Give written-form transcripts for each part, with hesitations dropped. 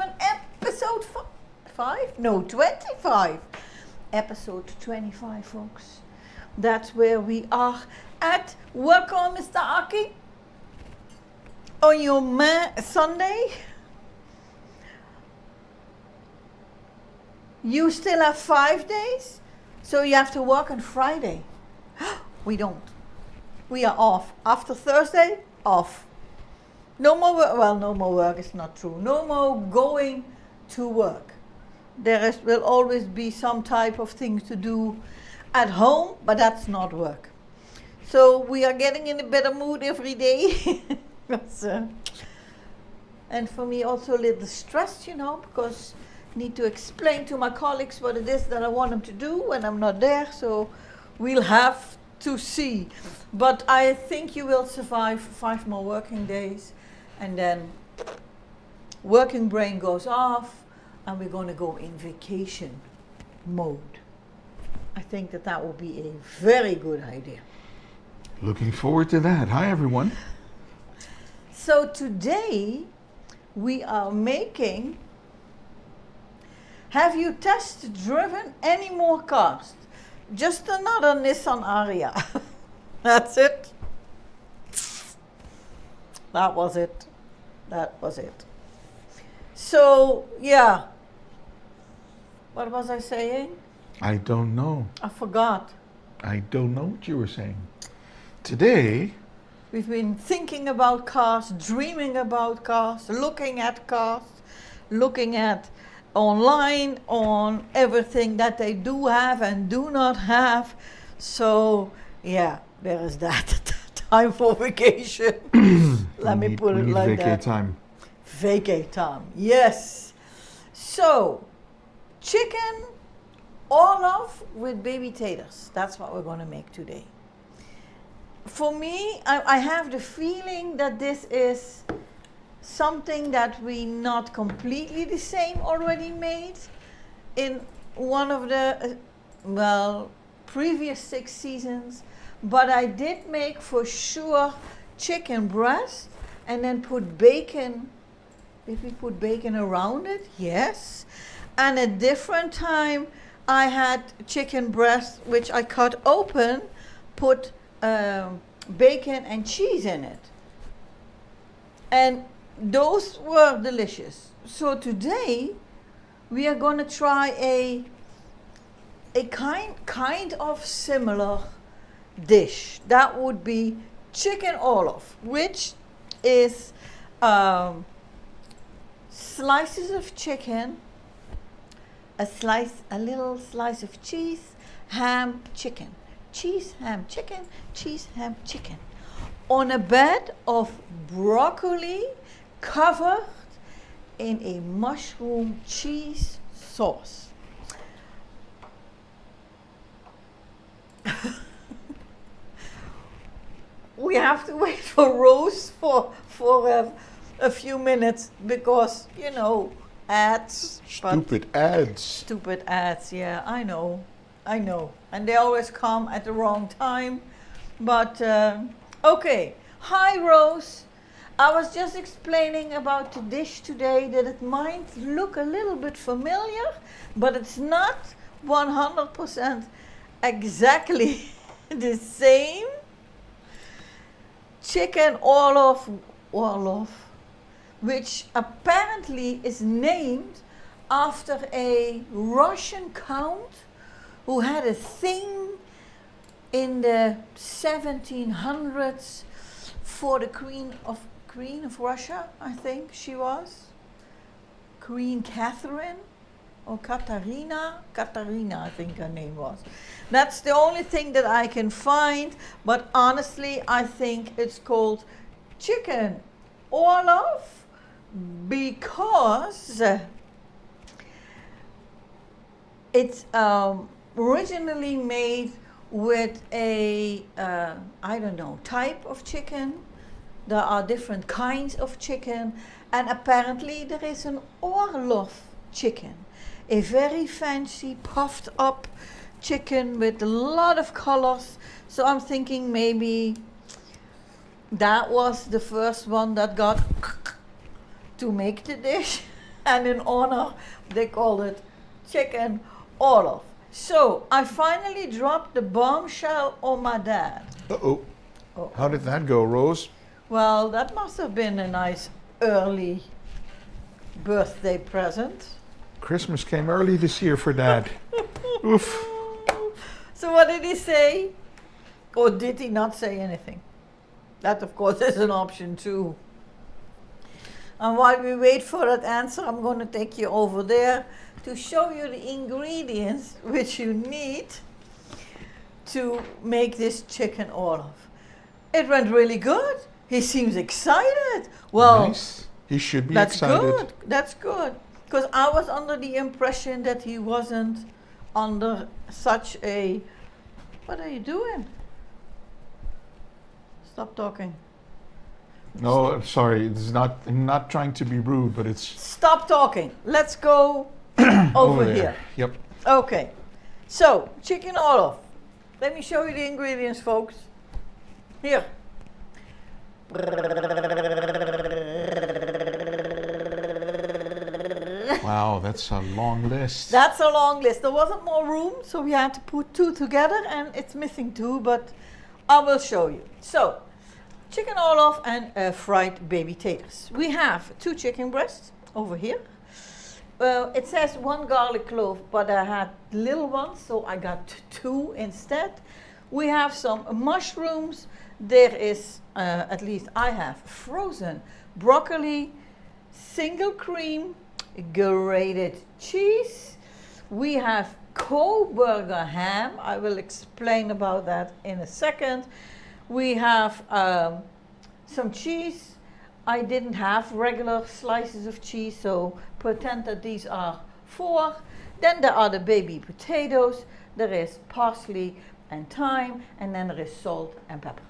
driven episode 5? No, 25. Episode 25, folks. That's where we are at. Welcome, Mr. Aki. On your Sunday. You still have 5 days, so you have to work on Friday. We don't. We are off. After Thursday, off. No more work. Well, no more work is not true. No more going to work. Will always be some type of things to do at home, but that's not work. So we are getting in a better mood every day. And for me also a little stressed, because I need to explain to my colleagues what it is that I want them to do when I'm not there. So we'll have to see. But I think you will survive 5 more working days. And then working brain goes off and we're going to go in vacation mode. I think that will be a very good idea. Looking forward to that. Hi, everyone. So today we are making, have you test driven any more cars? Just another Nissan Ariya. That's it. That was it. So, yeah. What was I saying? I don't know. I forgot. I don't know what you were saying. Today, we've been thinking about cars, dreaming about cars, looking at cars, looking at online on everything that they do have and do not have. So, yeah, there is that. Time for vacation. Let me put it like that. Vacay time. Vacay time, yes. So, chicken Orlof with baby taters. That's what we're going to make today. For me, I have the feeling that this is something that we not completely the same already made in one of the, previous 6 seasons. But I did make for sure chicken breast and then put bacon. Did we put bacon around it? Yes. And a different time I had chicken breast which I cut open, put bacon and cheese in it. And those were delicious. So today we are going to try a kind of similar dish. That would be chicken Orlof, which is slices of chicken, a little slice of cheese, ham, chicken. Cheese, ham, chicken, cheese, ham, chicken. On a bed of broccoli covered in a mushroom cheese sauce. We have to wait for Rose for a few minutes because, ads. Stupid ads. Stupid ads, yeah, I know. And they always come at the wrong time. But, okay. Hi, Rose. I was just explaining about the dish today that it might look a little bit familiar, but it's not 100% exactly the same. Chicken Orlof, which apparently is named after a Russian count who had a thing in the 1700s for the Queen of Russia, I think she was. Queen Catherine or Katarina, I think her name was. That's the only thing that I can find, but honestly, I think it's called chicken Orlof because it's originally made with a, type of chicken. There are different kinds of chicken, and apparently there is an Orlof chicken, a very fancy puffed up chicken with a lot of colors. So I'm thinking maybe that was the first one that got to make the dish. And in honor, they called it chicken Orlof. So I finally dropped the bombshell on my dad. Uh-oh. Oh. How did that go, Rose? Well, that must have been a nice early birthday present. Christmas came early this year for Dad. Oof. So what did he say? Or did he not say anything? That, of course, is an option too. And while we wait for that answer, I'm going to take you over there to show you the ingredients which you need to make this chicken Orlof. It went really good. He seems excited. Well, Nice. He should be that's excited. good. That's good. Because I was under the impression that he wasn't under such a... What are you doing? Stop talking. No, I'm sorry. I'm not trying to be rude, but it's Stop talking. Let's go over there. here. Yep. Okay. So, chicken Orlof. Let me show you the ingredients, folks. Here. Wow, that's a long list. That's a long list. There wasn't more room, so we had to put two together, and it's missing two, but I will show you. So, chicken Orlof and fried baby taters. We have 2 chicken breasts over here. It says 1 garlic clove, but I had little ones, so I got 2 instead. We have some mushrooms. There is, at least I have, frozen broccoli, single cream, grated cheese. We have Coburger ham. I will explain about that in a second. We have some cheese. I didn't have regular slices of cheese, so pretend that these are 4. Then there are the baby potatoes. There is parsley and thyme, and then there is salt and pepper.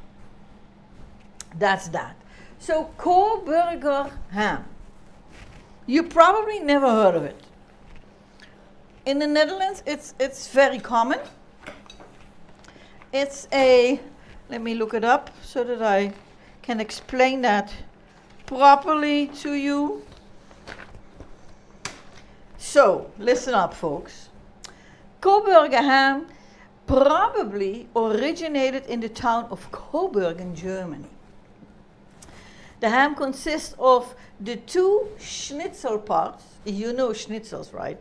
That's that. So Coburger ham. You probably never heard of it. In the Netherlands, it's very common. It's a, let me look it up so that I can explain that properly to you. So, listen up, folks. Coburger ham probably originated in the town of Coburg in Germany. The ham consists of the 2 schnitzel parts. You know schnitzels, right?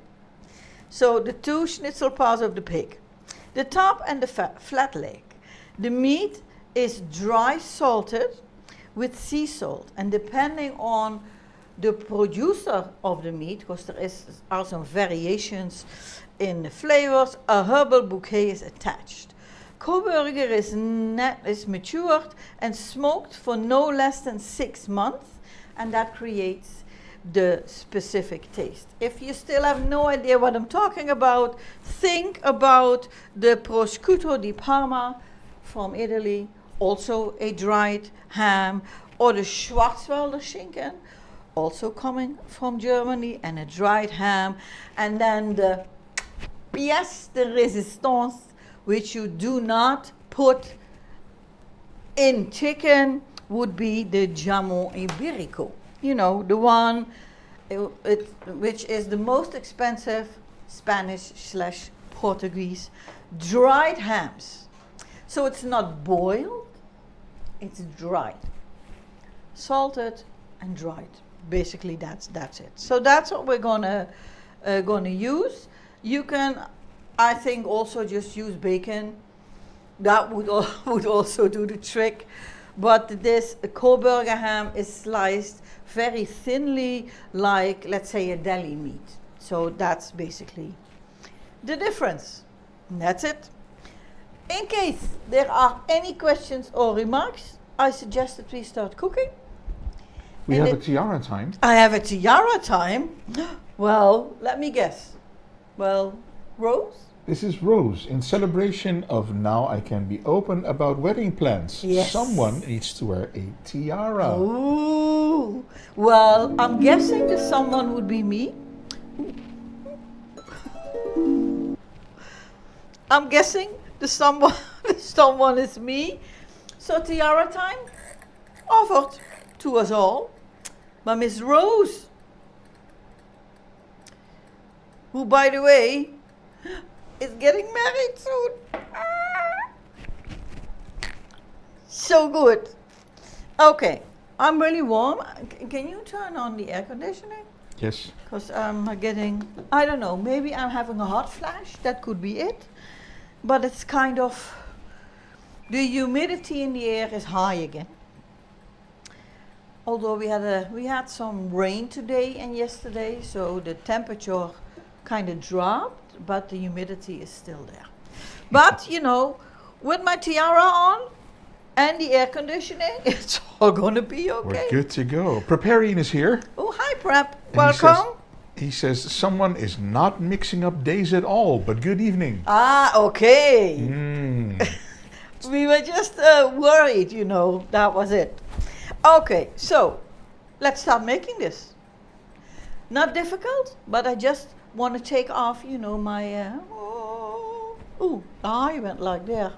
So the 2 schnitzel parts of the pig. The top and the flat leg. The meat is dry salted with sea salt. And depending on the producer of the meat, because there are some variations in the flavors, a herbal bouquet is attached. Coburger is matured and smoked for no less than 6 months, and that creates the specific taste. If you still have no idea what I'm talking about, think about the prosciutto di Parma from Italy, also a dried ham, or the Schwarzwälder Schinken, also coming from Germany, and a dried ham, and then the pièce de résistance, which you do not put in chicken, would be the jamon ibérico. You know, the one which is the most expensive Spanish/Portuguese dried hams. So it's not boiled, it's dried. Salted and dried. Basically that's it. So that's what we're gonna use. You can, I think, also just use bacon. That would also do the trick. But this Coburger ham is sliced very thinly, like, let's say, a deli meat. So that's basically the difference. And that's it. In case there are any questions or remarks, I suggest that we start cooking. We have a tiara time. I have a tiara time? Well, let me guess. Well, Rose? This is Rose. In celebration of Now I Can Be Open about wedding plans. Yes. Someone needs to wear a tiara. Ooh. Well, I'm guessing that someone would be me. I'm guessing the someone is me. So tiara time offered to us all by Miss Rose. who, by the way, is getting married soon. Ah. So good. Okay, I'm really warm. Can you turn on the air conditioning? Yes. Because I'm getting, I don't know, maybe I'm having a hot flash. That could be it. But it's kind of, the humidity in the air is high again. Although we had some rain today and yesterday, so the temperature kind of dropped, but the humidity is still there. But you know, with my tiara on and the air conditioning, it's all gonna be okay. We're good to go. Preparine is here. Oh, hi Prep. And Welcome. He says someone is not mixing up days at all, but good evening. Ah, okay. Mm. We were just worried, you know, that was it. Okay, so let's start making this. Not difficult, but I just want to take off, you know, my. I went like there.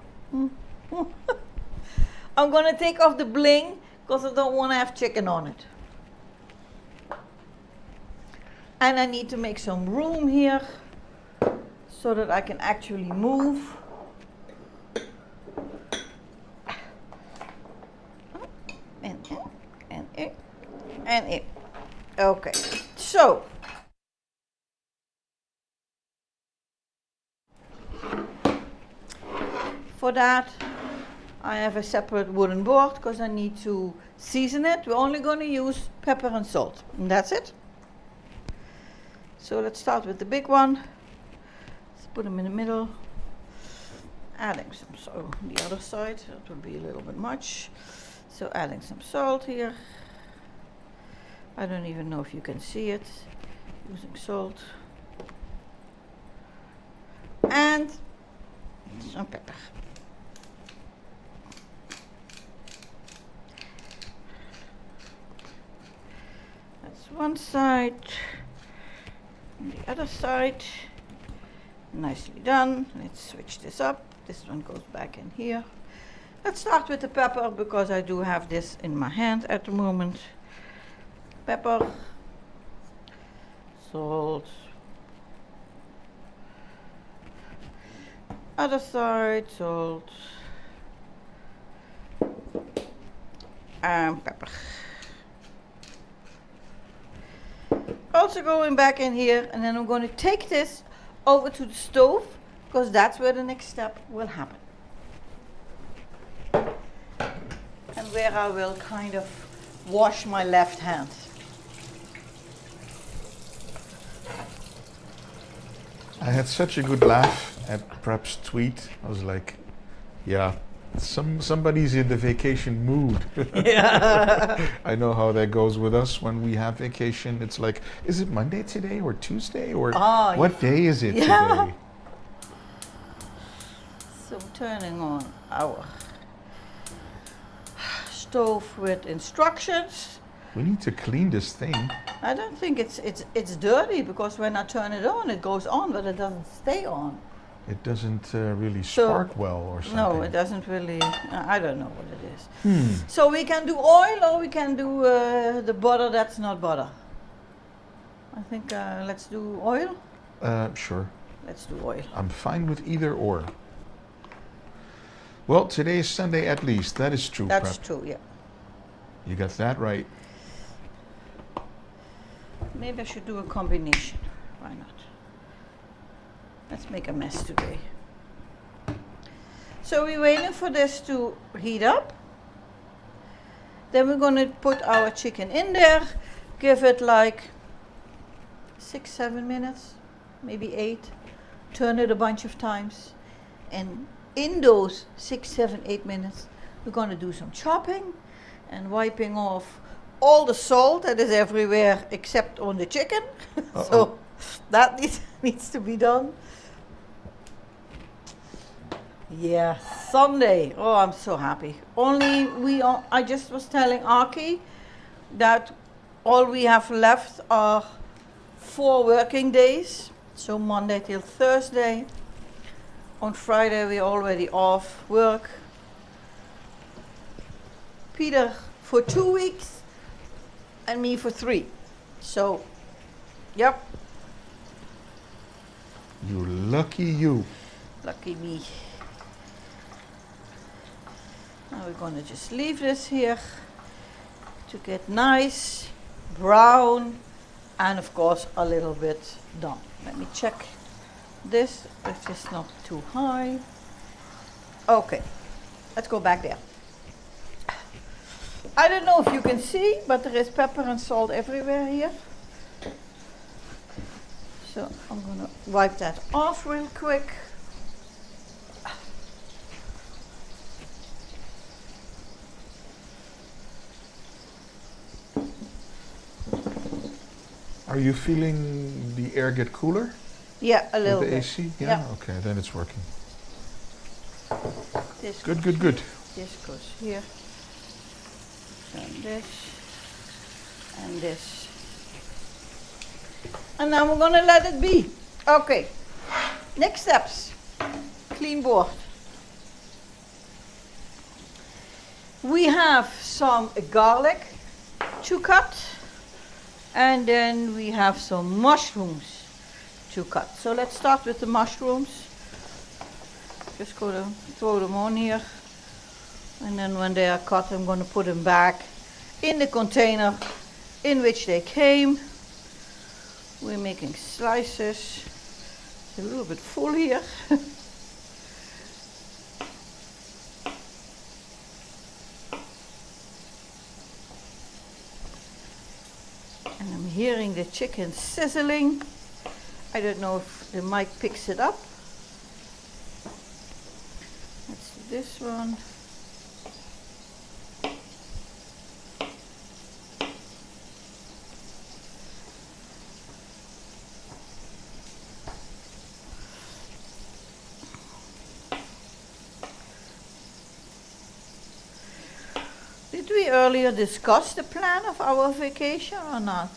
I'm gonna take off the bling because I don't want to have chicken on it. And I need to make some room here so that I can actually move. And it. Okay, so for that I have a separate wooden board because I need to season it. We're only going to use pepper and salt, and that's it. So let's start with the big one. Let's put them in the middle. Adding some salt on the other side, that would be a little bit much. So adding some salt here. I don't even know if you can see it. Using salt. And some pepper. That's one side. And the other side. Nicely done. Let's switch this up. This one goes back in here. Let's start with the pepper because I do have this in my hand at the moment. Pepper, salt, other side, salt, and pepper. Also going back in here, and then I'm going to take this over to the stove because that's where the next step will happen. And where I will kind of wash my left hand. I had such a good laugh at Prep's tweet. I was like, yeah, somebody's in the vacation mood. Yeah. I know how that goes with us when we have vacation. It's like, is it Monday today or Tuesday or what day is it today? So turning on our stove with instructions. We need to clean this thing. I don't think it's dirty because when I turn it on, it goes on, but it doesn't stay on. It doesn't really spark well or something. No, it doesn't really. I don't know what it is. So we can do oil or we can do the butter that's not butter. I think let's do oil. Sure. Let's do oil. I'm fine with either or. Well, today is Sunday at least. That is true. That's Prep. true, yeah. You got that right. Maybe I should do a combination. Why not? Let's make a mess today. So we're waiting for this to heat up. Then we're going to put our chicken in there. Give it like 6-7 minutes, maybe 8. Turn it a bunch of times. And in those 6, 7, 8 minutes, we're going to do some chopping and wiping off all the salt that is everywhere except on the chicken. So that needs to be done. Yeah, Sunday. Oh, I'm so happy. I just was telling Aki that all we have left are 4 working days. So Monday till Thursday. On Friday we're already off work. Peter for 2 weeks and me for 3. So, yep. You lucky you. Lucky me. Now we're gonna just leave this here to get nice, brown, and of course a little bit done. Let me check this if it's not too high. Okay, let's go back there. I don't know if you can see, but there is pepper and salt everywhere here. So I'm gonna wipe that off real quick. Are you feeling the air get cooler? Yeah, a little with the bit. AC? Yeah? Okay, then it's working. This Good, goes good, good. here, this goes here. And this. And this. And now we're gonna let it be. Okay. Next steps. Clean board. We have some garlic to cut. And then we have some mushrooms to cut. So let's start with the mushrooms. Just go to throw them on here. And then when they are cut, I'm going to put them back in the container in which they came. We're making slices. It's a little bit full here. And I'm hearing the chicken sizzling. I don't know if the mic picks it up. Let's do this one. Did we earlier discuss the plan of our vacation or not?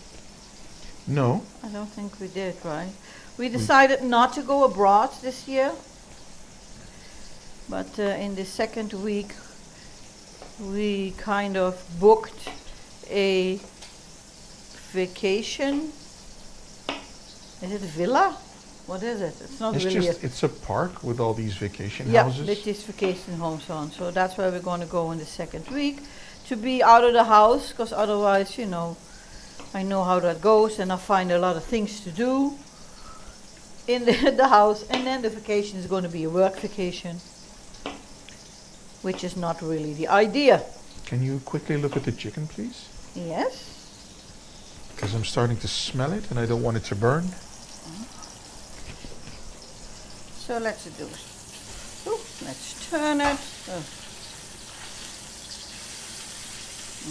No. I don't think we did, right? We decided not to go abroad this year. But in the second week, we kind of booked a vacation. Is it a villa? What is it? It's not It's really just, it's a park with all these vacation yeah, houses. with these vacation homes on. So that's where we're going to go in the second week. To be out of the house, because otherwise, you know, I know how that goes and I find a lot of things to do in the house. And then the vacation is going to be a work vacation, which is not really the idea. Can you quickly look at the chicken, please? Yes. Because I'm starting to smell it and I don't want it to burn. So let's do it. Oh, let's turn it. Oh.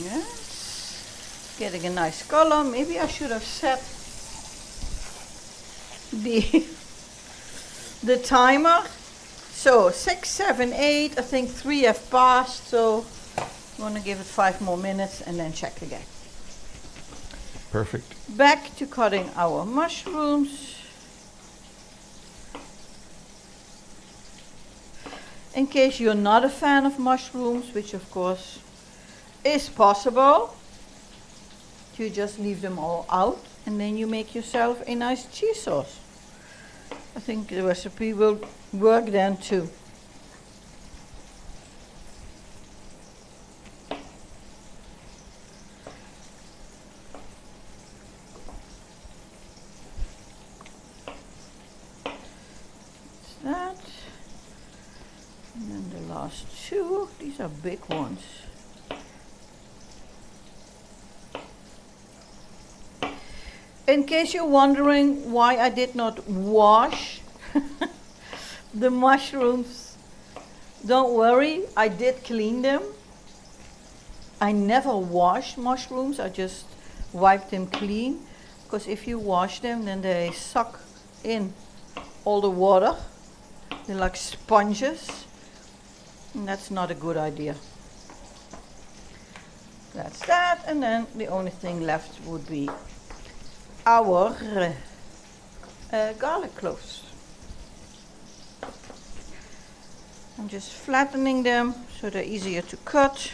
Yes. Getting a nice color. Maybe I should have set the timer. So 6, 7, 8. I think 3 have passed. So I'm going to give it 5 more minutes and then check again. Perfect. Back to cutting our mushrooms. In case you're not a fan of mushrooms, which of course is possible, you just leave them all out and then you make yourself a nice cheese sauce. I think the recipe will work then too. That. And then the last 2, these are big ones. In case you're wondering why I did not wash the mushrooms, don't worry, I did clean them. I never wash mushrooms, I just wipe them clean, because if you wash them, then they suck in all the water. They're like sponges, and that's not a good idea. That's that, and then the only thing left would be our garlic cloves. I'm just flattening them so they're easier to cut.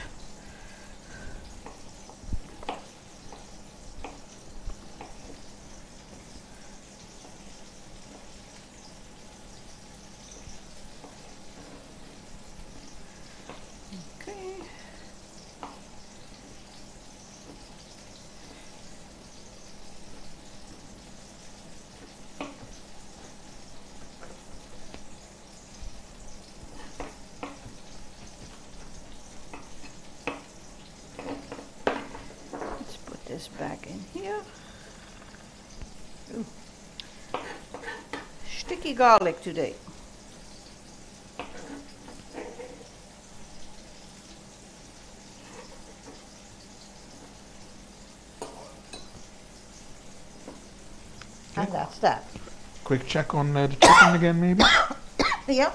this back in here. Ooh. Sticky garlic today. And that's that. Quick check on the chicken again, maybe? Yeah.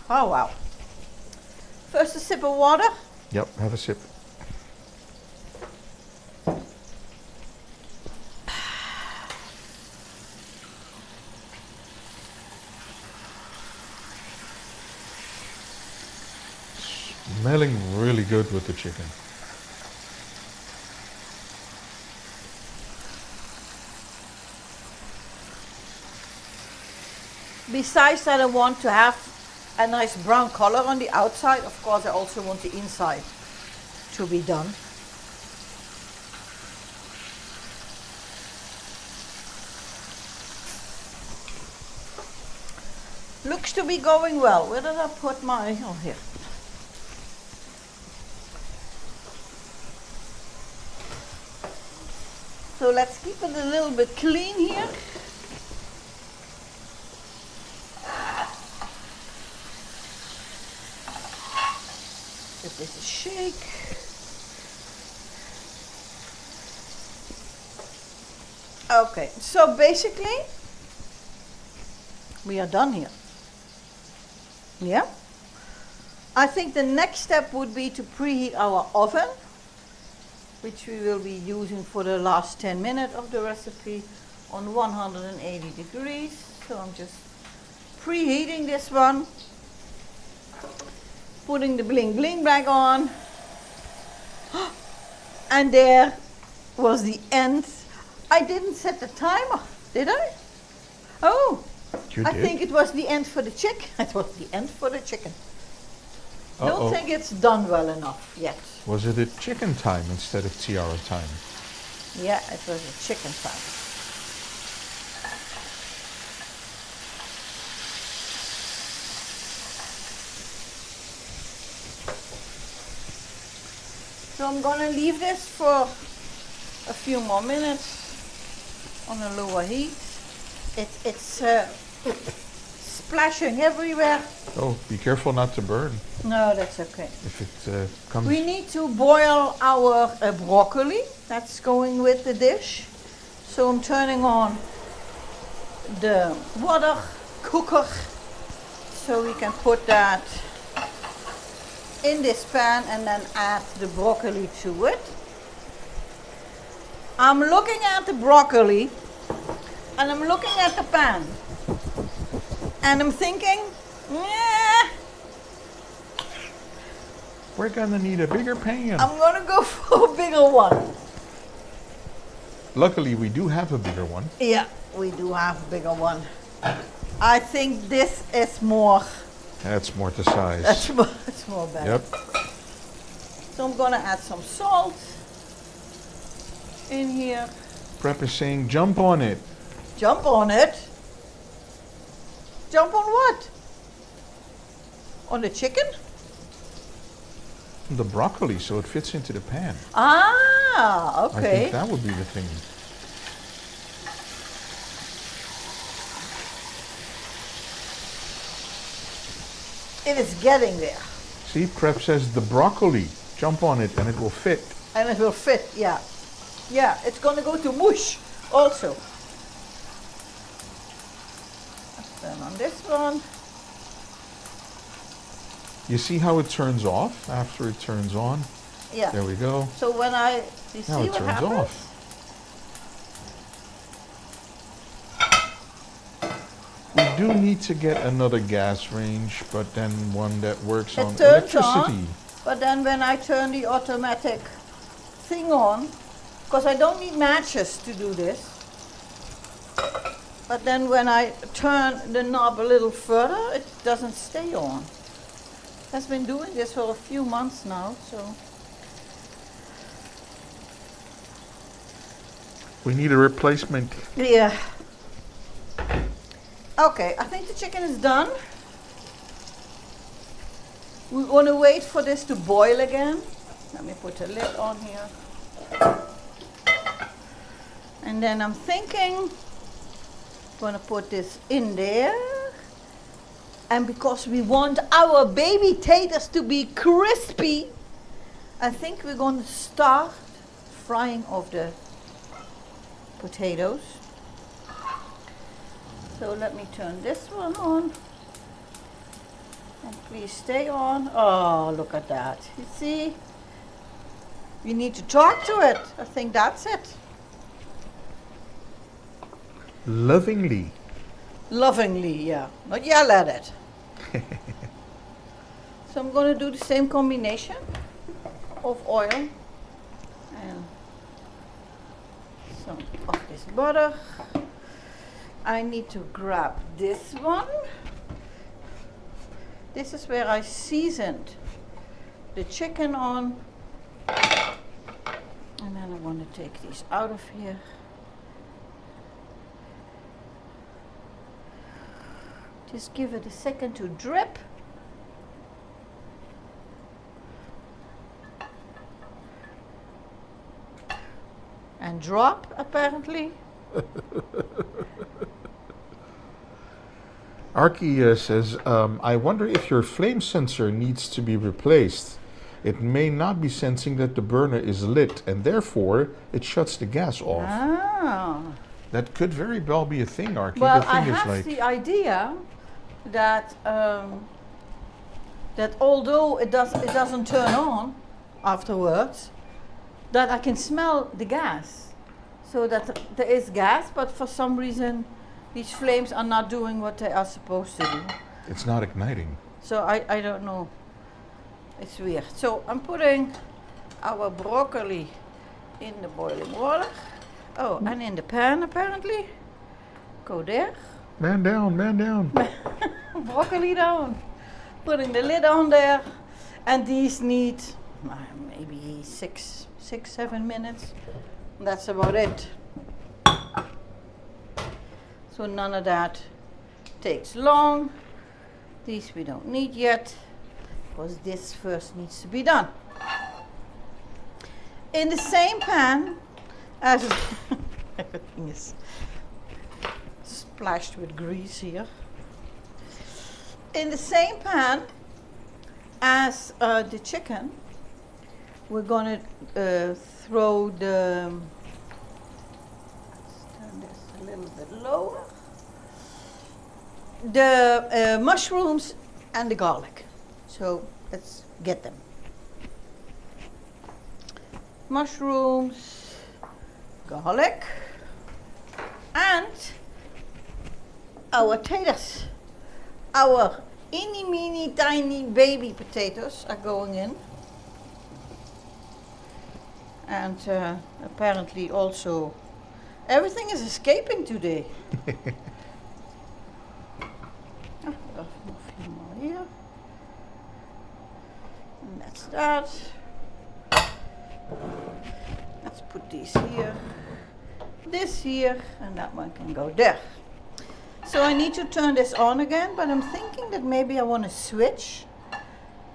Oh, wow. First a sip of water. Yep, have a sip. Smelling really good with the chicken. Besides that, I want to have a nice brown color on the outside. Of course, I also want the inside to be done. Looks to be going well. Where did I put my, oh here. So let's keep it a little bit clean here. Give this a shake. Okay, so basically we are done here. Yeah? I think the next step would be to preheat our oven, which we will be using for the last 10 minutes of the recipe on 180 degrees. So I'm just preheating this one, putting the bling bling back on, and there was the end. I didn't set the timer, did I? Oh, You I did? think it was the end for the chicken. It was the end for the chicken. Uh-oh. Don't think it's done well enough yet. Was it a chicken time instead of tiara time? Yeah, it was a chicken time. So I'm gonna leave this for a few more minutes on a lower heat. It's splashing everywhere. Oh, be careful not to burn No, that's okay. if it comes. We need to boil our broccoli. That's going with the dish. So I'm turning on the water cooker so we can put that in this pan and then add the broccoli to it. I'm looking at the broccoli and I'm looking at the pan and I'm thinking, yeah, We're gonna need a bigger pan. I'm gonna go for a bigger one. Luckily, we do have a bigger one. Yeah, we do have a bigger one. I think this is more. That's more the size. That's more better. Yep. So I'm gonna add some salt in here. Prep is saying jump on it. Jump on it. Jump on what? On the chicken? The broccoli, so it fits into the pan. Ah, I okay. think that would be the thing. It is getting there. See, Prep says the broccoli. Jump on it and it will fit. And it will fit, yeah. Yeah, it's gonna go to mush also. Then on this one. You see how it turns off after it turns on? Yeah. There we go. So when you see Now it what turns happens? off. We do need to get another gas range, but then one that works It on turns electricity. on, but then when I turn the automatic thing on, because I don't need matches to do this, but then when I turn the knob a little further, it doesn't stay on. Has been doing this for a few months now, so. We need a replacement. Yeah. Okay, I think the chicken is done. We want to wait for this to boil again. Let me put a lid on here. And then I'm thinking, I'm gonna put this in there. And because we want our baby taters to be crispy, I think we're going to start frying of the potatoes. So let me turn this one on. And please stay on. Oh, look at that. You see? You need to talk to it. I think that's it. Lovingly. Lovingly, yeah. Not yell at it. So I'm going to do the same combination of oil and some of this butter. I need to grab this one. This is where I seasoned the chicken on. And then I want to take these out of here. Just give it a second to drip. And drop, apparently. Arky says, I wonder if your flame sensor needs to be replaced. It may not be sensing that the burner is lit, and therefore it shuts the gas off. Ah. That could very well be a thing, Arky. Well, the thing I is have like, the idea that that although it doesn't turn on afterwards, that I can smell the gas. So that there is gas, but for some reason these flames are not doing what they are supposed to do. it's not igniting. So I don't know. It's weird. So I'm putting our broccoli in the boiling water. Oh, and in the pan apparently. Go there. Man down, man down. Broccoli down. Putting the lid on there. And these need maybe 6-7 minutes. That's about it. So none of that takes long. These we don't need yet, because this first needs to be done. In the same pan as everything is splashed with grease here. In the same pan as the chicken, we're going to throw the, let's turn this a little bit lower, the mushrooms and the garlic. So let's get them. Mushrooms, garlic, and our taters. Our eeny, meeny, tiny baby potatoes are going in. And apparently also, everything is escaping today. A few more here. And that's that. Let's put these here, this here, and that one can go there. So I need to turn this on again, but I'm thinking that maybe I want to switch.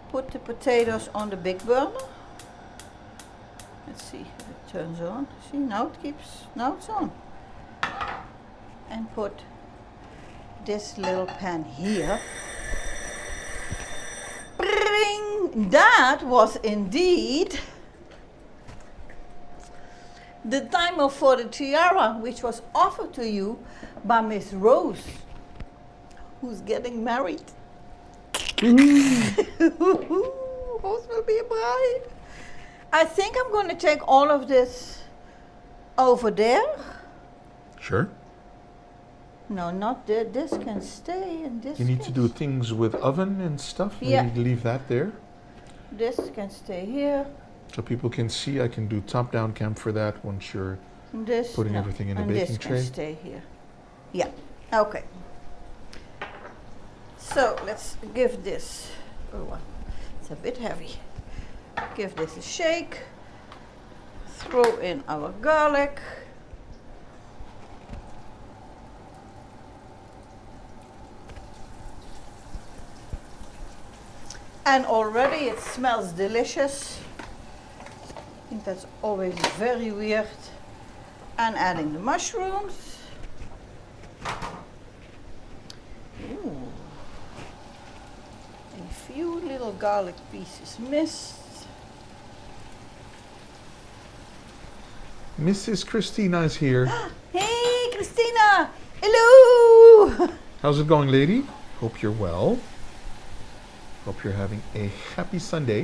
Put the potatoes on the big burner. Let's see if it turns on. See, now it's on. And put this little pan here. Bring! That was indeed the timer for the tiara, which was offered to you by Miss Rose, who's getting married. Rose will be a bride. I think I'm going to take all of this over there. Sure. No, not there. This can stay and this You need can to do things with oven and stuff. Yeah. Maybe leave that there. This can stay here. So people can see. I can do top-down cam for that once you're This putting no, everything in a and baking this tray. can stay here. Yeah. Okay. So let's give this. Oh, it's a bit heavy. Give this a shake. Throw in our garlic. And already it smells delicious. That's always very weird. And adding the mushrooms. Ooh. A few little garlic pieces missed. Mrs. Christina is here. Hey, Christina! Hello! How's it going, lady? Hope you're well. Hope you're having a happy Sunday.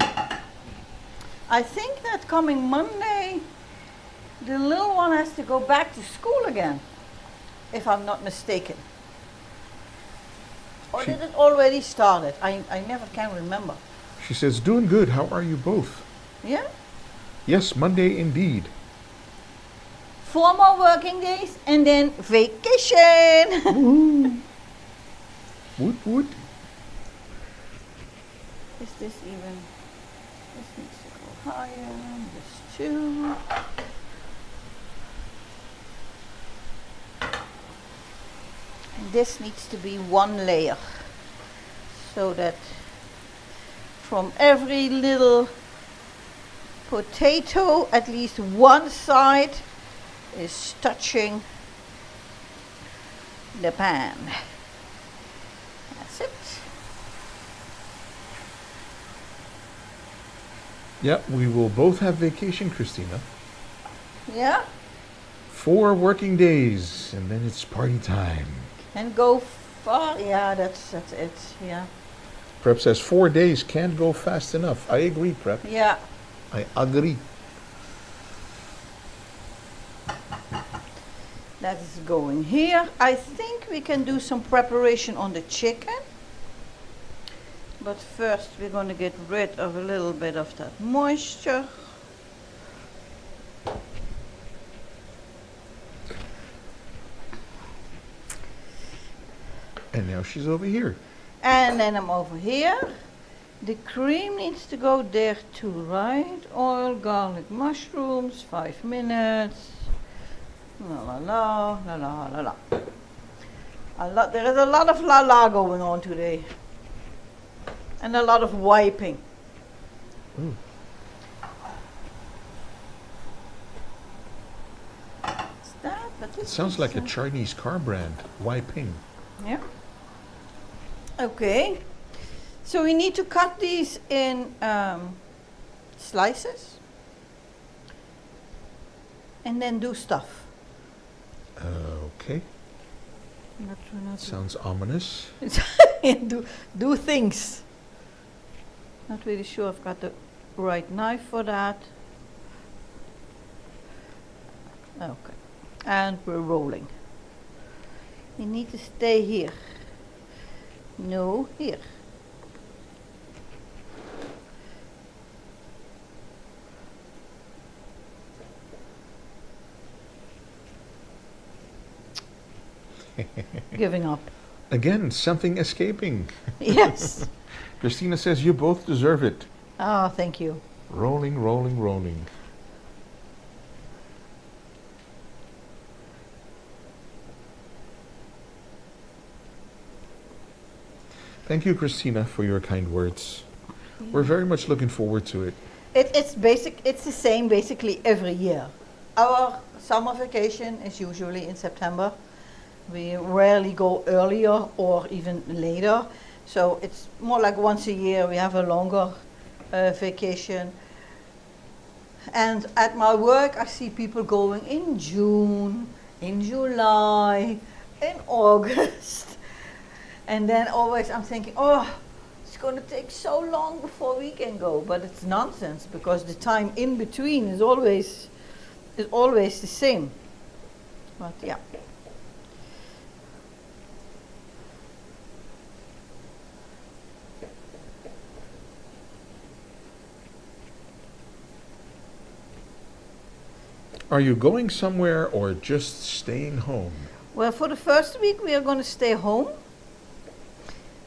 I think that coming Monday, the little one has to go back to school again, if I'm not mistaken. Or did it already start? I never can remember. She says, doing good. How are you both? Yeah? Yes, Monday indeed. 4 more working days and then vacation. Woo. Woot woot. Is this even? This needs to go higher. This too. And this needs to be 1 layer, so that from every little potato, at least one side is touching the pan. That's it. Yeah, we will both have vacation, Christina. Yeah? 4 working days, and then it's party time. And go far. Yeah, that's it. Yeah. Prep says 4 days can't go fast enough. I agree, Prep. Yeah. I agree. That is going here. I think we can do some preparation on the chicken. But first we're going to get rid of a little bit of that moisture. And now she's over here. And then I'm over here. The cream needs to go there too, right? Oil, garlic, mushrooms, 5 minutes. La la la, la la la la. There is a lot of la la going on today. And a lot of wiping. Ooh. What's that? It sounds like a Chinese car brand. Wiping. Yeah. Okay. So we need to cut these in slices. And then do stuff. Okay. Not Sounds ominous. do things. Not really sure I've got the right knife for that. Okay. And we're rolling. You need to stay here. No, here. Giving up. Again, something escaping. Yes. Christina says you both deserve it. Ah, thank you. Rolling, rolling, rolling. Thank you, Christina, for your kind words. We're very much looking forward to it. It's the same basically every year. Our summer vacation is usually in September. We rarely go earlier or even later. So it's more like once a year we have a longer vacation. And at my work I see people going in June, in July, in August. And then always I'm thinking, oh, it's going to take so long before we can go. But it's nonsense, because the time in between is always the same. But yeah. Are you going somewhere or just staying home? Well, for the first week we are going to stay home.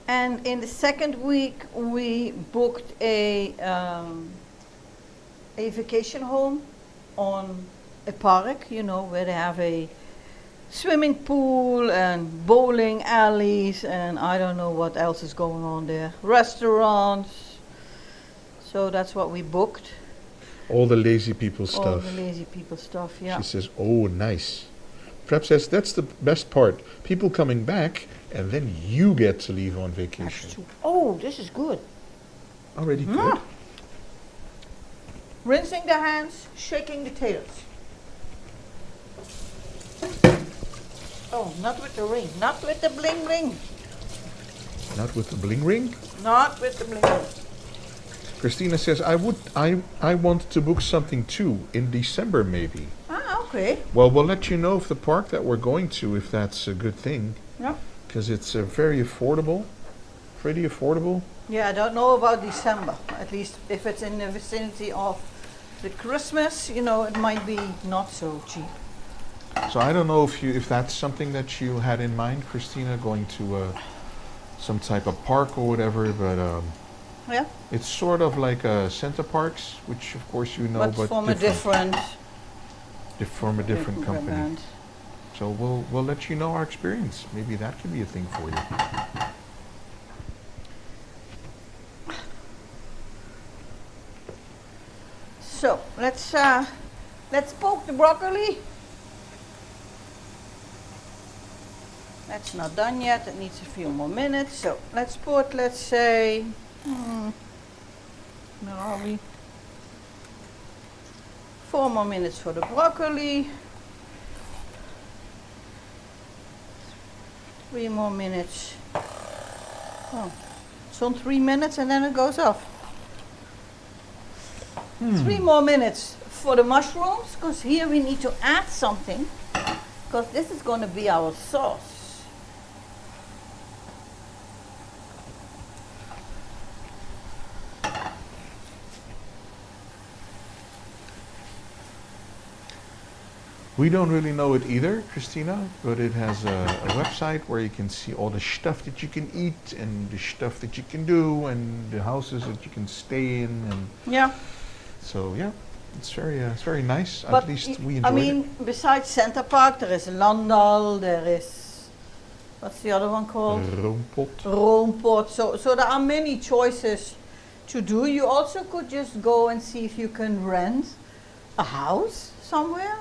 And in the second week we booked a vacation home on a park, you know, where they have a swimming pool and bowling alleys and I don't know what else is going on there. Restaurants. So that's what we booked. All the lazy people All stuff. the lazy people stuff, yeah. She says, oh, nice. Prep says, that's the best part. People coming back, and then you get to leave on vacation. Oh, this is good. Already good? Rinsing the hands, shaking the taters. Oh, not with the ring, not with the bling ring. Not with the bling ring? Not with the bling ring. Christina says, I want to book something too, in December maybe. Ah, okay. Well, we'll let you know if the park that we're going to, if that's a good thing. Yeah. Because it's very affordable. Pretty affordable. Yeah, I don't know about December. At least if it's in the vicinity of the Christmas, you know, it might be not so cheap. So I don't know if that's something that you had in mind, Christina, going to some type of park or whatever, but Yeah. it's sort of like Center Parks, which of course you know, But from a different from a different company. brand. So we'll let you know our experience. Maybe that could be a thing for you. So let's poke the broccoli. That's not done yet. It needs a few more minutes. So let's put, let's say, where are we? 4 more minutes for the broccoli. 3 more minutes. Oh, it's on 3 minutes and then it goes off. 3 more minutes for the mushrooms, because here we need to add something, because this is going to be our sauce. We don't really know it either, Christina, but it has a website where you can see all the stuff that you can eat and the stuff that you can do and the houses that you can stay in, and Yeah. so yeah, it's very nice. But At least we I enjoyed mean, it. besides Center Park, there is Landal, there is, what's the other one called? Roompot. Roompot. So there are many choices to do. You also could just go and see if you can rent a house somewhere.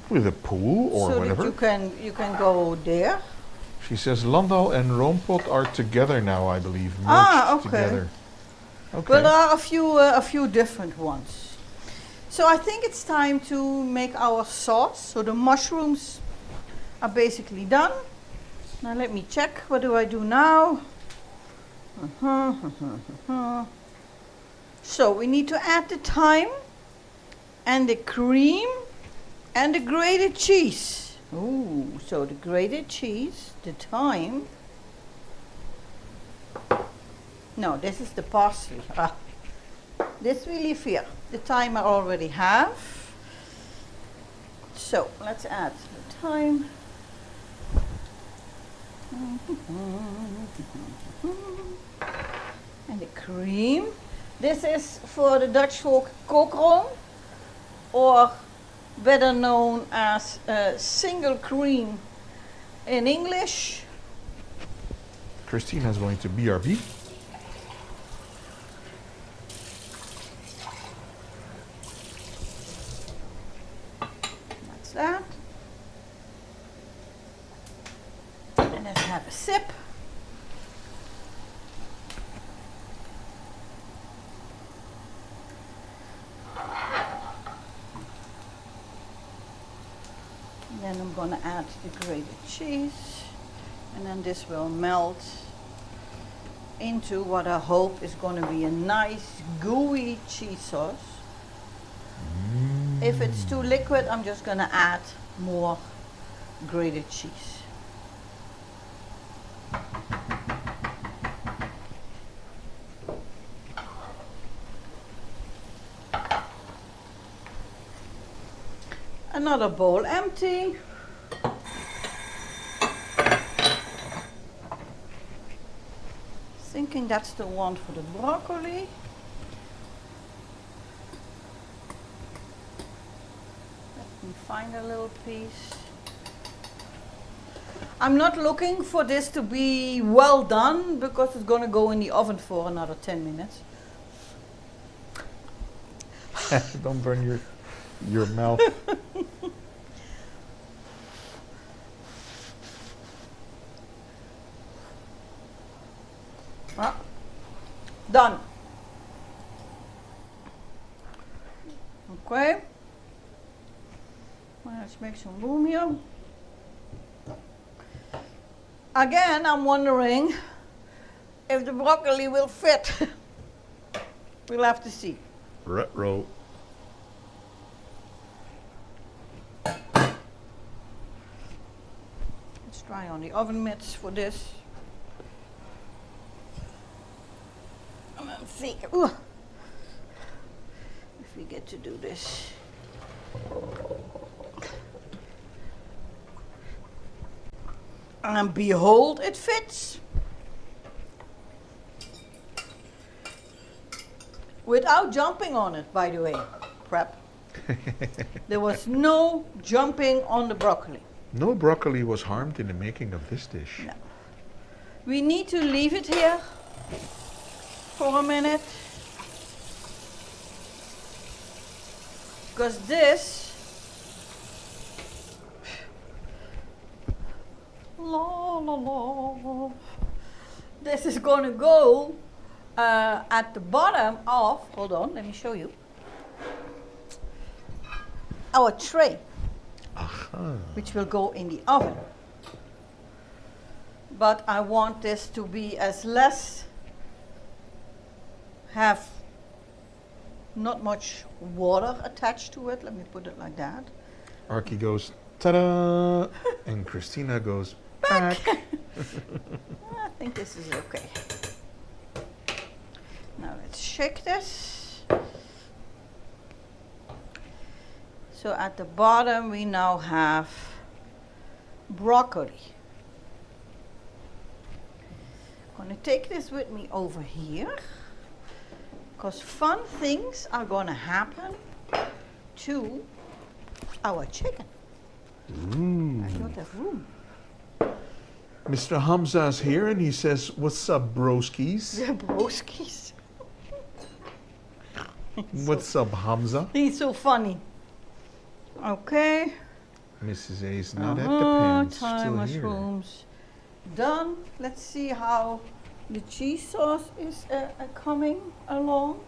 With a pool or so whatever. that you can go there. She says Landal and Roompot are together now, I believe, merged Okay. together. Okay. Well, there are a few different ones. So I think it's time to make our sauce. So the mushrooms are basically done. Now let me check. What do I do now? So we need to add the thyme and the cream and the grated cheese. Ooh, so the grated cheese, the thyme. No, this is the parsley. This we leave here. The thyme I already have. So let's add the thyme. And the cream. This is for the Dutch folk kookroom, or better known as single cream in English. Christina's going to BRB. That's that. And let's have a sip. Then I'm going to add the grated cheese, and then this will melt into what I hope is going to be a nice gooey cheese sauce. If it's too liquid, I'm just going to add more grated cheese. Another bowl empty. Thinking that's the one for the broccoli. Let me find a little piece. I'm not looking for this to be well done because it's going to go in the oven for another 10 minutes. Don't burn your mouth. Ah, done. Okay. Well, let's make some room here. Again, I'm wondering if the broccoli will fit. We'll have to see. Ruh-roh. Let's try on the oven mitts for this. And then see if we get to do this. And behold, it fits. Without jumping on it, by the way, prep. There was no jumping on the broccoli. No broccoli was harmed in the making of this dish. No. We need to leave it here for a minute. Because this, this is going to go at the bottom of, hold on, let me show you, our tray, which will go in the oven. But I want this to be as have not much water attached to it. Let me put it like that. Arkie goes, ta-da! And Christina goes, back. I think this is okay. Now let's shake this. So at the bottom we now have broccoli. I'm going to take this with me over here because fun things are going to happen to our chicken. I don't have room. Mr. Hamza's here and he says, what's up, broskies? The broskies. What's up, Hamza? He's so funny. Okay. Mrs. A's not at the pen, Thai still here. mushrooms. Done. Let's see how the cheese sauce is coming along.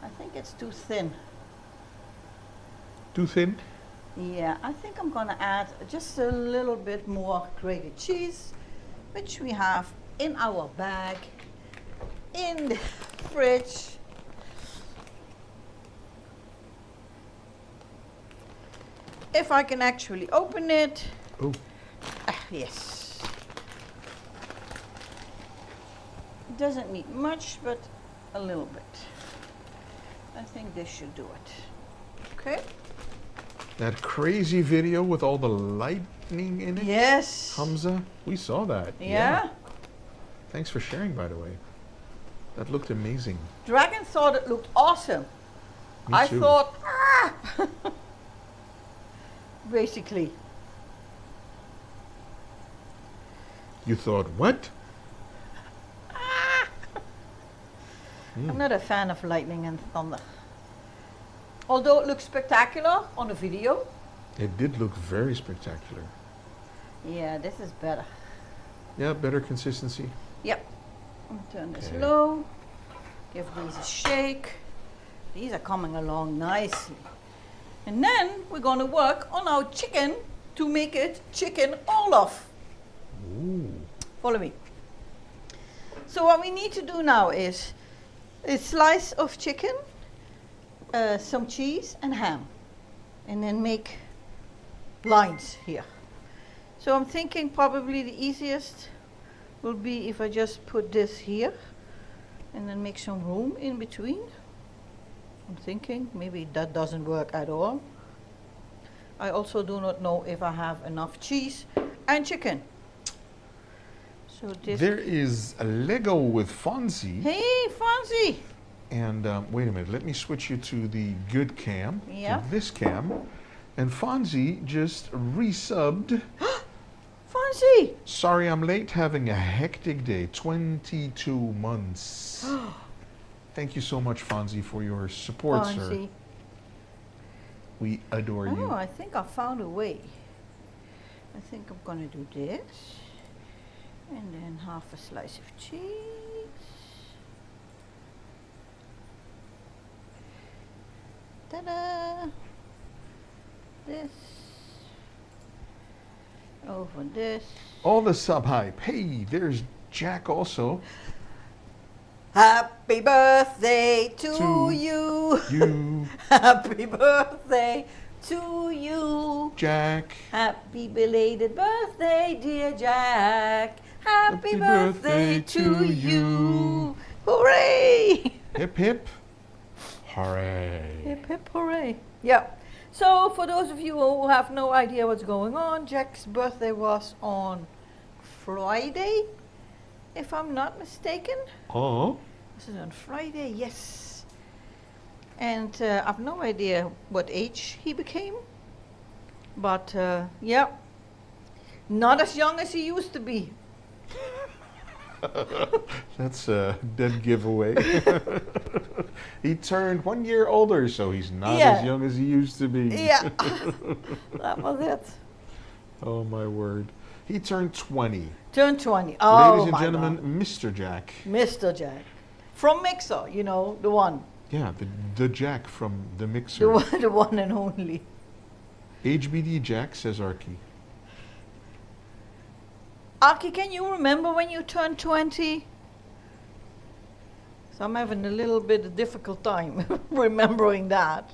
I think it's too thin. Too thin? Yeah, I think I'm gonna add just a little bit more grated cheese, which we have in our bag in the fridge. If I can actually open it. Oh. Yes. It doesn't need much, but a little bit. I think this should do it. Okay. That crazy video with all the lightning in it? Yes. Hamza, we saw that. Yeah. Thanks for sharing, by the way. That looked amazing. Dragon thought it looked awesome. Me I too. thought, basically. You thought, what? I'm not a fan of lightning and thunder. Although it looks spectacular on the video. It did look very spectacular. Yeah, this is better. Yeah, better consistency. Yep. I'll turn this Okay. low. Give these a shake. These are coming along nicely. And then we're going to work on our chicken to make it chicken Orlof. Ooh. Follow me. So what we need to do now is a slice of chicken, some cheese and ham. And then make lines here. So I'm thinking probably the easiest will be if I just put this here and then make some room in between. I'm thinking maybe that doesn't work at all. I also do not know if I have enough cheese and chicken. So this. There is a Lego with Fonzie. Hey, Fonzie! And wait a minute, let me switch you to the good cam, Yeah. to this cam. And Fonzie just resubbed. Fonzie. Sorry I'm late, having a hectic day. 22 months. Thank you so much, Fonzie, for your support, sir. Fonzie. We adore you. Oh, I think I found a way. I think I'm gonna do this. And then half a slice of cheese. Ta-da! This. Over this. All the sub hype. Hey, there's Jack also. Happy birthday to To you. You, Happy birthday to you. Jack. Happy belated birthday, dear Jack. Happy birthday to you. Hooray! Hip hip. Hooray. Hip hip hooray. Yeah. So for those of you who have no idea what's going on, Jack's birthday was on Friday, if I'm not mistaken. Oh. This is on Friday, yes. And I've no idea what age he became. But yeah, not as young as he used to be. That's a dead giveaway. He turned 1 year older, so he's not Yeah. as young as he used to be. Yeah, that was it. Oh my word. He turned 20. Turned 20. Oh, Ladies and my gentlemen, God. Mr. Jack. Mr. Jack. From Mixer, you know, the one. Yeah, the Jack from the mixer. The one and only. HBD Jack, says Arky. Aki, can you remember when you turned 20? So I'm having a little bit of difficult time remembering that.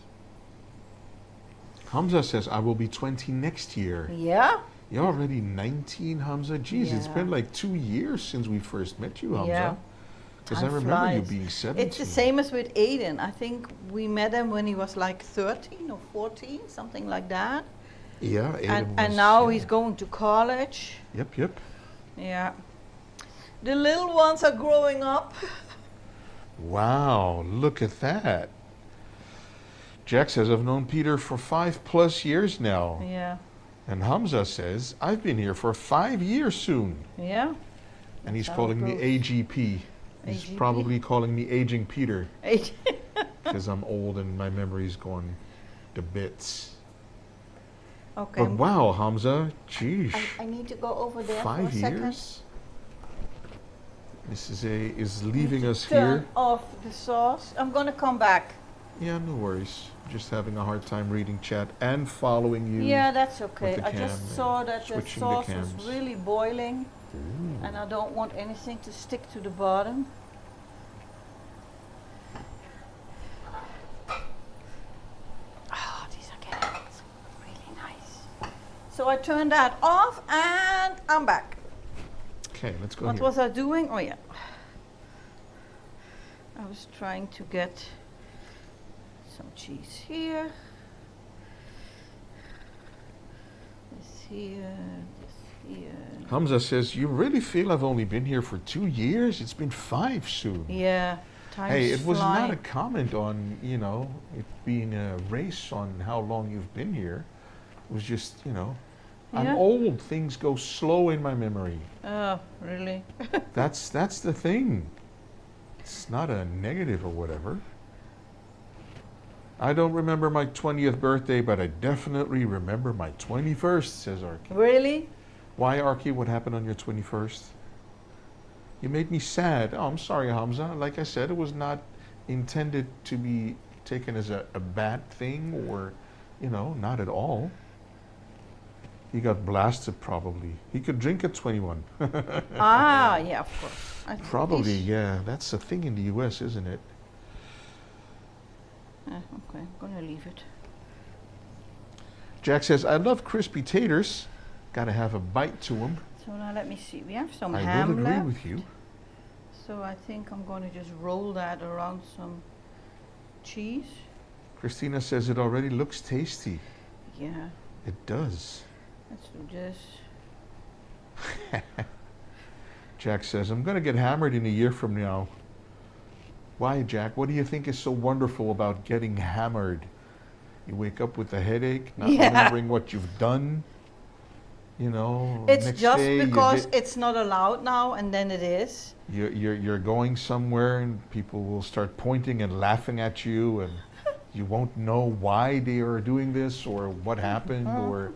Hamza says, I will be 20 next year. Yeah? You're already 19, Hamza? Jeez, it's Yeah. been like 2 years since we first met you, Hamza. Yeah. Because I Time remember you flies. being 17. It's the same as with Aiden. I think we met him when he was like 13 or 14, something like that. Yeah, Aiden And was- now yeah. he's going to college. Yep. Yeah. The little ones are growing up. Wow, look at that. Jack says, I've known Peter for 5+ years now. Yeah. And Hamza says, I've been here for 5 years soon. Yeah. And he's That's how it calling me goes. AGP. He's AGP? probably calling me Aging Peter Age- because I'm old and my memory's going to bits. Okay. But wow, Hamza, geez, I need to go over there 5 for a second. years? Mrs. A is leaving us Turn here. off the sauce. I'm gonna come back. Yeah, no worries. Just having a hard time reading chat and following you. Yeah, that's okay. the I cam just and saw that the switching the sauce was cams. really boiling, Ooh. and I don't want anything to stick to the bottom. Oh, these are getting really nice. So I turned that off, and I'm back. Okay, let's go What here. was I doing? Oh yeah. I was trying to get some cheese here. This here, this here. Hamza says, you really feel I've only been here for 2 years? It's been 5 soon. Yeah, time's Hey, it was flying. not a comment on, it being a race on how long you've been here. It was just, I'm Yeah. old. Things go slow in my memory. Oh, really? That's the thing. It's not a negative or whatever. I don't remember my 20th birthday, but I definitely remember my 21st, says Arky. Really? Why, Arky? What happened on your 21st? You made me sad. Oh, I'm sorry, Hamza. Like I said, it was not intended to be taken as a bad thing or, not at all. He got blasted probably. He could drink at 21. Ah, yeah, of course. I think Probably, these- yeah. That's a thing in the US, isn't it? Okay, I'm gonna leave it. Jack says, I love crispy taters. Gotta have a bite to them. So now let me see. We have some I ham will agree left. with you. So I think I'm gonna just roll that around some cheese. Christina says it already looks tasty. Yeah, It does. let's do this. Jack says, I'm gonna get hammered in a year from now. Why, Jack? What do you think is so wonderful about getting hammered? You wake up with a headache, not Yeah. remembering what you've done. you know, It's next just day because it's not allowed now, and then it is. you're going somewhere and people will start pointing and laughing at you, and you won't know why they are doing this or what happened or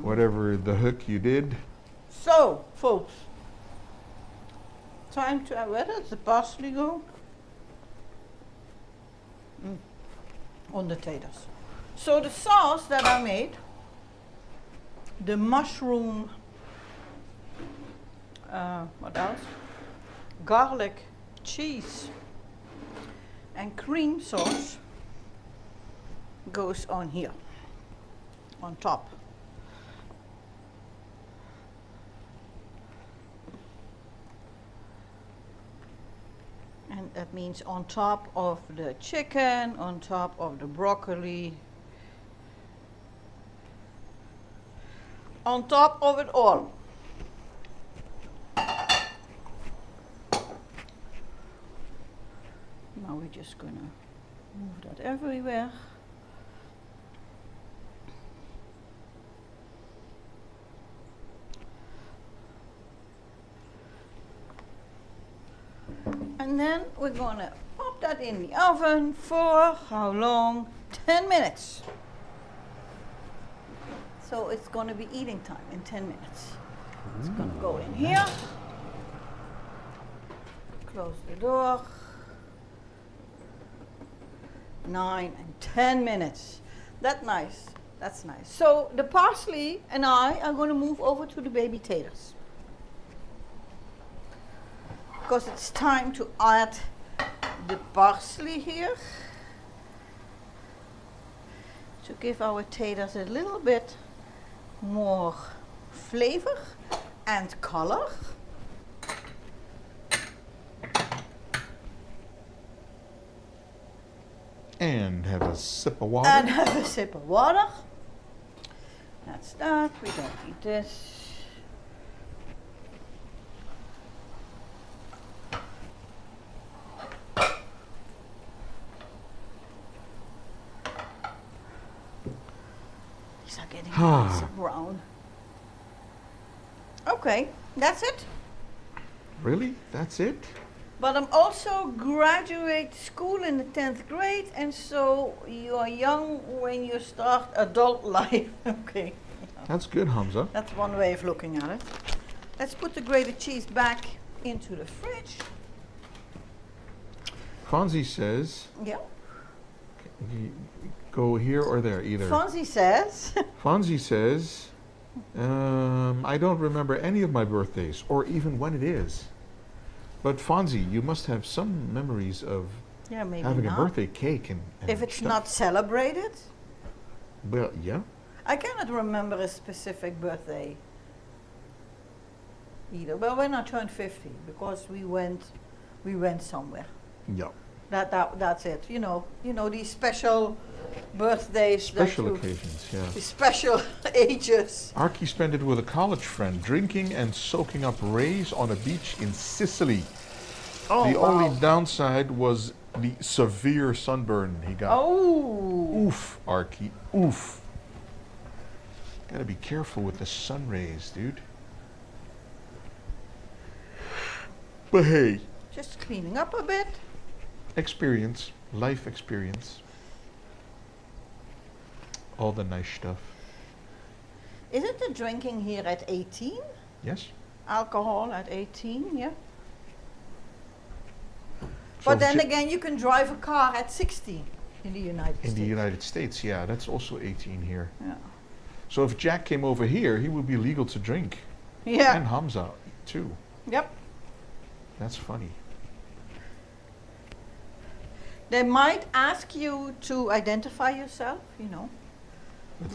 whatever the hook you did. So, folks, time to where does the parsley go? On the taters. So the sauce that I made, the mushroom, what else? Garlic, cheese, and cream sauce goes on here, on top. And that means on top of the chicken, on top of the broccoli, on top of it all. Now we're just gonna move that everywhere. And then we're gonna pop that in the oven for how long? 10 minutes. So it's gonna be eating time in 10 minutes. It's gonna go in here. Close the door. 9 and 10 minutes. That's nice. That's nice. So the parsley and I are gonna move over to the baby taters, because it's time to add the parsley here to give our taters a little bit more flavor and color. And have a sip of water. And have a sip of water. That's that. We don't need this. These are getting nice and brown. Okay, that's it. Really? That's it? But I'm also graduate school in the 10th grade, and so you are young when you start adult life. Okay. That's good, Hamza. That's one way of looking at it. Let's put the grated cheese back into the fridge. Fonzie says, Yeah. go here or there, either. Fonzie says, Fonzie says, I don't remember any of my birthdays, or even when it is. But Fonzie, you must have some memories of yeah, maybe having not. a birthday cake and If it's stuff. not celebrated, Well, yeah. I cannot remember a specific birthday either. Well, when I turned 50, because we went somewhere. Yeah. That's it. You know these special birthdays. Special occasions, yeah. The special ages. Archie spent it with a college friend, drinking and soaking up rays on a beach in Sicily. Oh, The wow. only downside was the severe sunburn he got. Oh. Oof, Archie, oof. Gotta be careful with the sun rays, dude. But hey, Just cleaning up a bit. experience, life experience. All the nice stuff. Isn't the drinking here at 18? Yes? Alcohol at 18, yeah. So But then Ja- again, you can drive a car at 16 in the United in States. the United States, yeah, that's also 18 here. Yeah. So if Jack came over here, he would be legal to drink. Yeah. And Hamza, too. Yep. That's funny. They might ask you to identify yourself, But then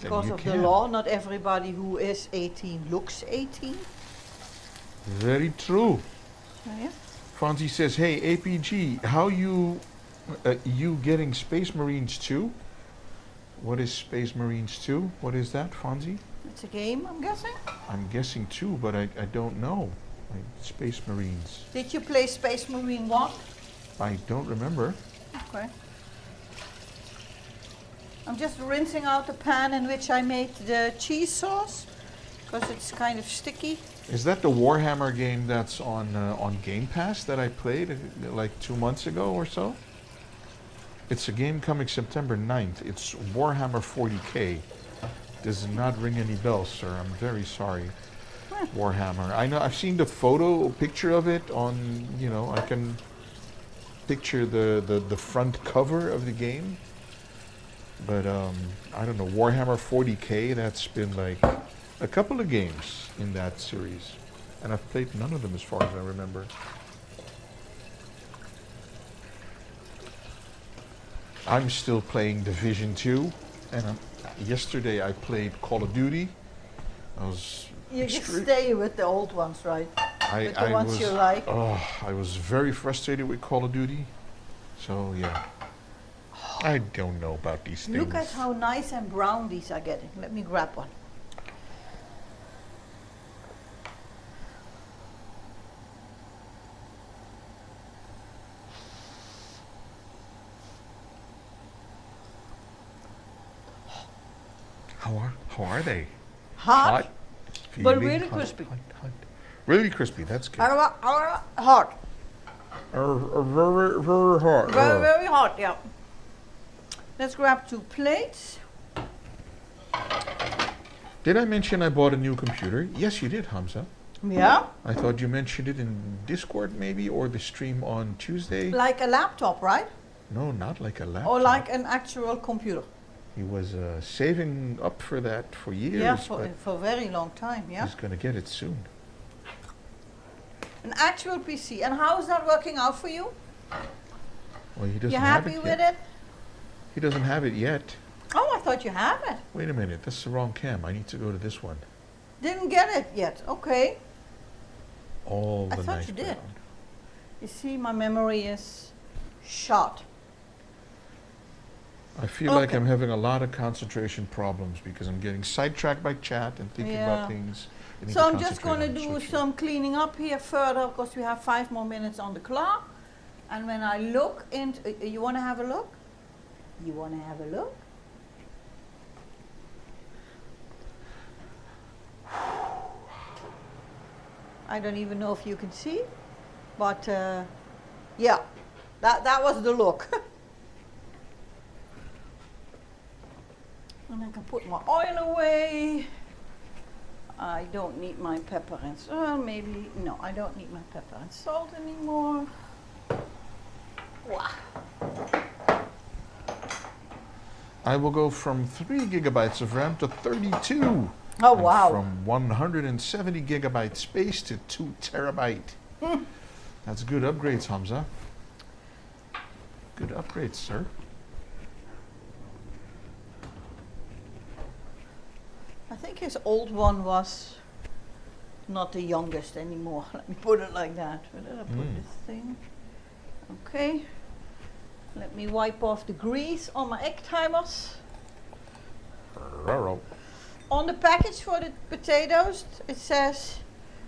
because you of the can. law. Not everybody who is 18 looks 18. Very true. So, yeah. Fonzie says, hey, APG, how you getting Space Marines 2? What is Space Marines 2? What is that, Fonzie? It's a game, I'm guessing. I'm guessing 2, but I don't know. Space Marines. Did you play Space Marine 1? I don't remember. Okay. I'm just rinsing out the pan in which I made the cheese sauce, because it's kind of sticky. Is that the Warhammer game that's on Game Pass that I played like 2 months ago or so? It's a game coming September 9th. It's Warhammer 40K. Does not ring any bells, sir. I'm very sorry. Warhammer. I know. I've seen the picture of it on. You know, I can picture the front cover of the game. But I don't know. Warhammer 40K. That's been like a couple of games in that series, and I've played none of them as far as I remember. I'm still playing Division 2, and yesterday I played Call of Duty. You just stay with the old ones, right? With the ones you like. Oh, I was very frustrated with Call of Duty. So yeah, I don't know about these things. Look at how nice and brown these are getting. Let me grab one. How are they? Hot, but Feeling really hot, crispy. hot. Really crispy. That's good. Hot. Very, very hot. Very, very hot, yeah. Let's grab 2 plates. Did I mention I bought a new computer? Yes, you did, Hamza. Yeah. I thought you mentioned it in Discord maybe, or the stream on Tuesday. Like a laptop, right? No, not like a laptop. Or like an actual computer. He was saving up for that for years. Yeah, but for a very long time, yeah. he's going to get it soon. An actual PC. And how is that working out for you? Well, he doesn't You have happy it with yet. it? He doesn't have it yet. Oh, I thought you had it. Wait a minute, that's the wrong cam. I need to go to this one. Didn't get it yet. Okay. All I the thought nice you did. background. You see, my memory is shot. I feel like Okay. I'm having a lot of concentration problems because I'm getting sidetracked by chat and thinking Yeah. about things. I need So to I'm just going to concentrate on do switching. some cleaning up here further because we have 5 more minutes on the clock. And when I look into, you want to have a look? You want to have a look? I don't even know if you can see, but yeah, that was the look. And I can put my oil away. I don't need my pepper and salt. Maybe, no, I don't need my pepper and salt anymore. Wow. I will go from 3 gigabytes of RAM to 32. Oh, and wow. From 170 gigabyte space to 2 terabyte. That's good upgrades, Hamza. Good upgrades, sir. I think his old one was not the youngest anymore. Let me put it like that. Where did I put this thing? Okay. Let me wipe off the grease on my egg timers. Raro. On the package for the potatoes, it says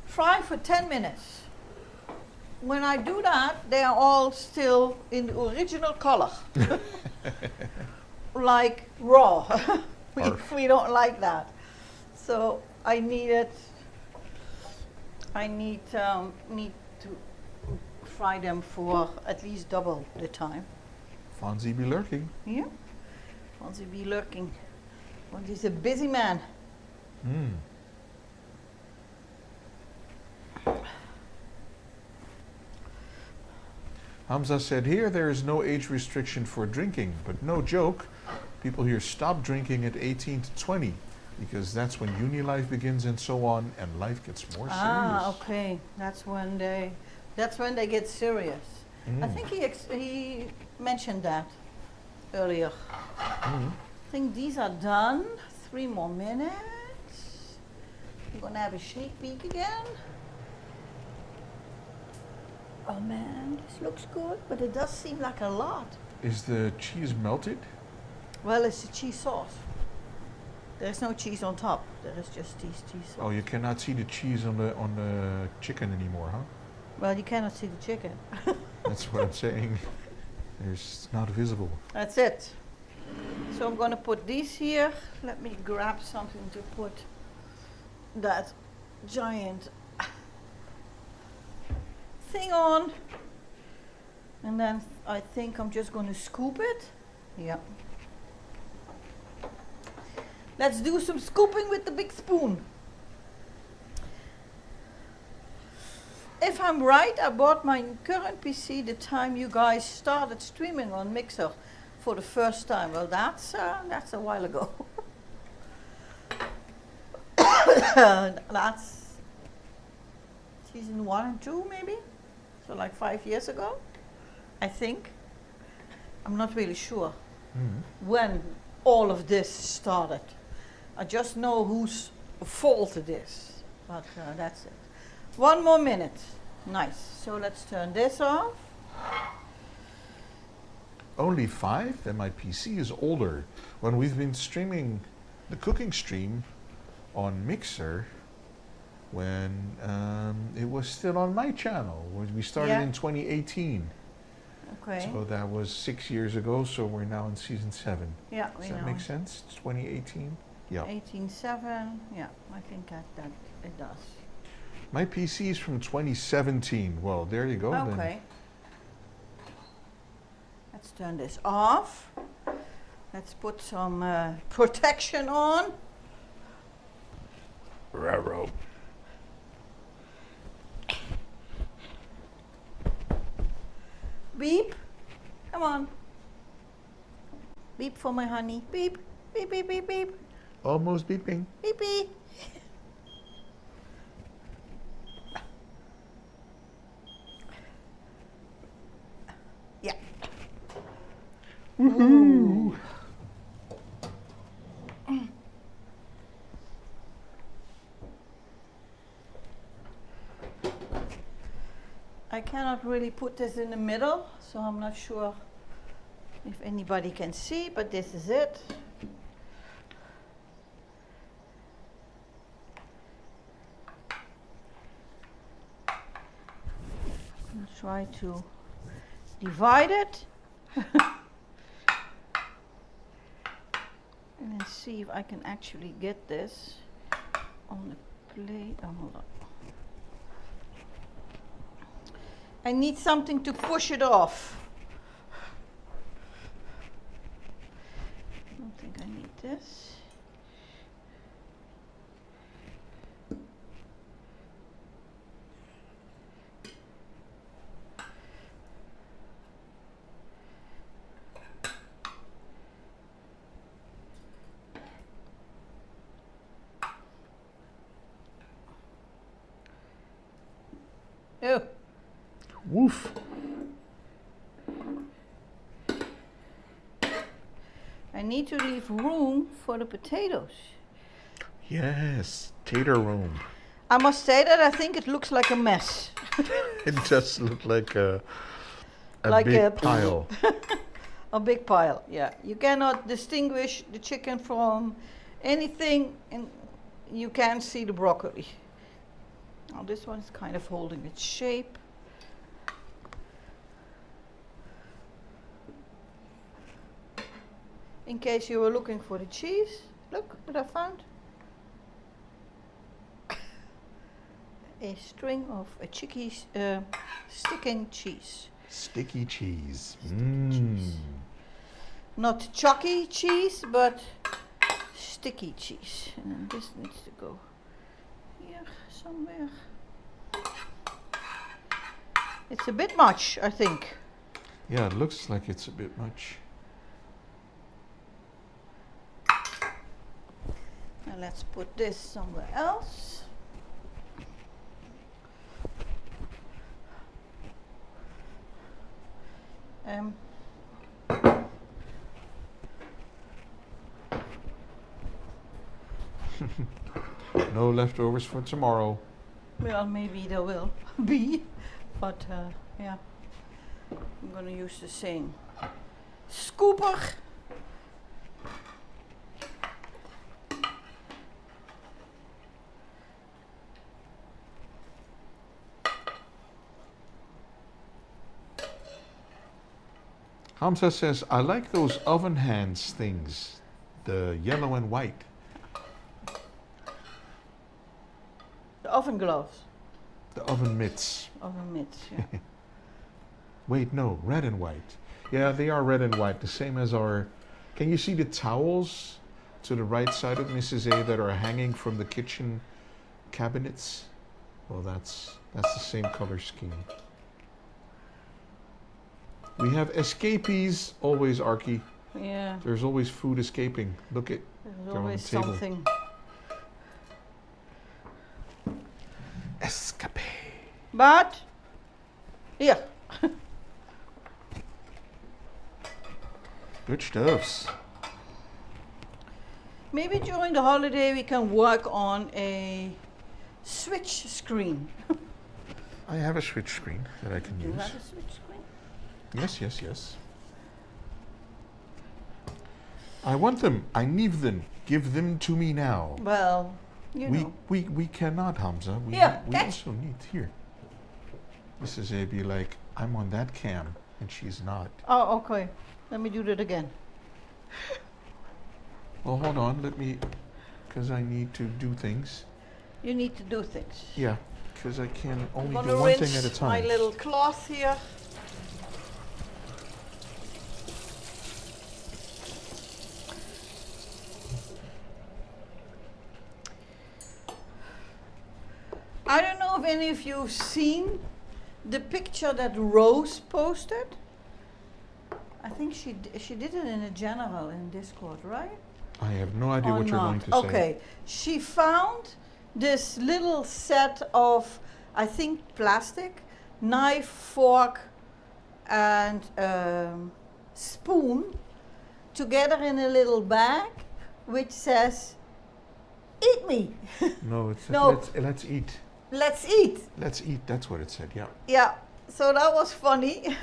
fry for 10 minutes. When I do that, they are all still in the original color. Like raw. we don't like that. So I need to fry them for at least double the time. Fonzie be lurking. Yeah, Fonzie be lurking. Want he's a busy man. Hamza said, here there is no age restriction for drinking, but no joke. People here stop drinking at 18 to 20 because that's when uni life begins and so on, and life gets more serious. Ah, okay. That's when they get serious. I think he mentioned that earlier. I think these are done. 3 more minutes. I'm gonna have a sneak peek again. Oh man, this looks good, but it does seem like a lot. Is the cheese melted? Well, it's a cheese sauce. There's no cheese on top. There is just cheese sauce. Oh, you cannot see the cheese on the chicken anymore, huh? Well, you cannot see the chicken. That's what I'm saying. It's not visible. That's it. So I'm going to put these here. Let me grab something to put that giant thing on, and then I think I'm just going to scoop it. Yeah. Let's do some scooping with the big spoon. If I'm right, I bought my current PC the time you guys started streaming on Mixer for the first time. Well, that's a while ago. That's season 1 and 2 maybe, so like 5 years ago, I think. I'm not really sure when all of this started. I just know whose fault it is, but that's it. 1 more minute. Nice. So let's turn this off. Only 5? Then my PC is older. When we've been streaming the cooking stream on Mixer, when it was still on my channel. We started in 2018. Okay. So that was 6 years ago, so we're now in season 7. Yeah, Does that make sense? 2018? Yeah. 18.7, yeah, I think that it does. My PC is from 2017. Well, there you go. Okay. Then. Let's turn this off. Let's put some protection on. Raro. Beep. Come on. Beep for my honey. Beep. Beep, beep, beep, beep. Almost beeping. Beep, beep. Yeah. Woohoo! I cannot really put this in the middle, so I'm not sure if anybody can see, but this is it. I'll try to divide it and then see if I can actually get this on the plate. Oh, hold on. I need something to push it off. I don't think I need this. Oh. Woof. I need to leave room for the potatoes. Yes, tater room. I must say that I think it looks like a mess. It does look like a Like big a- pile. A big pile, yeah. You cannot distinguish the chicken from anything, and you can't see the broccoli. Now this one is kind of holding its shape. In case you were looking for the cheese, look what I found. A string of a sticking cheese. Sticky cheese. Mmm. Not chalky cheese, but sticky cheese. And then this needs to go here somewhere. It's a bit much, I think. Yeah, it looks like it's a bit much. Now let's put this somewhere else. No leftovers for tomorrow. Well, maybe there will be, but yeah, I'm gonna use the same scooper. Hamza says, I like those oven hands things, the yellow and white. oven gloves. The oven mitts. Oven mitts, yeah. Wait, no, red and white. Yeah, they are red and white, the same as our... Can you see the towels to the right side of Mrs. A that are hanging from the kitchen cabinets? Well, that's the same color scheme. We have escapees always, Archie. Yeah. There's always food escaping. Look at There's they're on always the table. something. Escape. But here. Good stuffs. Maybe during the holiday we can work on a switch screen. I have a switch screen that I can Do you use. have a switch screen? Yes, yes, yes. I want them. I need them. Give them to me now. Well, you know. We cannot, Hamza. We catch. also need here. Mrs. A be like, I'm on that cam, and she's not. Oh, okay. Let me do that again. Well, hold on. Let me, because I need to do things. You need to do things. Yeah, because I can I'm only gonna do one thing at a rinse time. my little cloth here. I don't know if any of you have seen the picture that Rose posted. I think she did it in a general in Discord, right? I have no idea Or what you're not? going to say. Okay, she found this little set of, I think, plastic, knife, fork, and spoon together in a little bag, which says, "Eat me." No, it said, No. let's eat. Let's eat. Let's eat. That's what it said, yeah. Yeah, so that was funny.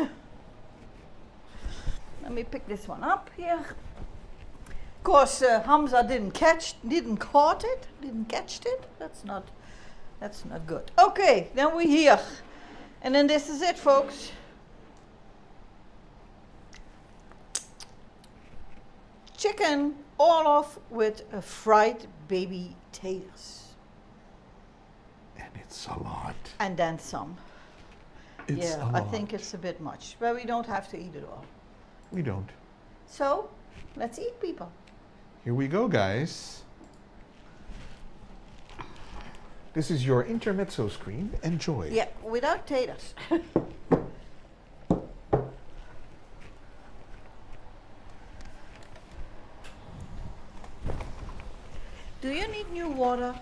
Let me pick this one up here. Of course, Hamza didn't catch it. That's not good. Okay, then we're here, and then this is it, folks. Chicken Orlof with fried baby taters, And it's a lot. and then some. It's Yeah, a I lot. think it's a bit much, but we don't have to eat it all. We don't. So, let's eat, people. Here we go, guys. This is your intermezzo screen. Enjoy. Yeah, without taters. Do you need new water?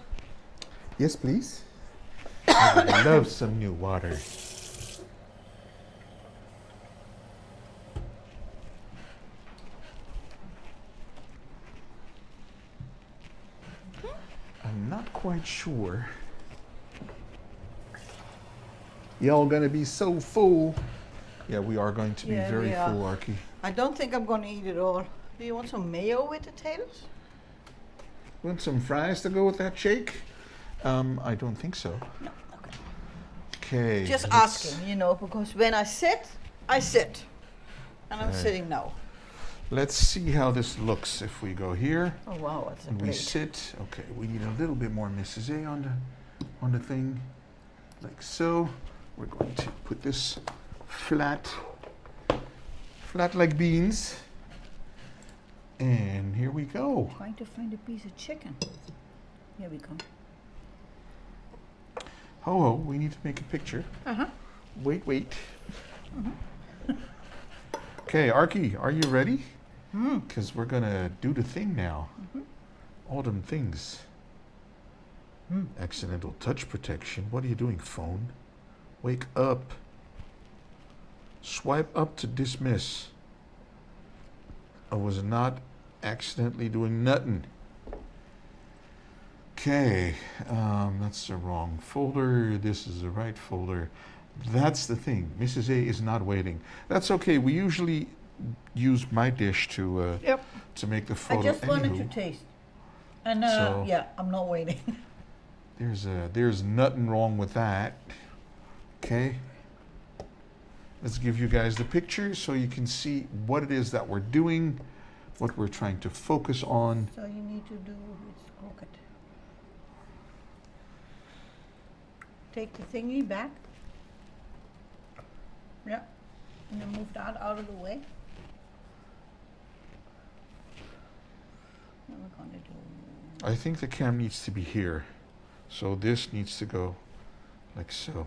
Yes, please. I would love some new water. I'm not quite sure. Y'all gonna be so full. Yeah, we are going to be Yeah, very we are. full, Archie. I don't think I'm going to eat it all. Do you want some mayo with the taters? Want some fries to go with that shake? I don't think so. No, okay. Okay. Just let's- asking, you know, because when I sit, I sit. And I'm Okay. sitting now. Let's see how this looks if we go here. Oh, wow, it's a And we plate. sit. Okay, we need a little bit more Mrs. A on the thing, like so. We're going to put this flat like beans. And here we go. Trying to find a piece of chicken. Here we go. Ho ho, we need to make a picture. Uh-huh. Wait. Okay, Archie, are you ready? Because we're gonna do the thing now. All them things. Accidental touch protection. What are you doing, phone? Wake up. Swipe up to dismiss. I was not accidentally doing nothing. Okay, that's the wrong folder. This is the right folder. That's the thing. Mrs. A is not waiting. That's okay. We usually use my dish to Yep. to make the I photo. just wanted to Anywho, taste. And So- yeah, I'm not waiting. there's nothing wrong with that. Okay. Let's give you guys the picture so you can see what it is that we're doing, what we're trying to focus on. So you need to do it's crooked. take the thingy back. Yeah. And then move that out of the way. What we're gonna do. I think the cam needs to be here. So this needs to go like so.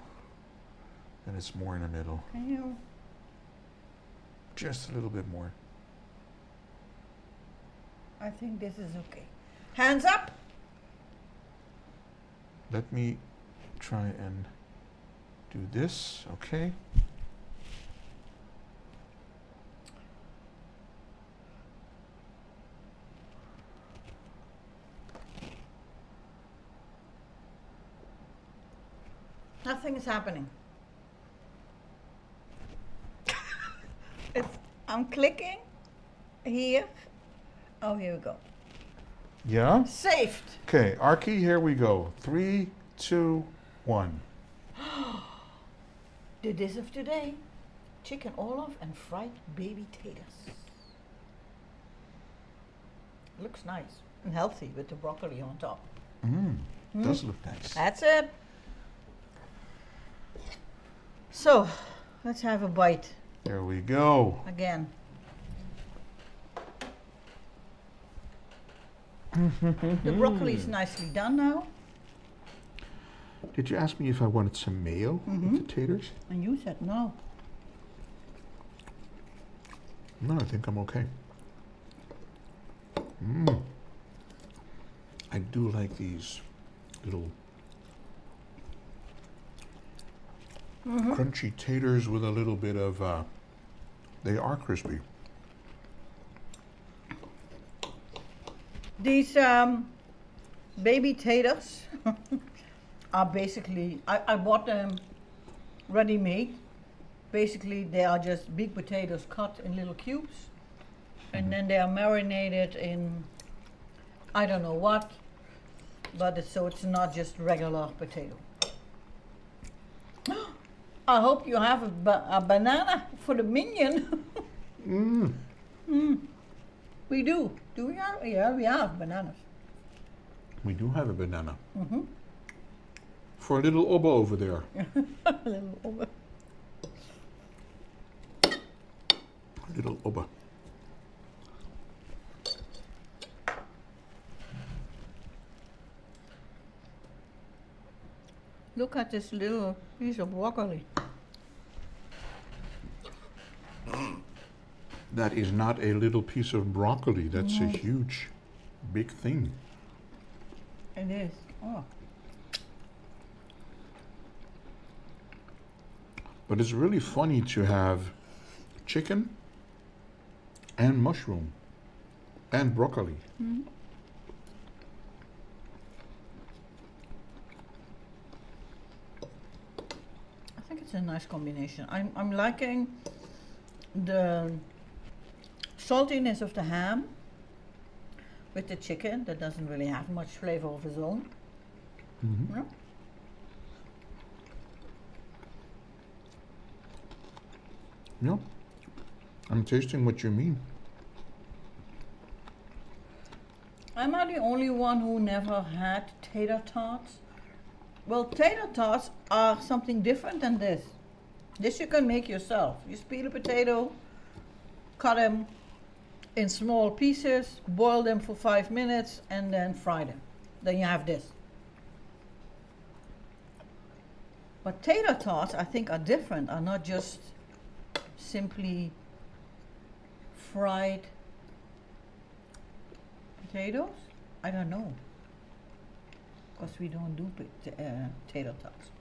And it's more in the middle. Can you? Just a little bit more. I think this is okay. Hands up. Let me try and do this, okay? Nothing is happening. I'm clicking here. Oh, here we go. Yeah? Saved. Okay, Archie, here we go. 3, 2, 1. The dish of today: chicken Orlof and fried baby taters. Looks nice and healthy with the broccoli on top. Does look nice. That's it. So, let's have a bite There we go. again. The broccoli is nicely done now. Did you ask me if I wanted some mayo with the taters? And you said no. No, I think I'm okay. I do like these little crunchy taters with a little bit of, they are crispy. These baby taters are basically, I bought them ready-made. Basically, they are just big potatoes cut in little cubes. And then they are marinated in, I don't know what, but so it's not just regular potato. I hope you have a banana for the minion. We do. Do we have? Yeah, we have bananas. We do have a banana. For a little oba over there. A little over. A little oba. Look at this little piece of broccoli. That is not a little piece of broccoli. That's a huge, big thing. It is. Oh. But it's really funny to have chicken and mushroom and broccoli. I think it's a nice combination. I'm liking the saltiness of the ham with the chicken that doesn't really have much flavor of its own. Yeah. Yeah, I'm tasting what you mean. Am I the only one who never had tater tots? Well, tater tots are something different than this. This you can make yourself. You peel a potato, cut them in small pieces, boil them for 5 minutes, and then fry them. Then you have this. But tater tots, I think, are different, are not just simply fried potatoes. I don't know, because we don't do tater tots.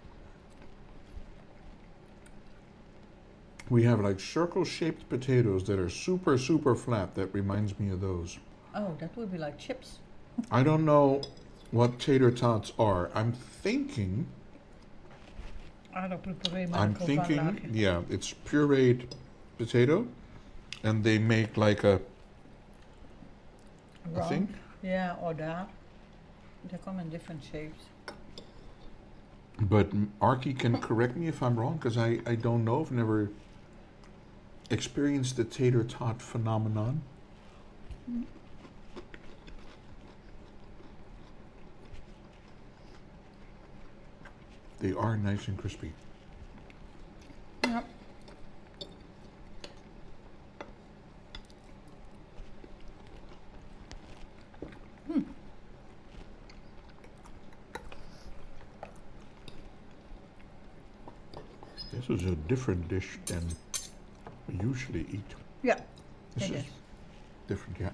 We have like circle-shaped potatoes that are super, super flat. That reminds me of those. Oh, that would be like chips. I don't know what tater tots are. I'm thinking, yeah, it's pureed potato, and they make like a thing. Yeah, or that. They come in different shapes. But Archie can correct me if I'm wrong, because I don't know. I've never experienced the tater tot phenomenon. They are nice and crispy. Yep. This is a different dish than we usually eat. Yeah, This it is is. different, yeah.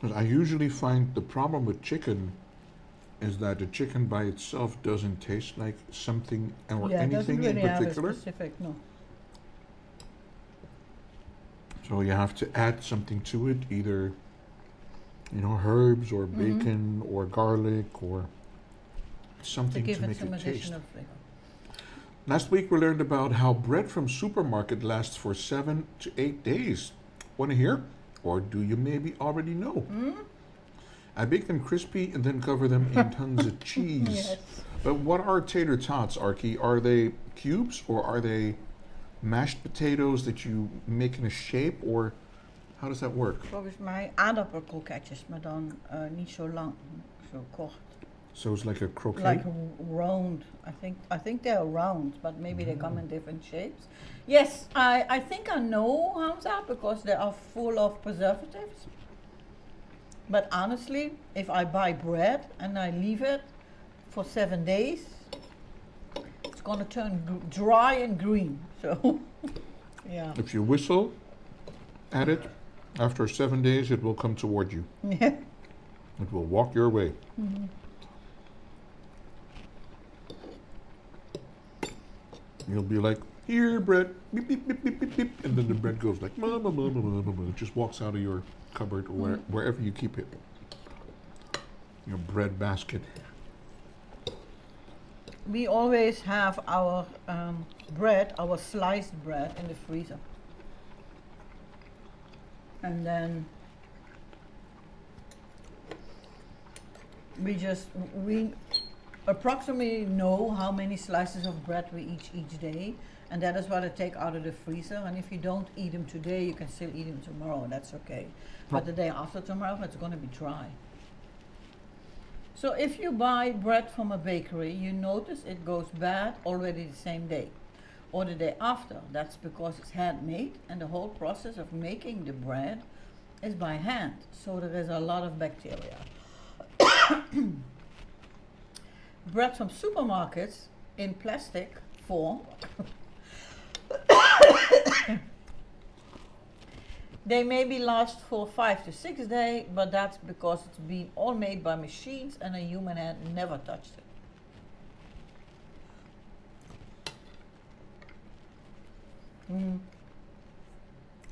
Because I usually find the problem with chicken is that the chicken by itself doesn't taste like something or Yeah, it doesn't anything in really have a particular. specific, no. So you have to add something to it, either herbs or bacon or garlic or To something give to it make some it taste. additional flavor. Last week we learned about how bread from supermarket lasts for 7 to 8 days. Want to hear? Or do you maybe already know? I bake them crispy and then cover them in tons of cheese. Yes. But what are tater tots, Archie? Are they cubes or are they mashed potatoes that you make in a shape, or how does that work? Volgens mij aardappelkroketjes, maar dan niet zo lang, zo kort. So it's like a croquette? Like round. I think they're round, but maybe they come in different shapes. Yes, I think I know how that because they are full of preservatives. But honestly, if I buy bread and I leave it for 7 days, it's gonna turn dry and green. So, yeah. If you whistle at it, after 7 days it will come toward you. Yeah. It will walk your way. You'll be like, here, bread, beep, beep, beep, beep, beep, beep. And then the bread goes like, blah, blah, blah, blah, blah, blah, blah. It just walks out of your cupboard or wherever you keep it. Your bread basket. We always have our bread, our sliced bread, in the freezer. And then we approximately know how many slices of bread we each day, and that is what I take out of the freezer. And if you don't eat them today, you can still eat them tomorrow, and that's okay. But the day after tomorrow, it's going to be dry. So if you buy bread from a bakery, you notice it goes bad already the same day or the day after. That's because it's handmade, and the whole process of making the bread is by hand. So there is a lot of bacteria. Bread from supermarkets in plastic form, they maybe last for 5 to 6 days, but that's because it's been all made by machines and a human hand never touched it.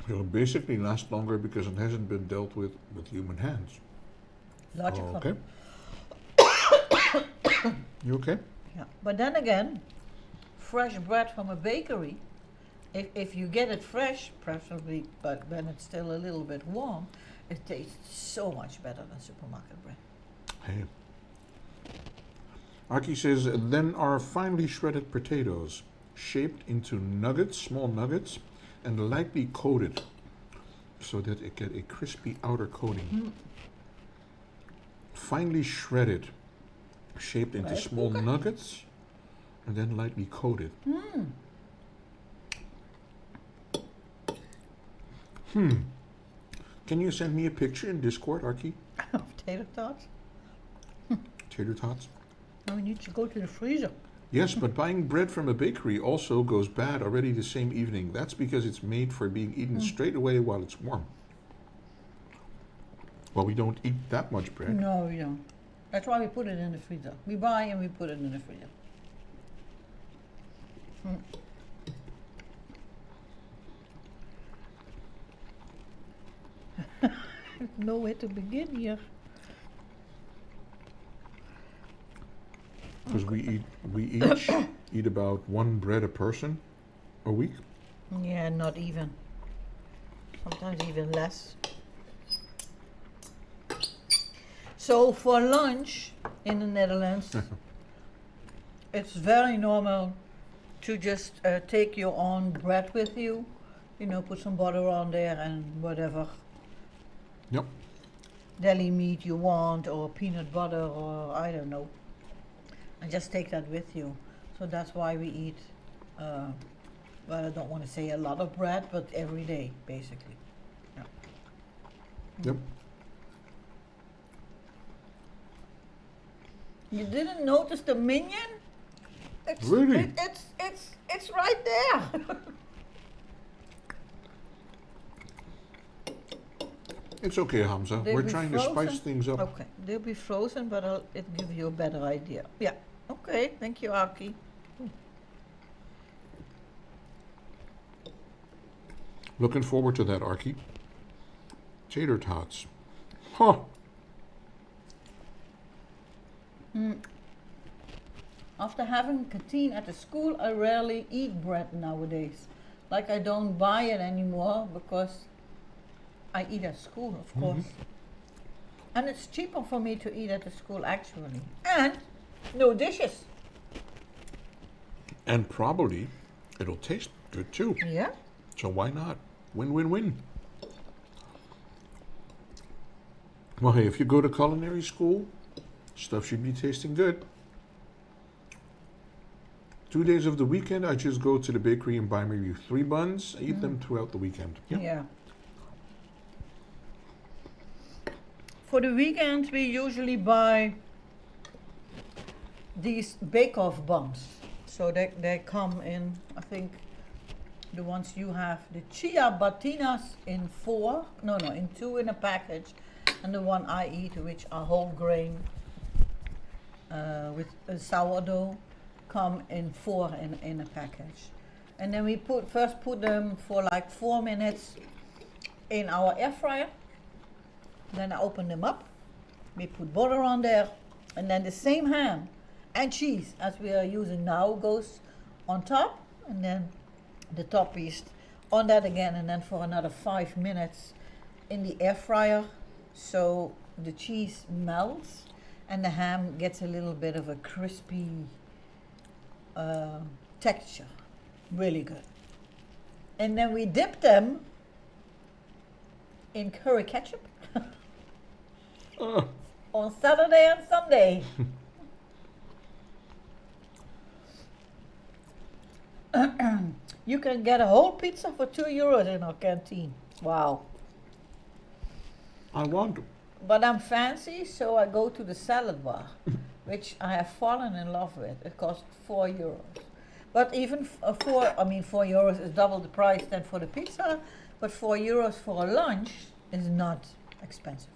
It'll basically last longer because it hasn't been dealt with human hands. Logical. Okay. You okay? Yeah. But then again, fresh bread from a bakery, if you get it fresh, preferably, but when it's still a little bit warm, it tastes so much better than supermarket bread. Hey. Aki says, then are finely shredded potatoes, shaped into nuggets, small nuggets, and lightly coated, so that it get a crispy outer coating. Finely shredded, shaped into small nuggets, and then lightly coated. Can you send me a picture in Discord, Archie? Of tater tots? Tater tots? Now we need to go to the freezer. Yes, but buying bread from a bakery also goes bad already the same evening. That's because it's made for being eaten straight away while it's warm. Well, we don't eat that much bread. No, we don't. That's why we put it in the freezer. We buy and we put it in the freezer. Know where to begin here. Because we each eat about 1 bread a person a week. Yeah, not even. Sometimes even less. So for lunch in the Netherlands, it's very normal to just take your own bread with you, you know, put some butter on there and whatever Yep. deli meat you want, or peanut butter, or I don't know, and just take that with you. So that's why we eat, well, I don't want to say a lot of bread, but every day, basically. Yeah. Yep. You didn't notice the minion? It's, Really? it's right there. It's okay, Hamza. They'll We're be trying to spice frozen. things up. Okay, they'll be frozen, but it'll give you a better idea. Yeah. Okay. Thank you, Aki. Looking forward to that, Arky. Tater tots. Huh. After having canteen at the school, I rarely eat bread nowadays. Like, I don't buy it anymore because I eat at school, of course. And it's cheaper for me to eat at the school, actually. And no dishes. And probably it'll taste good too. Yeah. So why not? Win, win, win. Well, hey, if you go to culinary school, stuff should be tasting good. 2 days of the weekend, I just go to the bakery and buy maybe 3 buns, eat them throughout the weekend. Yeah. For the weekend, we usually buy these bake-off buns. So they come in, I think, the ones you have, the chia batinas in 2 in a package, and the one I eat, which are whole grain with sourdough, come in 4 in a package. And then we first put them for like 4 minutes in our air fryer. Then I open them up. We put butter on there, and then the same ham and cheese as we are using now goes on top, and then the top piece on that again, and then for another 5 minutes in the air fryer, so the cheese melts and the ham gets a little bit of a crispy texture. Really good. And then we dip them in curry ketchup on Saturday and Sunday. You can get a whole pizza for €2 in our canteen. Wow. I want to. But I'm fancy, so I go to the salad bar, which I have fallen in love with. It costs €4. But even €4 is double the price than for the pizza, but €4 for a lunch is not expensive.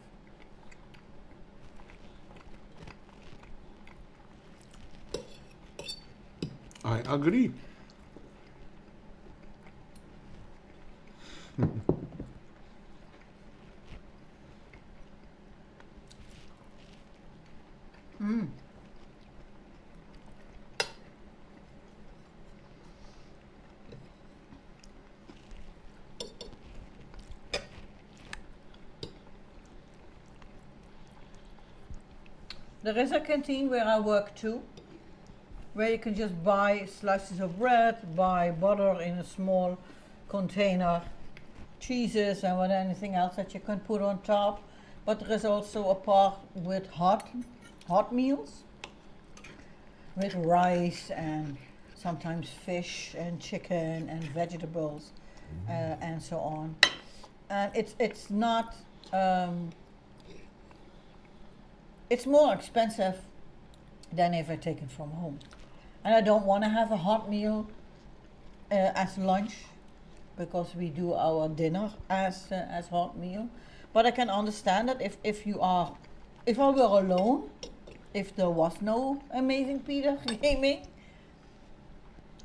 I agree. There is a canteen where I work too, where you can just buy slices of bread, buy butter in a small container, cheeses and anything else that you can put on top. But there is also a part with hot meals, with rice and sometimes fish and chicken and vegetables and so on. And it's not. It's more expensive than if I take it from home. And I don't want to have a hot meal as lunch, because we do our dinner as hot meal. But I can understand that if I were alone, if there was no Amazing Peter gaming,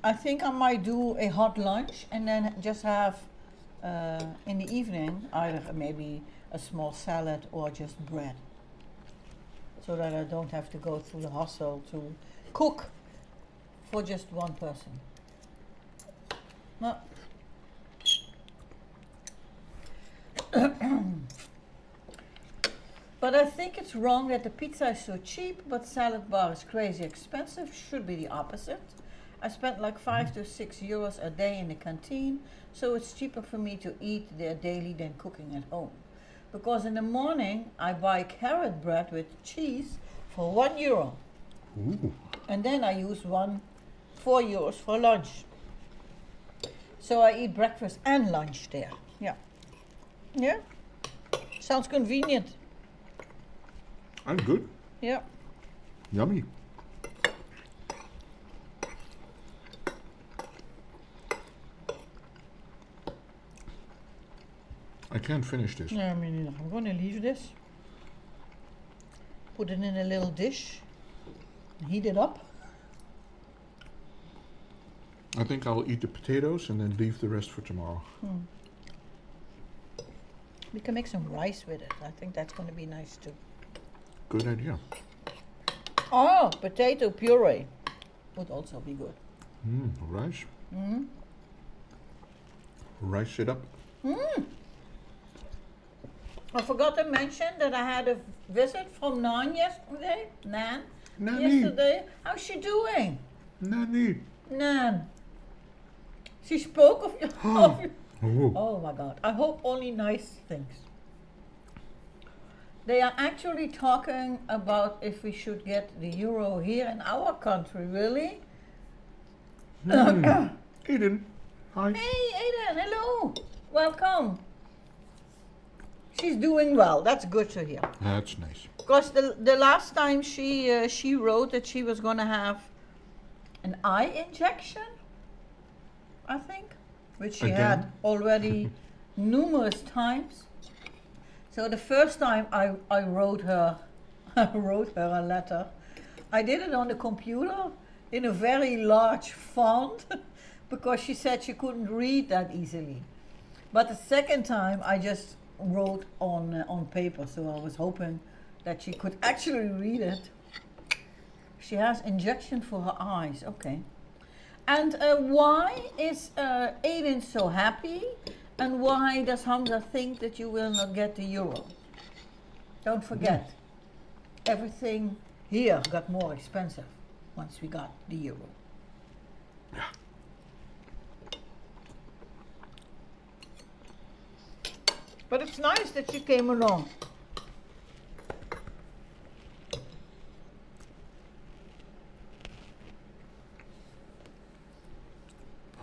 I think I might do a hot lunch and then just have in the evening either maybe a small salad or just bread, so that I don't have to go through the hustle to cook for just one person. No. But I think it's wrong that the pizza is so cheap, but salad bar is crazy expensive. Should be the opposite. I spent like 5 to 6 euros a day in the canteen, so it's cheaper for me to eat there daily than cooking at home. Because in the morning I buy carrot bread with cheese for €1. Ooh. And then I use 4 euros for lunch. So I eat breakfast and lunch there. Yeah. Yeah. Sounds convenient. I'm good. Yeah. Yummy. I can't finish this. Yeah, I mean, I'm going to leave this. Put it in a little dish. Heat it up. I think I'll eat the potatoes and then leave the rest for tomorrow. We can make some rice with it. I think that's going to be nice too. Good idea. Oh, potato puree would also be good. Rice. Rice it up. I forgot to mention that I had a visit from Nan yesterday. Nan? Nanny. Yesterday. How's she doing? Nanny. Nan. She spoke of you. Oh. Oh my God. I hope only nice things. They are actually talking about if we should get the euro here in our country, really? Aiden. Hi. Hey, Aiden, hello. Welcome. She's doing well. That's good to hear. That's nice. Because the last time she wrote that she was going to have an eye injection, I think, which she had already numerous times. So the first time I wrote her a letter, I did it on the computer in a very large font because she said she couldn't read that easily. But the second time I just wrote on paper, so I was hoping that she could actually read it. She has injection for her eyes. Okay. And why is Aiden so happy? And why does Hamza think that you will not get the euro? Don't forget, everything here got more expensive once we got the euro. Yeah. But it's nice that you came along.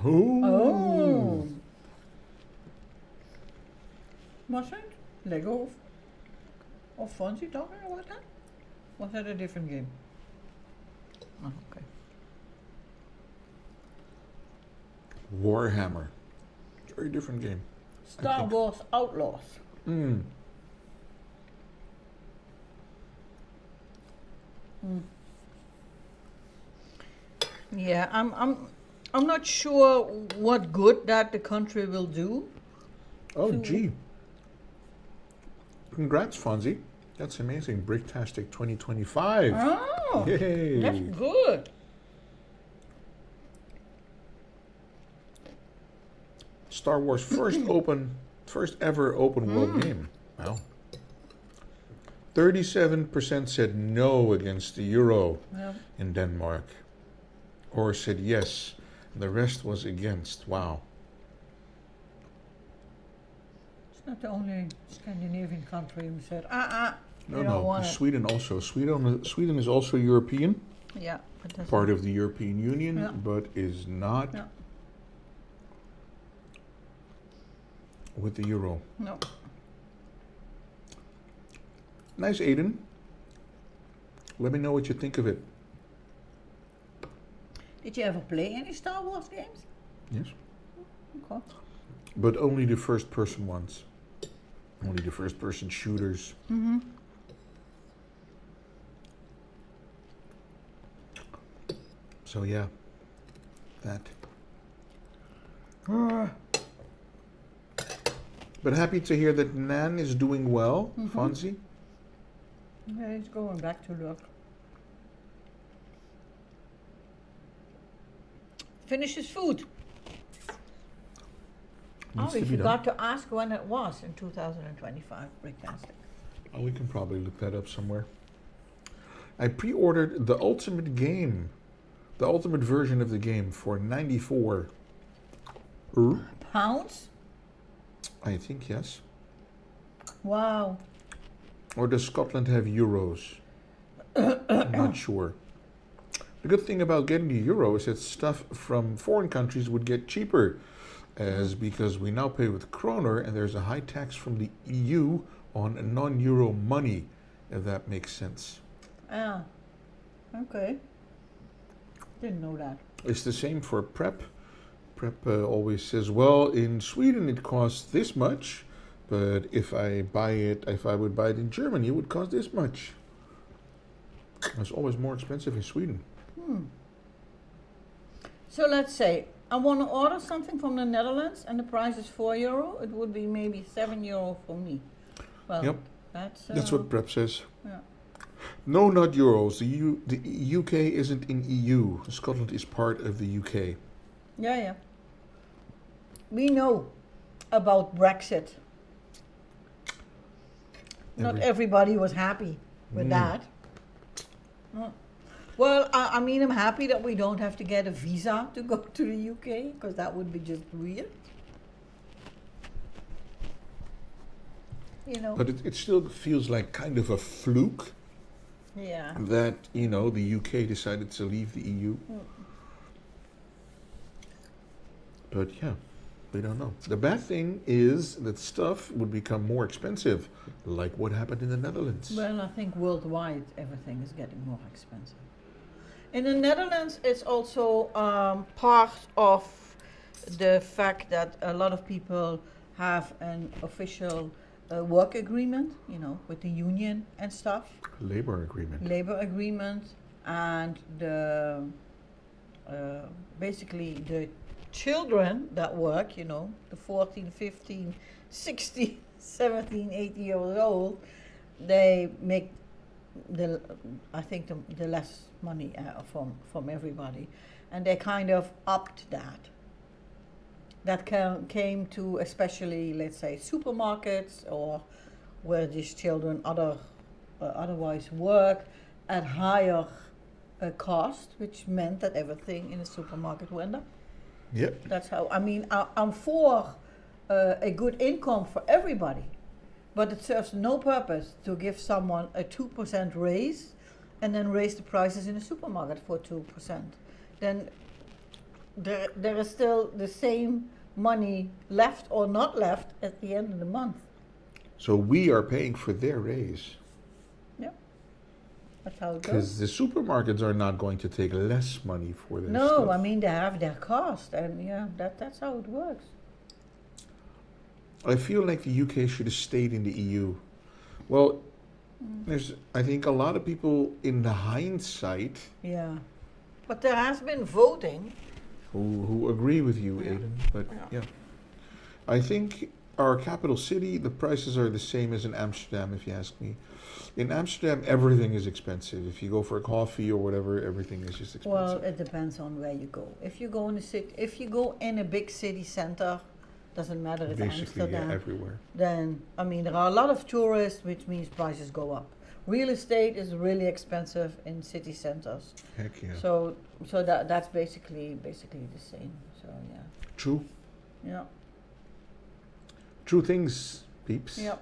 Oh. Wasn't Lego or Fonzie talking about that? Was that a different game? Oh, okay. Warhammer. Very different game. Star Wars Outlaws. Yeah, I'm not sure what good that the country will do. Oh, gee. Congrats, Fonzie. That's amazing. Bricktastic 2025. Oh, Yay. that's good. Star Wars first ever open world game. Wow. 37% said no against the euro in Denmark, or said yes. The rest was against. Wow. It's not the only Scandinavian country who said, No. Sweden also. Sweden is also European. Yeah. Part of the European Union, but is not with the euro. No. Nice, Aiden. Let me know what you think of it. Did you ever play any Star Wars games? Yes. Okay. But only the first person ones. Only the first person shooters. So yeah, that. But happy to hear that Nan is doing well, Fonzie. Yeah, he's going back to work. Finish his food. Needs We to be forgot to ask when it was in 2025. Fantastic. Oh, we can probably look that up somewhere. I pre-ordered the ultimate game, The ultimate version of the game for 94 pounds? I think, yes. Wow. Or does Scotland have euros? I'm not sure. The good thing about getting the euro is that stuff from foreign countries would get cheaper, as because we now pay with kroner and there's a high tax from the EU on non-euro money, if that makes sense. Ah, okay. Didn't know that. It's the same for prep. Prep always says, well, in Sweden it costs this much, but if I would buy it in Germany, it would cost this much. It's always more expensive in Sweden. So let's say I want to order something from the Netherlands and the price is €4. It would be maybe €7 for me. Well, Yep. that's what prep says. yeah. No, not euros. The UK isn't in EU. Scotland is part of the UK. Yeah. We know about Brexit. Not everybody was happy with that. No. Well, I mean, I'm happy that we don't have to get a visa to go to the UK, because that would be just weird. You know? But it still feels like kind of a fluke Yeah. that, the UK decided to leave the EU. But yeah, we don't know. The bad thing is that stuff would become more expensive, like what happened in the Netherlands. Well, I think worldwide everything is getting more expensive. In the Netherlands, it's also part of the fact that a lot of people have an official work agreement, with the union and stuff. Labor agreement. Labor agreement, and the basically the children that work, the 14, 15, 16, 17, 18 years old, they make the less money from everybody, and they kind of upped that. That came to especially, let's say, supermarkets, or where these children otherwise work at higher cost, which meant that everything in the supermarket went up. Yep. That's how, I'm for a good income for everybody, but it serves no purpose to give someone a 2% raise and then raise the prices in the supermarket for 2%. Then there is still the same money left or not left at the end of the month. So we are paying for their raise. Yeah, that's how it Because goes. the supermarkets are not going to take less money for their No, stuff. they have their cost, and yeah, that's how it works. I feel like the UK should have stayed in the EU. Well, there's, I think, a lot of people in the hindsight Yeah, but there has been voting. who agree with you, Yeah. Aiden. But Yeah. yeah, I think our capital city, the prices are the same as in Amsterdam, if you ask me. In Amsterdam, everything is expensive. If you go for a coffee or whatever, everything is just expensive. Well, it depends on where you go. If you go in a big city center, doesn't matter if Basically, Amsterdam, yeah, everywhere. then there are a lot of tourists, which means prices go up. Real estate is really expensive in city centers. Heck yeah. So that's basically the same. So yeah. True. Yeah. True things, peeps. Yeah.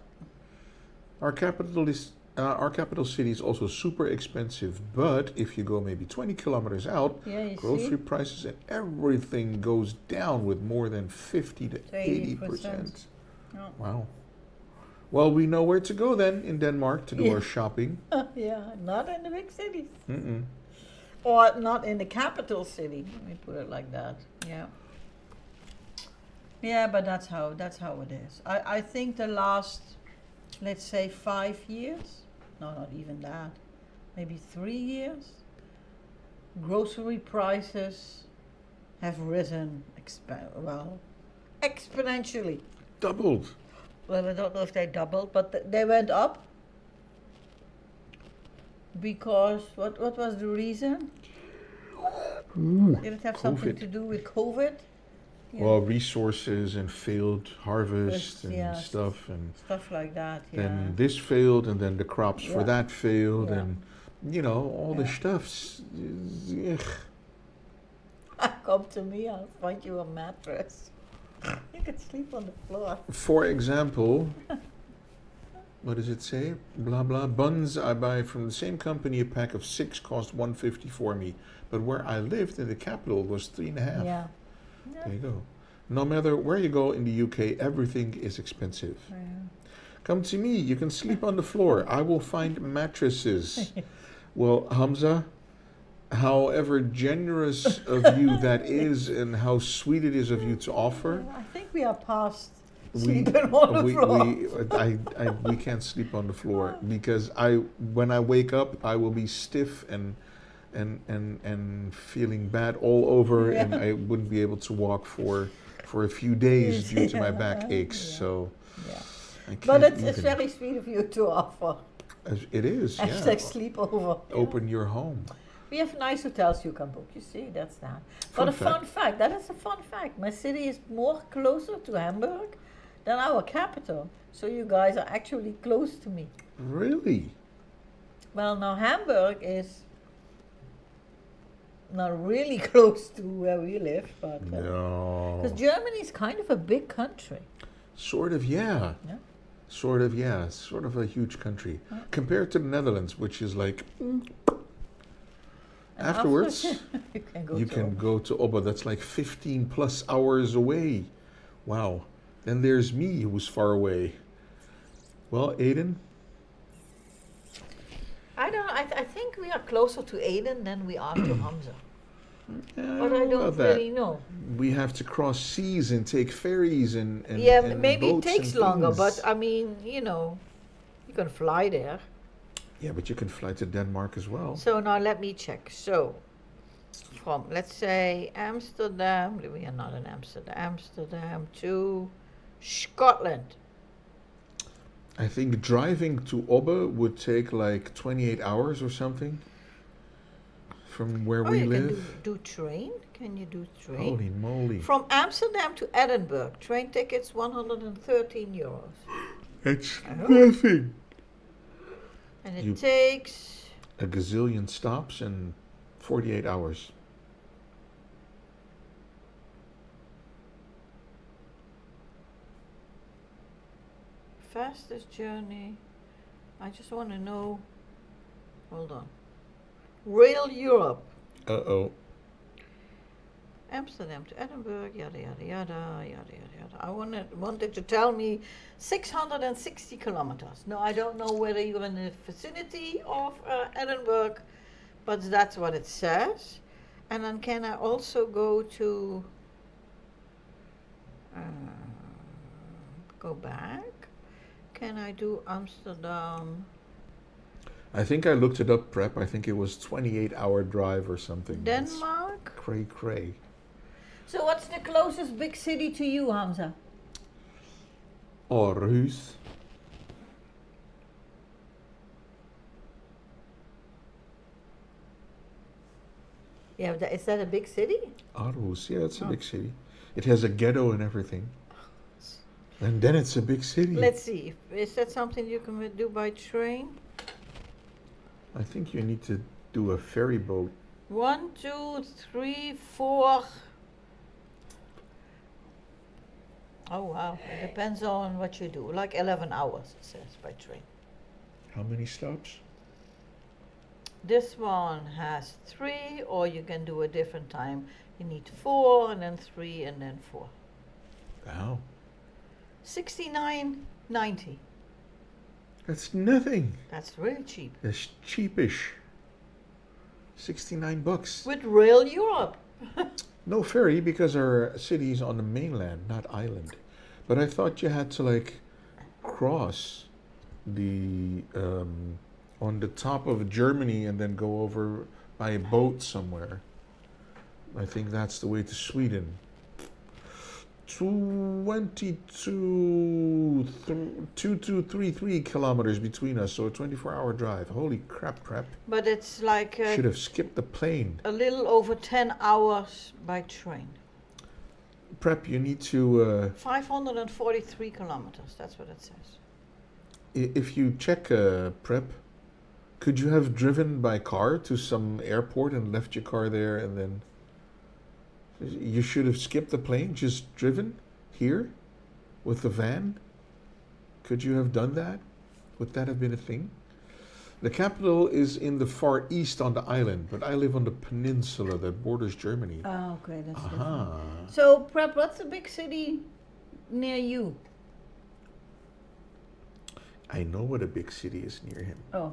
Our capital city is also super expensive, but if you go maybe 20 kilometers out, Yeah, you grocery see? prices and everything goes down with more than 50 to 80%. 80%. Yeah. Wow. Well, we know where to go then in Denmark to do Yeah. our shopping. Yeah, not in the big cities. Mm-mm. Or not in the capital city. Let me put it like that. Yeah. Yeah, but that's how it is. I think the last, let's say, 5 years, no, not even that, maybe 3 years, grocery prices have risen exponentially. Doubled. Well, I don't know if they doubled, but they went up. Because what was the reason? Did it have something COVID. to do with COVID? Yeah. Well, resources and failed harvest and Yeah, stuff, and stuff like that. Yeah. then this failed, and then the crops for Yeah. that failed, Yeah. and all the Yeah. stuffs. Ugh. Come to me, I'll find you a mattress. You can sleep on the floor. For example, what does it say? Blah blah. Buns I buy from the same company. A pack of 6 cost $1.50 for me, but where I lived in the capital was 3.5. Yeah. There you go. No matter where you go in the UK, everything is expensive. Yeah. Come to me. You can sleep on the floor. I will find mattresses. Well, Hamza, however generous of you that is, and how sweet it is of you to offer. I think we are past We, sleeping on the floor. we can't sleep on the floor because when I wake up, I will be stiff and feeling bad all over, Yeah. and I wouldn't be able to walk for a few days due to my back aches. Yeah. So, Yeah. I can't But it's even. very sweet of you to offer. It is. Yeah. Hashtag sleepover. Open your home. We have nice hotels you can book. You see, that's that. Fun But a fact. fun fact, that is a fun fact. My city is more closer to Hamburg than our capital. So you guys are actually close to me. Really? Well, now Hamburg is not really close to where we live, but No. because Germany is kind of a big country. Sort of, yeah. Yeah. Sort of, yeah. Sort of a huge country compared to the Netherlands, which is like. And Afterwards, you can go you to can go to Oba. That's like 15 plus hours away. Wow. Then there's me, who's far away. Well, Aiden, I think we are closer to Aden than we are to Hamza. But I know don't about that. really know. We have to cross seas and take ferries and Yeah, and maybe it boats takes and longer, things. but I mean, you can fly there. Yeah, but you can fly to Denmark as well. So now let me check. So, from let's say Amsterdam, we are not in Amsterdam to Scotland. I think driving to Oba would take like 28 hours or something from where we you live. can do train. Can you do train? Holy moly. From Amsterdam to Edinburgh, train tickets 113 euros. It's Oh. nothing. And it You- takes, A gazillion stops in 48 hours. fastest journey. I just want to know, hold on. Rail Europe, Uh-oh. Amsterdam to Edinburgh, yada, yada, yada, yada, yada, yada. I wanted to tell me 660 kilometers. No, I don't know whether you're in the vicinity of Edinburgh, but that's what it says. And then can I also go to, go back? Can I do Amsterdam? I think I looked it up, Prep. I think it was 28-hour drive or something. It's Denmark? cray. So what's the closest big city to you, Hamza? Aarhus. Yeah, is that a big city? Aarhus, yeah, it's a Oh. big city. It has a ghetto and everything. And then it's a big city. Let's see. Is that something you can do by train? I think you need to do a ferry boat. 1, 2, 3, 4. Oh wow, it depends on what you do. Like 11 hours, it says, by train. How many stops? This one has 3, or you can do a different time. You need 4, and then 3, and then 4. Wow. 69.90. That's nothing. That's really cheap. That's cheapish. 69 bucks. With Rail Europe. No ferry because our city's on the mainland, not island. But I thought you had to like cross the on the top of Germany and then go over by a boat somewhere. I think that's the way to Sweden. 2233 kilometers between us, so a 24-hour drive. Holy crap, Prep. But it's like Should have skipped the plane. a little over 10 hours by train. Prep, you need to, 543 kilometers, that's what it says. if you check Prep, could you have driven by car to some airport and left your car there and then You should have skipped the plane, just driven here with the van. Could you have done that? Would that have been a thing? The capital is in the far east on the island, but I live on the peninsula that borders Germany. Oh, okay, that's Aha. different. So, Prep, what's the big city near you? I know what a big city is near him. Oh,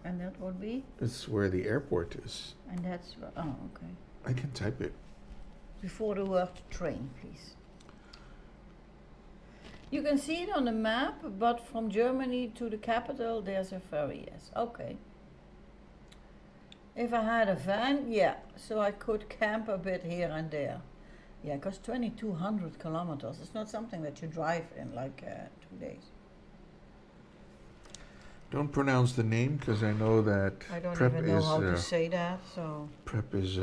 and that would be? It's where the airport is. And that's, oh, okay. I can type it. Before the word train, please. You can see it on the map, but from Germany to the capital, there's a ferry, yes. Okay. If I had a van, yeah, so I could camp a bit here and there. Yeah, because 2,200 kilometers is not something that you drive in like 2 days. Don't pronounce the name because I know that I don't Prep even know is how to say that, so. Prep is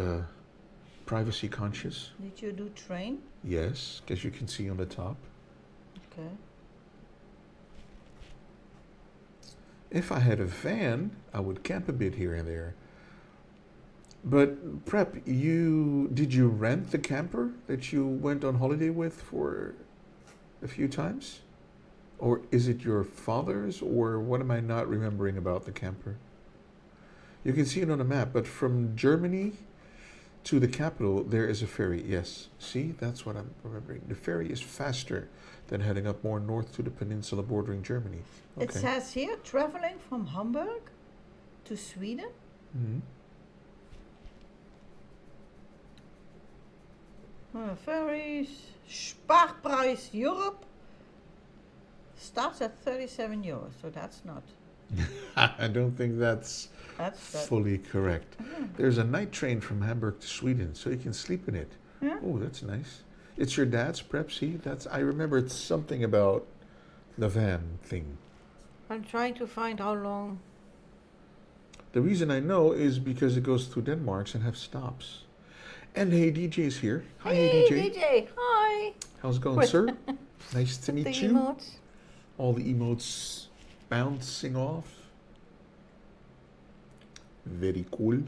privacy conscious. Did you do train? Yes, as you can see on the top. Okay. If I had a van, I would camp a bit here and there. But Prep, did you rent the camper that you went on holiday with for a few times? Or is it your father's, or what am I not remembering about the camper? You can see it on a map, but from Germany to the capital, there is a ferry. Yes, see, that's what I'm remembering. The ferry is faster than heading up more north to the peninsula bordering Germany. Okay. It says here, traveling from Hamburg to Sweden. Mhm. Ferries, Spaarprijs Europe starts at 37 euros, so that's not. I don't think that's That's that. fully correct. There's a night train from Hamburg to Sweden, so you can sleep in it. Yeah. Oh, that's nice. It's your dad's Prep, see? I remember it's something about the van thing. I'm trying to find how long. The reason I know is because it goes through Denmark and have stops. And hey, DJ's here. Hi, Hey, DJ. DJ. Hi. How's it going, What? sir? Nice to The meet you. emotes. All the emotes bouncing off. Very cool.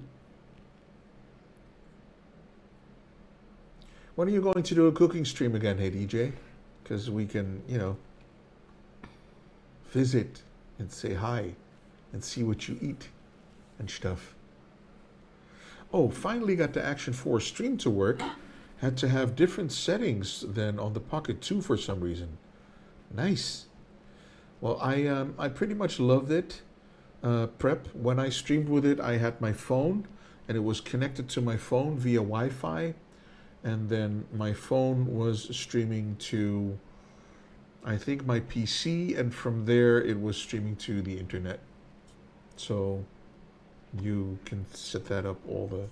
When are you going to do a cooking stream again, hey DJ? Because we can, visit and say hi and see what you eat and stuff. Oh, finally got the Action 4 stream to work. Had to have different settings than on the Pocket 2 for some reason. Nice. Well, I pretty much loved it. Prep. When I streamed with it, I had my phone, and it was connected to my phone via Wi-Fi, and then my phone was streaming to, I think, my PC, and from there it was streaming to the internet. So you can set that up all the,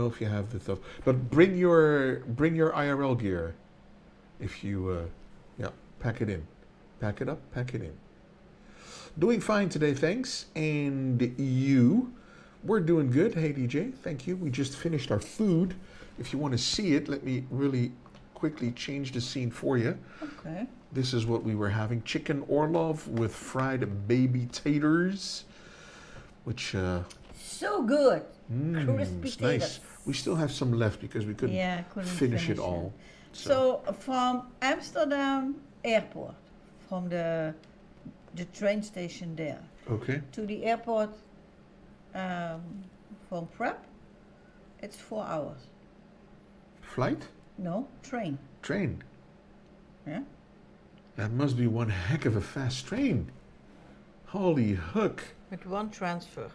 if you have the stuff. But bring your IRL gear. If you, pack it in. Pack it up, pack it in. Doing fine today, thanks. And you? We're doing good. Hey, DJ, thank you. We just finished our food. If you want to see it, let me really quickly change the scene for you. Okay. This is what we were having. Chicken Orlof with fried baby taters, which... So good. Crispy it's nice. taters. We still have some left because we couldn't, finish it all. So from Amsterdam airport, from the train station there, Okay. to the airport from Prep, it's 4 hours. Flight? No, train. Train. Yeah. That must be one heck of a fast train. Holy hook. With one transfer.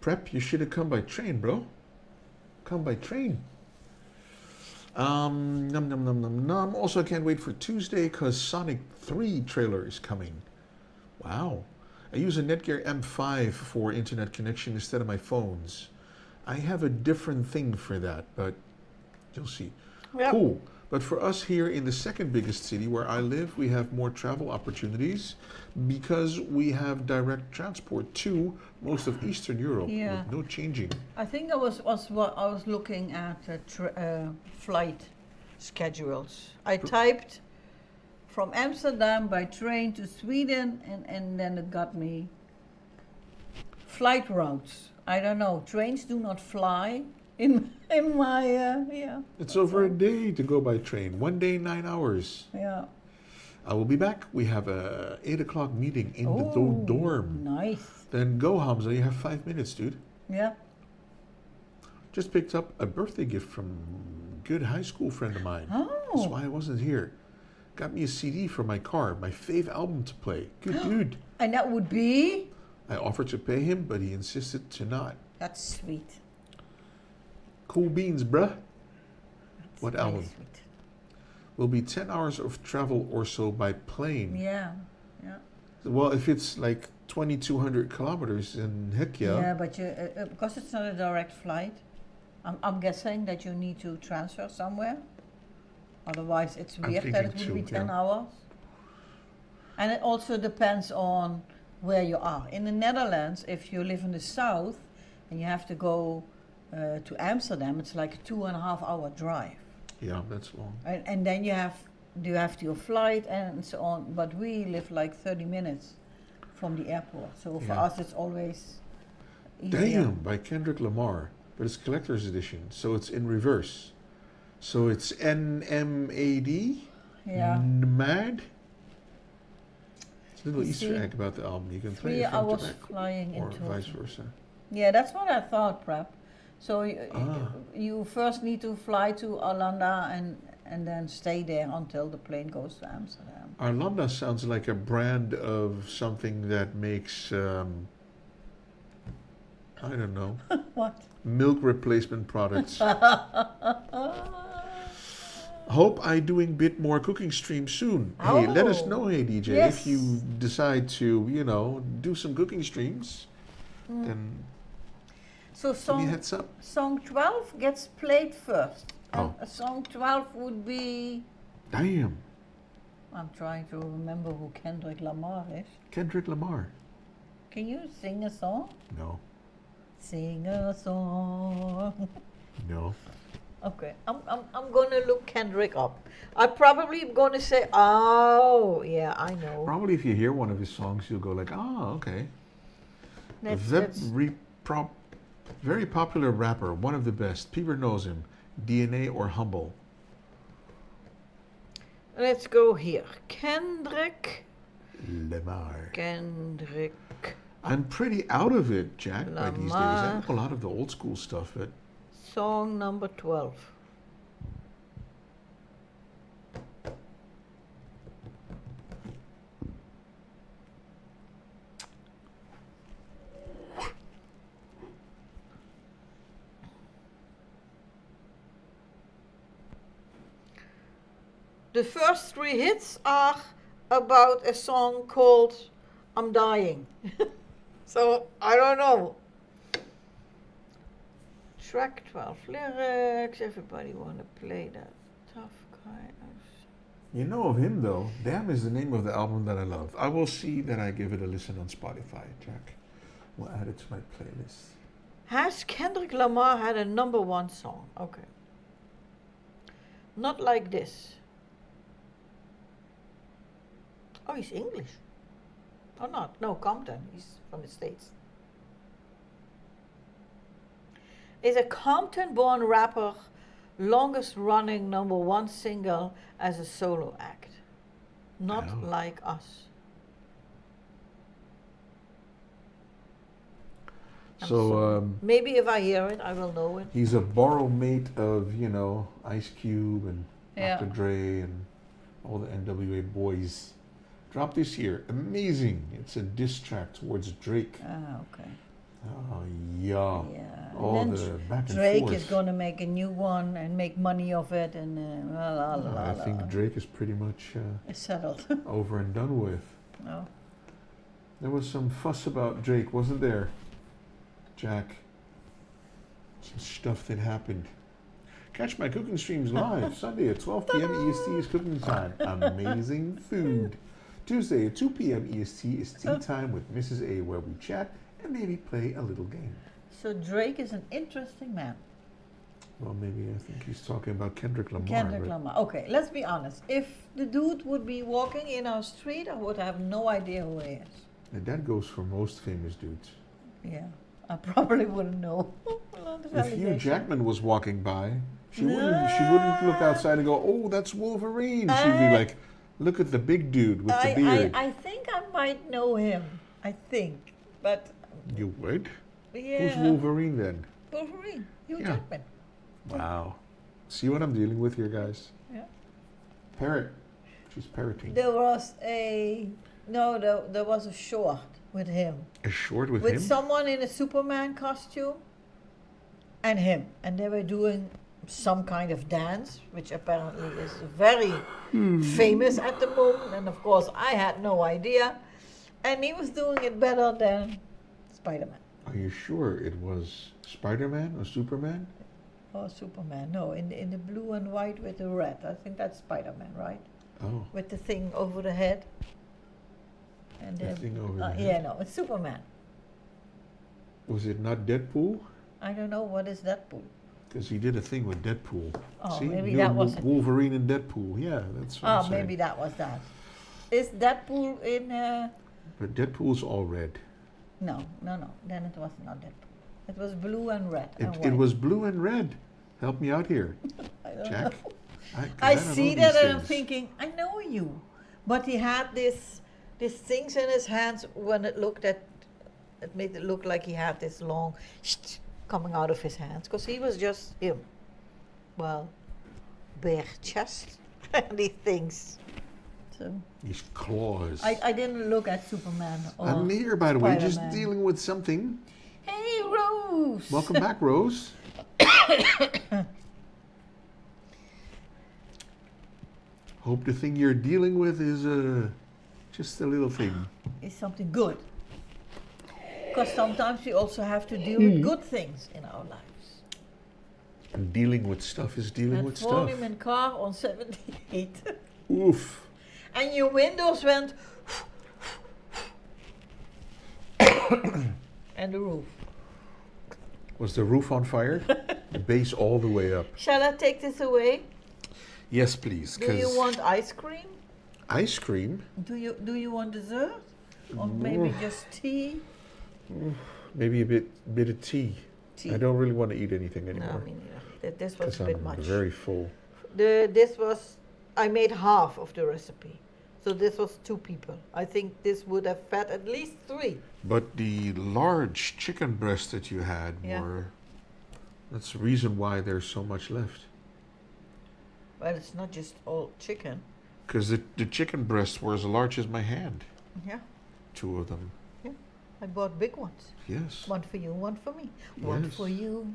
Prep, you should have come by train, bro. Come by train. Num num num num num. Also, I can't wait for Tuesday because Sonic 3 trailer is coming. Wow. I use a Netgear M5 for internet connection instead of my phones. I have a different thing for that, but you'll see. Yep. Cool. But for us here in the second biggest city where I live, we have more travel opportunities because we have direct transport to most of Eastern Europe with no changing. I think I was looking at flight schedules. I typed from Amsterdam by train to Sweden, and then it got me flight routes. I don't know. Trains do not fly in my yeah. It's over a day to go by train. 1 day, 9 hours. Yeah. I will be back. We have a 8 o'clock meeting in the dorm. Nice. Then go, Hamza. You have 5 minutes, dude. Yeah. Just picked up a birthday gift from a good high school friend of mine. Oh. That's why I wasn't here. Got me a CD for my car, my fave album to play. Good dude. And that would be? I offered to pay him, but he insisted to not. That's sweet. Cool beans, bruh. That's What very album? Sweet. Will be 10 hours of travel or so by plane. Yeah. Yeah. Well, if it's like 2,200 kilometers, then heck yeah. Yeah, but you because it's not a direct flight, I'm guessing that you need to transfer somewhere. Otherwise, it's I'm weird that it thinking would be too, 10 yeah. hours. And it also depends on where you are. In the Netherlands, if you live in the south and you have to go to Amsterdam, it's like a 2.5 hour drive. Yeah, that's long. And then you have your flight and so on. But we live like 30 minutes from the airport. So for Yeah. us, it's always easier. Damn, by Kendrick Lamar. But it's collector's edition, so it's in reverse. So it's NMAD? Yeah. NMAD? It's a little You Easter see, egg about the album. You can play 3 it front to hours back, flying or into vice versa. Yeah, that's what I thought, Prep. So Ah. you first need to fly to Arlanda and then stay there until the plane goes to Amsterdam. Arlanda sounds like a brand of something that makes, I don't know, What? milk replacement products. Hope I doing bit more cooking streams soon. Hey, let us Oh, know, hey DJ, yes. if you decide to, do some cooking streams, then So give me a heads up. song 12 gets played first. And Oh. song 12 would be... Damn, I'm trying to remember who Kendrick Lamar is. Kendrick Lamar. Can you sing a song? No, Sing a song. no. Okay, I'm gonna look Kendrick up. I'm probably gonna say, oh, yeah, I know. Probably if you hear one of his songs, you'll go like, oh, okay. That's Very popular rapper, one of the best. People knows him. DNA or Humble. let's go here. Kendrick. Lamar. Kendrick. I'm pretty out of it, Jack, by these days. I Lamar. know a lot of the old school stuff, but Song number 12. The first 3 hits are about a song called I'm Dying. So, I don't know. Track 12 lyrics, everybody wanna play that tough guy. you know of him though. Damn is the name of the album that I love. I will see that I give it a listen on Spotify, Jack. We'll add it to my playlist. Has Kendrick Lamar had a number 1 song? Okay. Not like this. Oh, he's English. Or not? No, Compton. He's from the States. Is a Compton-born rapper longest running number 1 single as a solo act. Not Oh. like us. I'm So sorry. Maybe if I hear it, I will know it. he's a borrow mate of, Ice Cube and Yeah. Dr. Dre and all the NWA boys. Dropped this year. Amazing. It's a diss track towards Drake. Ah, okay. Oh, yeah. Yeah. All And the then back and Drake forth. is going to make a new one and make money of it, and la la la I la. think Drake is pretty much It's settled. over and done with. No. There was some fuss about Drake, wasn't there, Jack? Some stuff that happened. Catch my cooking streams live Sunday at 12 p.m. EST is cooking time. Amazing food. Tuesday at 2 p.m. EST is tea time with Mrs. A, where we chat and maybe play a little game. So Drake is an interesting man. Well, maybe I think he's talking about Kendrick Lamar. Kendrick but Lamar. Okay, let's be honest. If the dude would be walking in our street, I would have no idea who he is. And that goes for most famous dudes. Yeah, I probably wouldn't know. want the If Hugh validation. Jackman was walking by, she wouldn't look outside and go, "Oh, that's Wolverine." She'd be like, "Look at the big dude with the beard." I think I might know him. I think, but You would? yeah. Who's Wolverine then? Wolverine, Hugh Yeah. Jackman. Wow. See what I'm dealing with here, guys? Yeah. Parrot. She's parroting. There was there was a short with him. A short with With him? someone in a Superman costume and him. And they were doing some kind of dance, which apparently is very famous at the moment. And of course, I had no idea. And he was doing it better than Spider-Man. Are you sure it was Spider-Man or Superman? Or Superman. No, in the blue and white with the red. I think that's Spider-Man, right? Oh, With the thing over the head. And the then, thing over the head. yeah, no, it's Superman. Was it not Deadpool? I don't know what is that pool. Because he did a thing with Deadpool. Oh, See? maybe You that know, was it. Wolverine and Deadpool. Yeah, that's what I'm saying. Maybe that was that. Is that pool in? But Deadpool's all red. No. Then it was not that pool. It was blue and red and It white. was blue and red. Help me out here, I don't Jack. know. 'Cause I don't see know that these and I'm things. thinking, I know you, but he had these things in his hands when it made it look like he had this long coming out of his hands because he was just him. Well, bare chest and these things. So These claws. I didn't look at Superman or I'm here, by the way, just Spider-Man. dealing with something. Hey, Rose. Welcome back, Rose. Hope the thing you're dealing with is just a little thing. Is something good. Because sometimes we also have to deal with good things in our lives. And dealing with stuff is dealing And with stuff. volume car on 78. Oof. And your windows went. And the roof. Was the roof on fire? The base all the way up. Shall I take this away? Yes, please. Do you want ice cream? Ice cream? Do you want dessert? Or maybe just tea? Maybe a bit of tea. Tea. I don't really want to eat anything No, anymore. me neither. This was Because a bit I'm much. very full. I made half of the recipe. So this was 2 people. I think this would have fed at least 3. But the large chicken breast that you had Yeah. that's the reason why there's so much left. Well, it's not just all chicken. Because the chicken breasts were as large as my hand. Yeah, 2 of them. I bought big ones. Yes. One for you, one for me. One Yes. for you,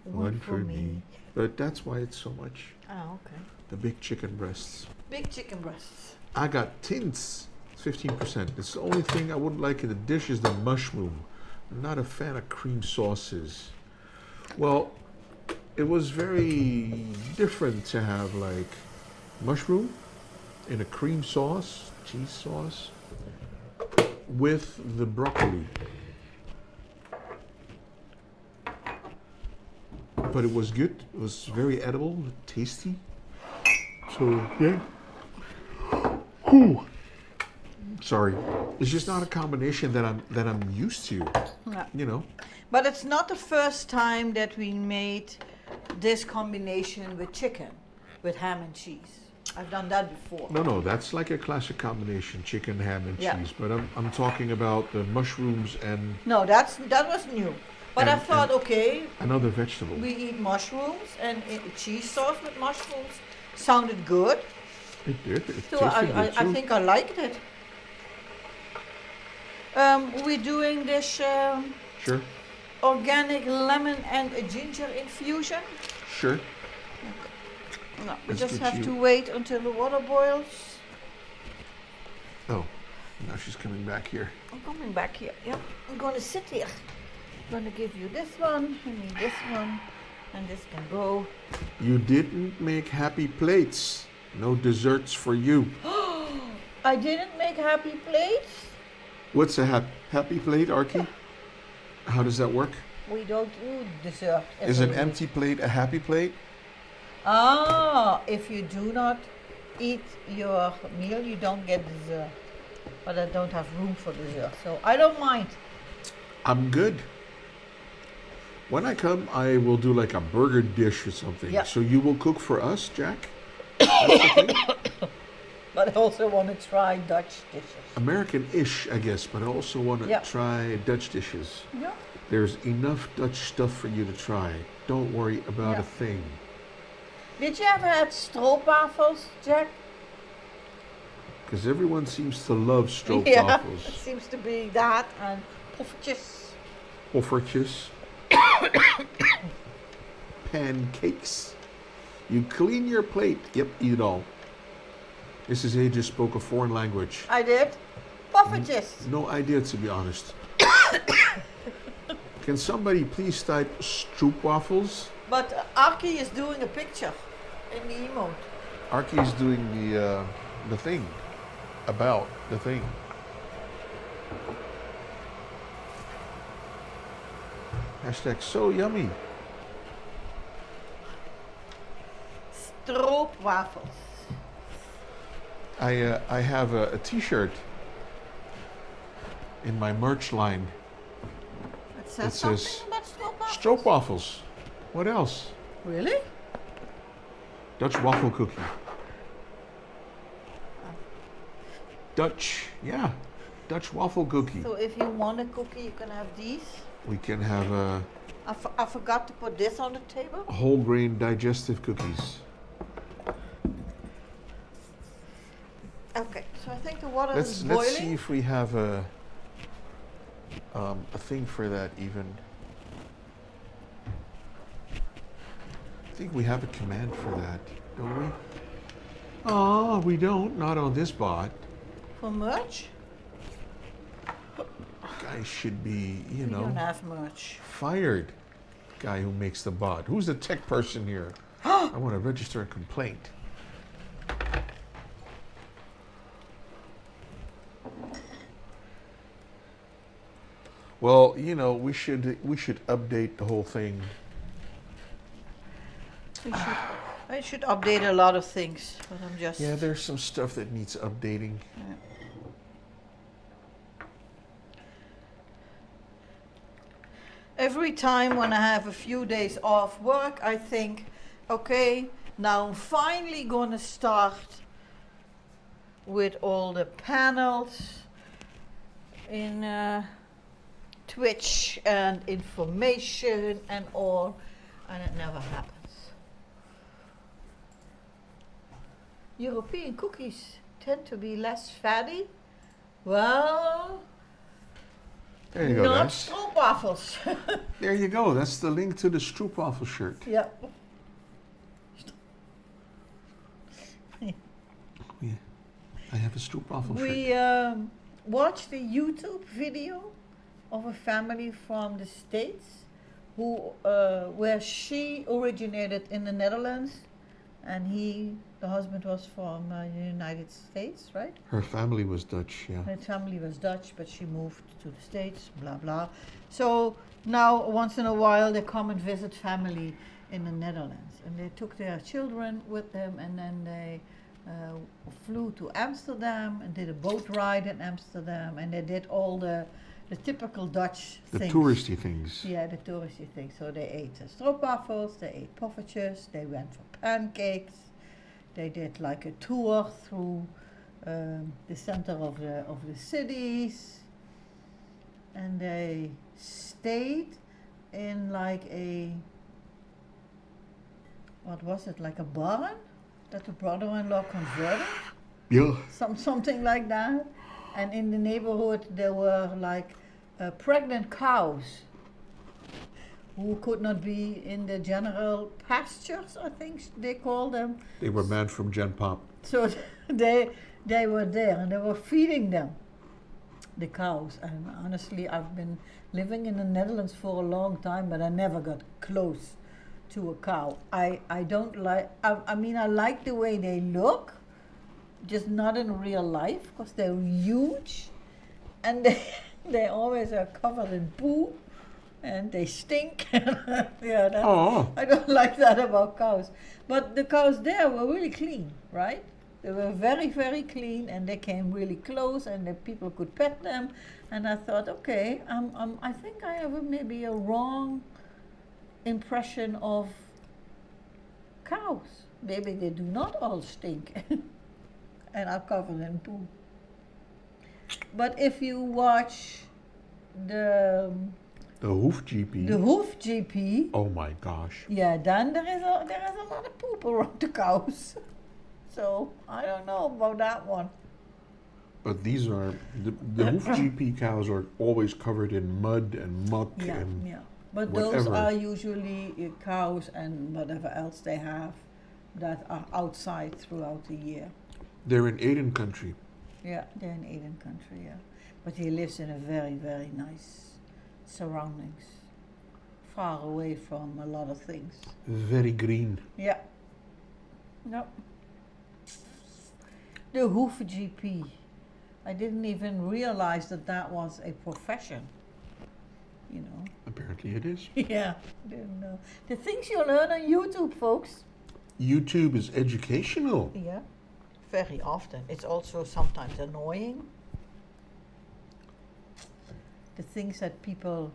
One for me. But that's why it's so much. Oh, okay. The big chicken breasts. Big chicken breasts. I got tints. It's 15%. It's the only thing I wouldn't like in the dish is the mushroom. I'm not a fan of cream sauces. Well, it was very different to have like mushroom in a cream sauce, cheese sauce, with the broccoli. But it was good. It was very edible, tasty. So yeah. Whew. Sorry, it's just not a combination that I'm used to. Yeah. You know. But it's not the first time that we made this combination with chicken, with ham and cheese. I've done that before. No, that's like a classic combination, chicken, ham, and Yeah. cheese. But I'm talking about the mushrooms and No, that was new. But I And- thought, and- okay, another vegetable. we eat mushrooms and cheese sauce with mushrooms sounded good. It did. It So tasted good I too. think I liked it. We're doing this Sure, organic lemon and a ginger infusion. sure. No, we Let's just get have you- to wait until the water boils. Oh, now she's coming back here. I'm coming back here. Yep, I'm gonna sit here. I'm gonna give you this one, and this one, and this can go. You didn't make happy plates. No desserts for you. I didn't make happy plates. What's a happy plate, Arky? How does that work? We don't do dessert. Is an every week. empty plate a happy plate? If you do not eat your meal, you don't get dessert. But I don't have room for dessert, so I don't mind. I'm good. When I come, I will do like a burger dish or something. Yeah. So you will cook for us, Jack? That's the thing? But I also want to try Dutch dishes. American-ish, I guess, but I also want to Yeah. try Dutch dishes. Yeah. There's enough Dutch stuff for you to try. Don't worry about Yeah. a thing. Did you ever have stroopwafels, Jack? Because everyone seems to love It stroopwafels. seems to be that and poffertjes. Poffertjes. Pancakes. You clean your plate. Yep, eat it all. Mrs. A just spoke a foreign language. I did. Poffertjes. No idea, to be honest. Can somebody please type stroopwafels? But Arkie is doing a picture in the emote. Arkie is doing the thing. About the thing. Hashtag so yummy. Stroopwafels. I have a t-shirt in my merch line. It says It says something about stroopwafels. Stroopwafels. What else? Really? Dutch waffle cookie. Dutch, yeah. Dutch waffle cookie. So if you want a cookie, you can have these. We can have I forgot to put this on the table. whole grain digestive cookies. Okay, so I think the water is Let's see boiling. if we have a thing for that even. I think we have a command for that, don't we? Oh, we don't. Not on this bot. For merch? Guy should be, you We don't know, have merch. fired. Guy who makes the bot. Who's the tech person here? I want to register a complaint. Well, you know, we should update the whole thing. I should update a lot of things, but I'm just. Yeah, there's some stuff that needs updating. Every time when I have a few days off work, I think, okay, now I'm finally going to start with all the panels in Twitch and information and all, and it never happens. European cookies tend to be less fatty. Well, There you go, not guys. stroopwafels. There you go. That's the link to the stroopwafel shirt. Yeah. Yeah, I have a stroopwafel shirt. We watched a YouTube video of a family from the States who, where she originated in the Netherlands, and the husband was from the United States, right? Her family was Dutch, yeah. Her family was Dutch, but she moved to the States, blah, blah. So now, once in a while, they come and visit family in the Netherlands. And they took their children with them, and then they flew to Amsterdam and did a boat ride in Amsterdam, and they did all the typical Dutch The things. touristy things. Yeah, the touristy things. So they ate stroopwafels, they ate poffertjes, they went for pancakes, they did like a tour through the center of the cities, and they stayed in like what was it, like a barn that the brother-in-law converted? Yeah. Something like that. And in the neighborhood there were like pregnant cows who could not be in the general pastures, I think they call them. They were banned from Gen Pop. So they were there and they were feeding them, the cows. And honestly, I've been living in the Netherlands for a long time, but I never got close to a cow. I don't like, I mean, I like the way they look, just not in real life, because they're huge and they always are covered in poo and they stink. Yeah, Oh. I don't like that about cows. But the cows there were really clean, right? They were very, very clean, and they came really close, and the people could pet them. And I thought, okay, I think I have maybe a wrong impression of cows. Maybe they do not all stink and are covered in poo. But if you watch the hoof GP. the hoof GP, Oh my gosh. yeah, then there is a lot of poop around the cows. So I don't know about that one. But these are the hoof GP cows are always covered in mud and muck Yeah, and yeah. But those whatever. are usually cows and whatever else they have that are outside throughout the year. They're in Aden country. Yeah, they're in Eden country, yeah. But he lives in a very, very nice surroundings, far away from a lot of things. Very green. Yeah. Yep. The hoof GP. I didn't even realize that that was a profession. You know. Apparently it is. Yeah. Didn't know. The things you learn on YouTube, folks. YouTube is educational. Yeah. Very often. It's also sometimes annoying. The things that people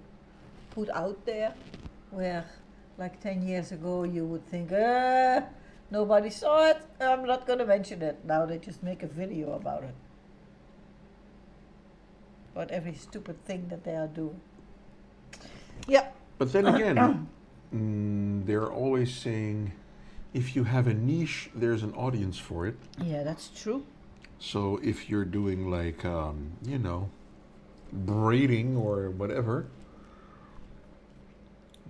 put out there, where like 10 years ago you would think, nobody saw it, I'm not going to mention it. Now they just make a video about it. About every stupid thing that they are doing. Yeah. But then again, they're always saying, if you have a niche, there's an audience for it. Yeah, that's true. So if you're doing like, you know, braiding or whatever,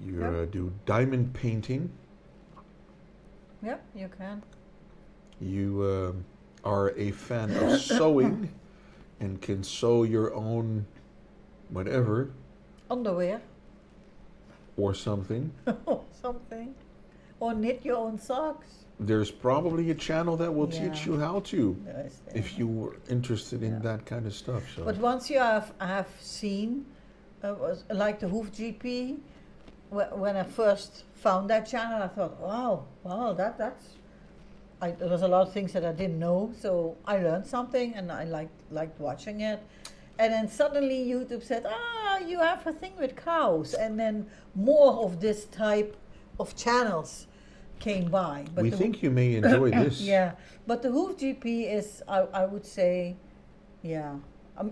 you do diamond painting. Yeah, you can. You are a fan of sewing and can sew your own whatever Underwear. or something. Or something. Or knit your own socks. There's probably a channel that will Yeah. teach you how to, Yes, if you were interested in Yeah. that kind of stuff. So But once you have seen, was like the hoof GP, when I first found that channel, I thought, wow, that's. There was a lot of things that I didn't know, so I learned something, and I liked watching it. And then suddenly YouTube said, you have a thing with cows, and then more of this type of channels came by. But we think you may enjoy this. yeah, but the hoof GP is, I would say, yeah.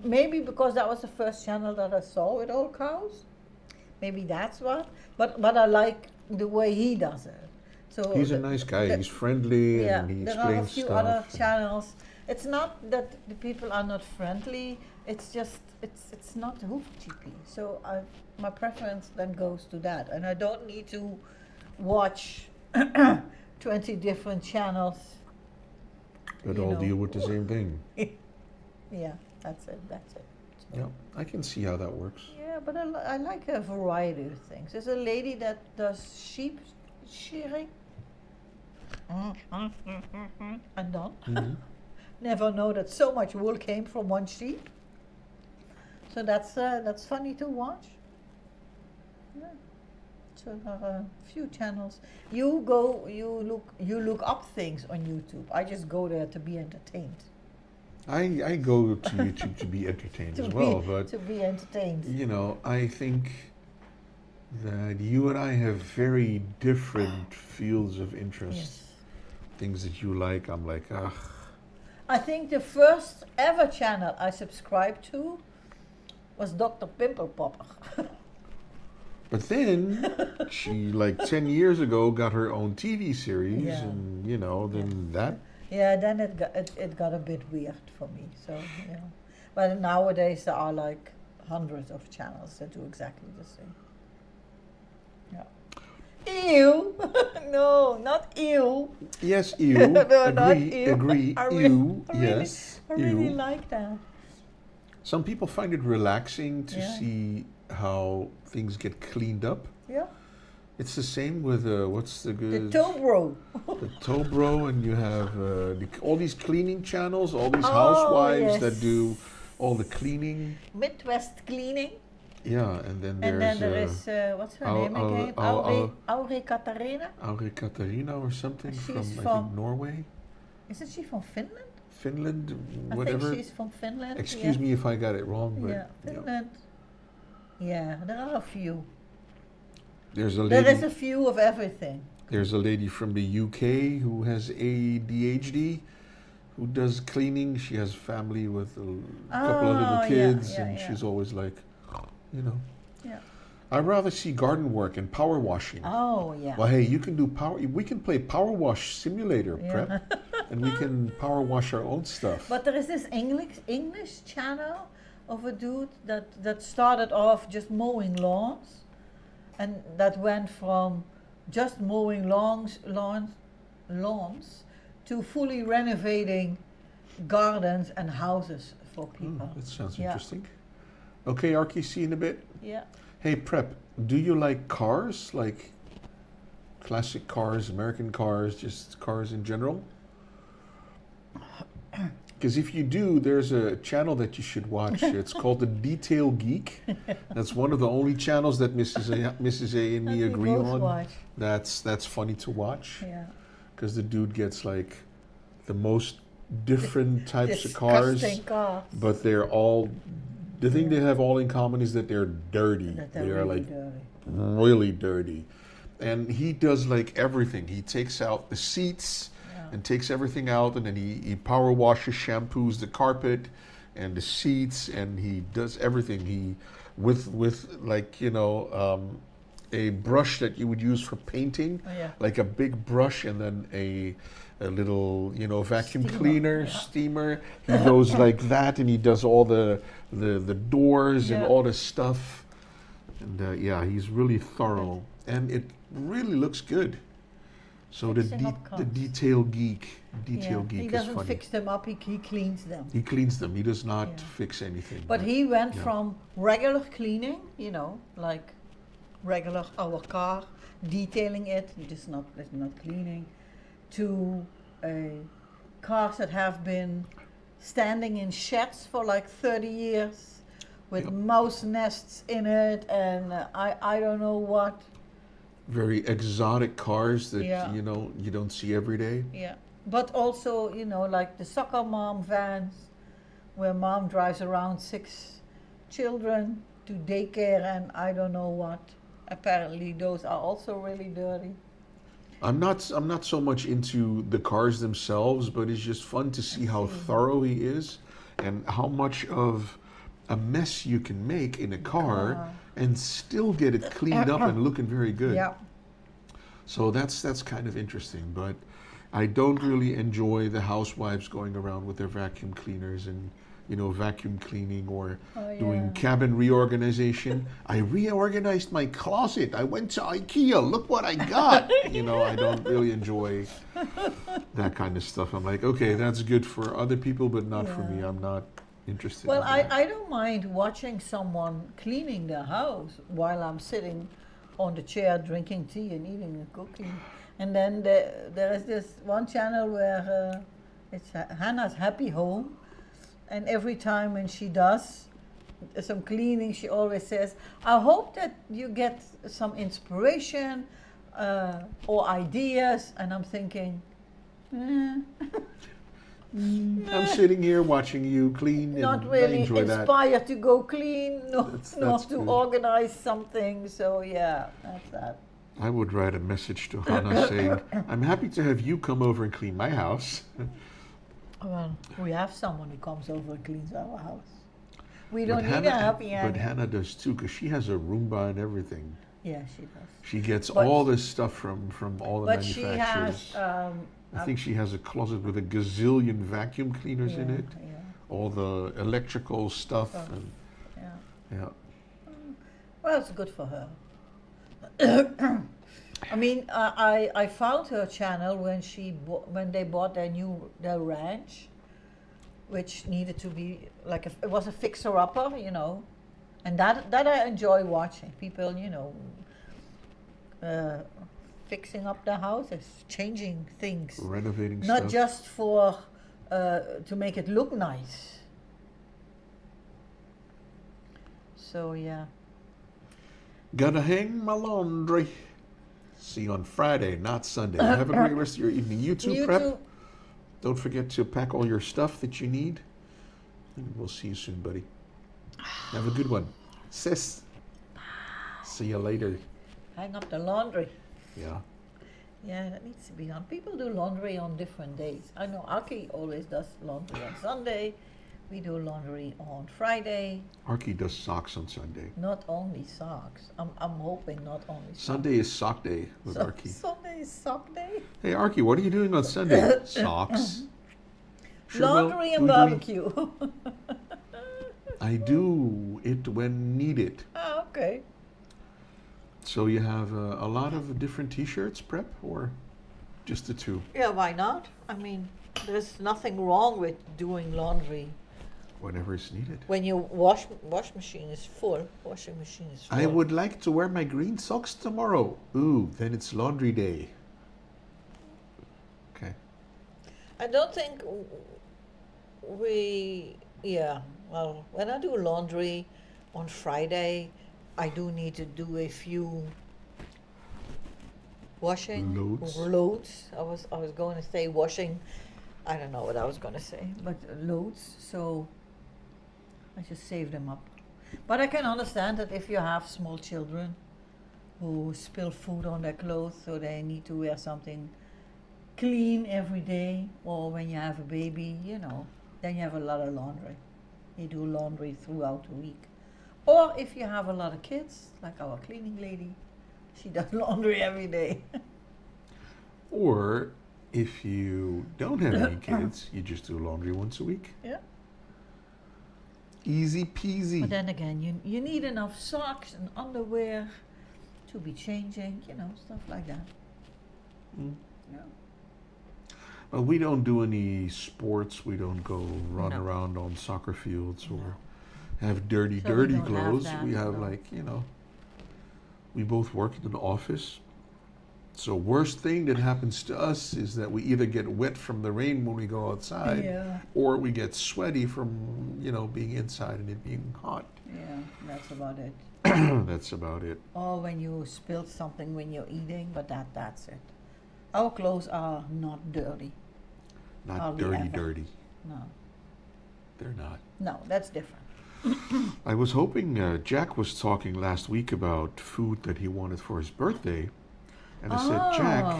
Maybe because that was the first channel that I saw with all cows. Maybe that's what. But I like the way he does it. So He's a nice guy. He's friendly yeah, and he there are a explains few stuff. other channels. It's not that the people are not friendly. It's just it's not the hoof GP. So my preference then goes to that, and I don't need to watch 20 different channels. But you all know. deal with the same thing. Yeah, that's it. So, Yeah, I can see how that works. yeah, but I like a variety of things. There's a lady that does sheep shearing. And done. Mhm. Never know that so much wool came from one sheep. So that's funny to watch. Yeah. So there are a few channels. You look up things on YouTube. I just go there to be entertained. I go to YouTube to be entertained as well, but to be entertained. you know, I think that you and I have very different fields of interest. Yes. Things that you like, I'm like, ugh. I think the first ever channel I subscribed to was Dr. Pimple Popper. But then she, like 10 years ago, got her own TV series, Yeah. and you know, then that. Yeah, then it got a bit weird for me. So yeah, but nowadays there are like hundreds of channels that do exactly the same. Yeah. Ew! No, not ew. Yes, ew. No, not agree, ew. agree. I Ew. really- Yes. I really Ew. like that. Some people find it relaxing to Yeah. see how things get cleaned up. Yeah. It's the same with what's the The good Tobro. the Tobro, and you have all these cleaning channels, all these Oh, housewives that yes. do all the cleaning. Midwest Cleaning. Yeah, and then And there's then there is, what's her Au- name Au- again? Au- Aure Katarina? Aure Katarina or something She's from I think from- Norway, Isn't she from Finland? Finland, I whatever. think she's from Finland. Excuse me if I got it wrong, but Yeah, Finland. Yeah, there are a few. There's a There is lady. a few of everything. There's a lady from the UK who has ADHD, who does cleaning. She has family with a couple of little Oh, kids, yeah, and yeah. she's always like, you know, Yeah. I'd rather see garden work and power washing. Oh, yeah. Well, hey, you can do power. We can play power wash simulator, Yeah. Prep, and we can power wash our own stuff. But there is this English channel of a dude that started off just mowing lawns, and that went from just mowing lawns to fully renovating gardens and houses for people. That sounds Yeah. interesting. Okay, Arky, see you in a bit. Yeah. Hey, Prep, do you like cars? Like classic cars, American cars, just cars in general? Because if you do, there's a channel that you should watch. It's called The Detail Geek. That's one of the only channels that Mrs. A and me we agree both on. watch. That's funny to watch. Yeah. Because the dude gets like the most different types of cars, Disgusting cars. but they're all, the thing they have all in common is that they're dirty. That They they're are really like dirty. really dirty. And he does like everything. He takes out the seats and takes everything out, and then he power washes, shampoos the carpet and the seats, and he does everything. He with like, you know, a brush that you would use for painting, Oh, yeah. like a big brush, and then a little, you know, vacuum Steamer, cleaner, yeah. steamer. He goes like that, and he does all the doors and Yeah. all this stuff. And yeah, he's really thorough, and it really looks good. So Fixing up the cars. detail geek He is doesn't funny. fix them up, he cleans them. He cleans them. He does not Yeah. fix anything. But he went yeah. from regular cleaning, you know, like regular our car, detailing it, just not cleaning, to cars that have been standing in sheds for like 30 years with Yep. mouse nests in it, and I don't know what. Very exotic cars that Yeah. you know you don't see every day. Yeah, but also, you know, like the soccer mom vans, where mom drives around 6 children to daycare and I don't know what. Apparently, those are also really dirty. I'm not so much into the cars themselves, but it's just fun to see how thorough he is and how much of a mess you can make in a car and still get it cleaned up and looking very good. Yeah, So that's kind of interesting, but I don't really enjoy the housewives going around with their vacuum cleaners and, you know, vacuum cleaning or doing yeah. cabin reorganization. I reorganized my closet. I went to IKEA. Look what I got. You know, I don't really enjoy that kind of stuff. I'm like, okay, that's good for other people, but not for me. Yeah. I'm not interested Well, in that. I don't mind watching someone cleaning their house while I'm sitting on the chair drinking tea and eating and cooking. And then there is this one channel where it's Hannah's Happy Home. And every time when she does some cleaning, she always says, I hope that you get some inspiration or ideas. And I'm thinking, I'm sitting here watching you clean and not I really enjoy that. inspired to go clean, nor That's to good. organize something. So yeah, that's that. I would write a message to Hannah saying, I'm happy to have you come over and clean my house. Well, we have someone who comes over and cleans our house. We But don't need a happy But ending. Hannah does too, because she has a Roomba and everything. Yeah, she does. She gets But- all this stuff from all the But she manufacturers. has, I think she has a closet with a gazillion vacuum cleaners in it, Yeah, all the electrical stuff, Stuff. and yeah. yeah. Well, it's good for her. I mean, I found her channel when when they bought their ranch, which needed to be like it was a fixer upper, you know, and that I enjoy watching people, you know, fixing up their houses, changing things, Renovating not stuff. just for to make it look nice. So yeah. Gotta hang my laundry. See you on Friday, not Sunday. Have a great rest of your evening. You too, You Prep. too. Don't forget to pack all your stuff that you need. And we'll see you soon, buddy. Have a good one. Sis. See you later. hang up the laundry. Yeah. Yeah, that needs to be done. People do laundry on different days. I know Aki always does laundry on Sunday. We do laundry on Friday. Arky does socks on Sunday. Not only socks. I'm hoping not only socks. Sunday is sock day with Arky. Sunday is sock day. Hey Arky, what are you doing on Sunday? Socks. Sure, Laundry and we- barbecue. I do it when needed. Ah, okay. So you have a lot of different T-shirts, Prep, or just the two? Yeah, why not? I mean, there's nothing wrong with doing laundry. Whenever it's needed. When your washing machine is full. I would like to wear my green socks tomorrow. Ooh, then it's laundry day. Okay. I don't think well, when I do laundry on Friday, I do need to do a few washing loads. I was going to say washing. I don't know what I was going to say, but loads. So I just save them up. But I can understand that if you have small children who spill food on their clothes, so they need to wear something clean every day, or when you have a baby, then you have a lot of laundry. You do laundry throughout the week. Or if you have a lot of kids, like our cleaning lady, she does laundry every day. Or if you don't have any kids, you just do laundry once a week. Yeah. Easy peasy. But then again, you need enough socks and underwear to be changing, stuff like that. Mm. Yeah. Well, we don't do any sports. We don't go run No. around on soccer fields or No. have dirty So we don't have clothes. that, We have no. we both work in an office. So worst thing that happens to us is that we either get wet from the rain when we go outside, Yeah. or we get sweaty from, being inside and it being hot. Yeah, that's about it. That's about it. Or when you spill something when you're eating, but that's it. Our clothes are not dirty. Not Hardly dirty, ever. dirty. No. They're not. No, that's different. I was hoping Jack was talking last week about food that he wanted for his birthday. And I said, Jack,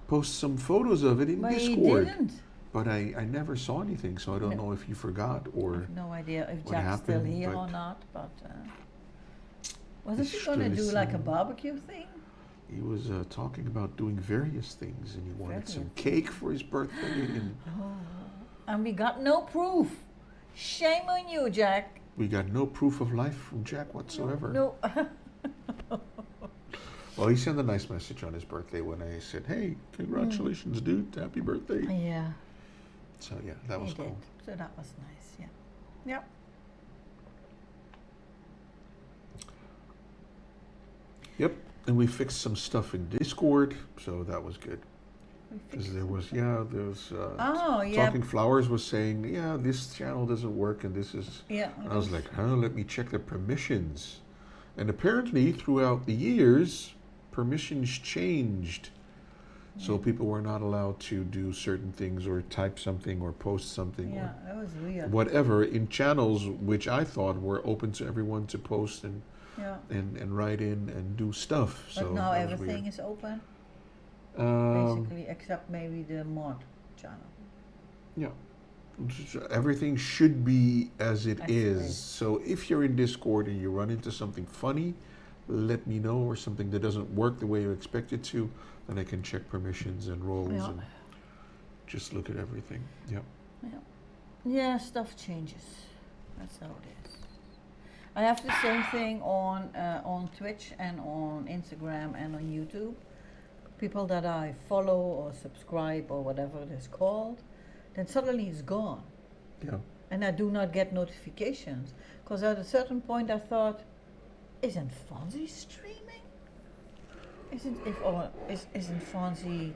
post some photos of it in But he Discord. didn't. But I never saw anything, so I don't know if you forgot I or have no idea if what Jack's still happened, here or but not, but wasn't he's he going to still do like a listening. barbecue thing? he was talking about doing various things, and he wanted some Various. cake for his birthday. And And we got no proof. Shame on you, Jack. we got no proof of life from Jack whatsoever. No. Well, he sent a nice message on his birthday when I said, hey, congratulations, dude. Happy birthday. Yeah, So, yeah, that he was did. cool. So that was nice, yeah. Yep. Yep. And we fixed some stuff in Discord, so that was good. We Because fixed there was, Oh, yeah. Talking Flowers was saying, yeah, this channel doesn't work and this is... Yeah. And I was like, let me check the permissions. And apparently, throughout the years, permissions changed. So people were not allowed to do certain things or type something or post something Yeah, or that was weird. whatever in channels which I thought were open to everyone to post and, Yeah. and write in and do stuff. But So now that was everything weird. is open, Um, basically, except maybe the mod channel. Yeah. Everything should be as it As it is. is. So if you're in Discord and you run into something funny, let me know, or something that doesn't work the way you expect it to, then I can check permissions and roles Yeah. and just look at everything. Yep. Yeah, stuff changes. That's how it is. I have the same thing on Twitch and on Instagram and on YouTube. People that I follow or subscribe or whatever it is called, then suddenly it's gone. Yeah. And I do not get notifications. Because at a certain point I thought, isn't Fonzie streaming? Isn't Fonzie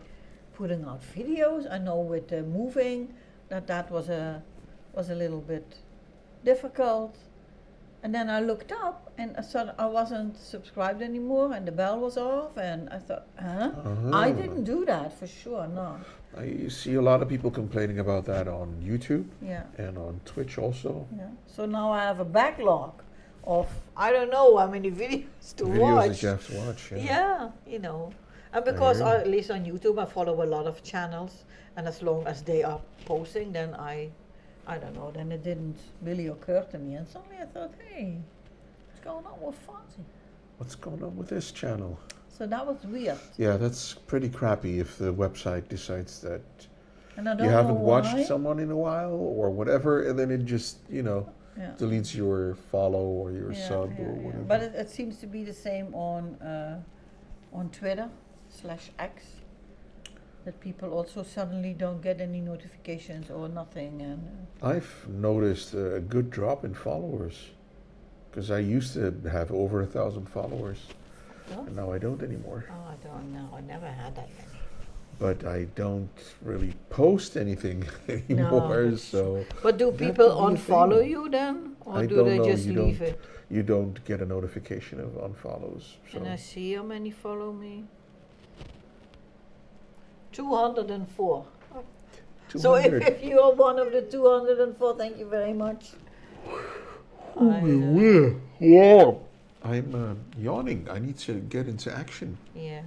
putting out videos? I know with the moving that was a little bit difficult. And then I looked up and I saw I wasn't subscribed anymore and the bell was off and I thought, huh? I didn't do that for sure, no. I see a lot of people complaining about that on YouTube Yeah, and on Twitch also. yeah. So now I have a backlog of I don't know how many videos to Videos watch. that you have to watch. Yeah, you know. And because hear you. at least on YouTube I follow a lot of channels, and as long as they are posting, then I don't know, then it didn't really occur to me. And suddenly I thought, hey, what's going on with Fonzie? What's going on with this channel? So that was weird. Yeah, that's pretty crappy if the website decides that And I don't you know haven't watched why. someone in a while or whatever, and then it just, Yeah. deletes your follow or your sub or yeah. whatever. But it seems to be the same on Twitter/X. That people also suddenly don't get any notifications or nothing, and I've noticed a good drop in followers because I used to have over 1,000 followers, and now I don't anymore. oh, I don't know. I never had that many. But I don't really post anything anymore, that's so But do that people could be a unfollow thing. you then, or I do don't they know. just You leave don't- it? you don't get a notification of unfollows. So Can I see how many follow me? 204. So 200. if you are one of the 204, thank you very much. I'm yawning. I need to get into action. Yeah.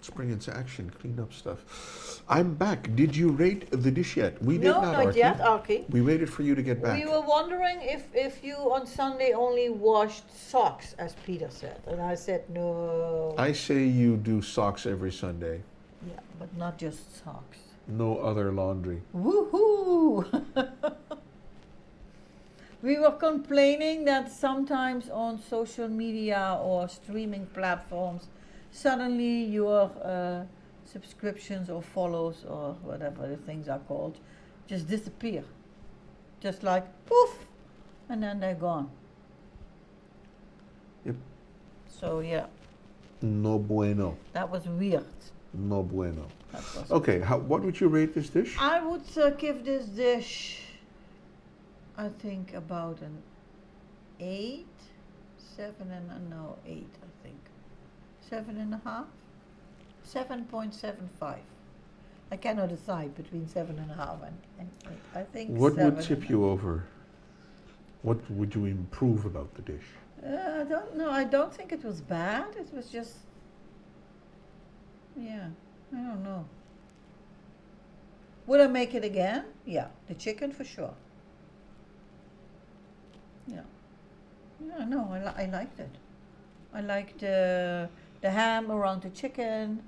Spring into action. Clean up stuff. I'm back. Did you rate the dish yet? We did No, not, not Archie. yet, Archie. We waited for you to get back. We were wondering if you on Sunday only washed socks, as Peter said. And I said no. I say you do socks every Sunday. Yeah, but not just socks. No other laundry. Woohoo! We were complaining that sometimes on social media or streaming platforms, suddenly your subscriptions or follows or whatever the things are called just disappear. Just like poof, and then they're gone. Yep. So yeah, No bueno. that was weird. No bueno. That was Okay, what would you rate this dish? I would give this dish, I think, about an 8, 7 and no 8, I think, 7.5, 7.75. I cannot decide between 7.5 and 8. I think. What would 7 tip you over? What would you improve about the dish? I don't know. I don't think it was bad. It was just, yeah, I don't know. Would I make it again? Yeah, the chicken for sure. Yeah. Yeah, no, I liked it. I liked the ham around the chicken.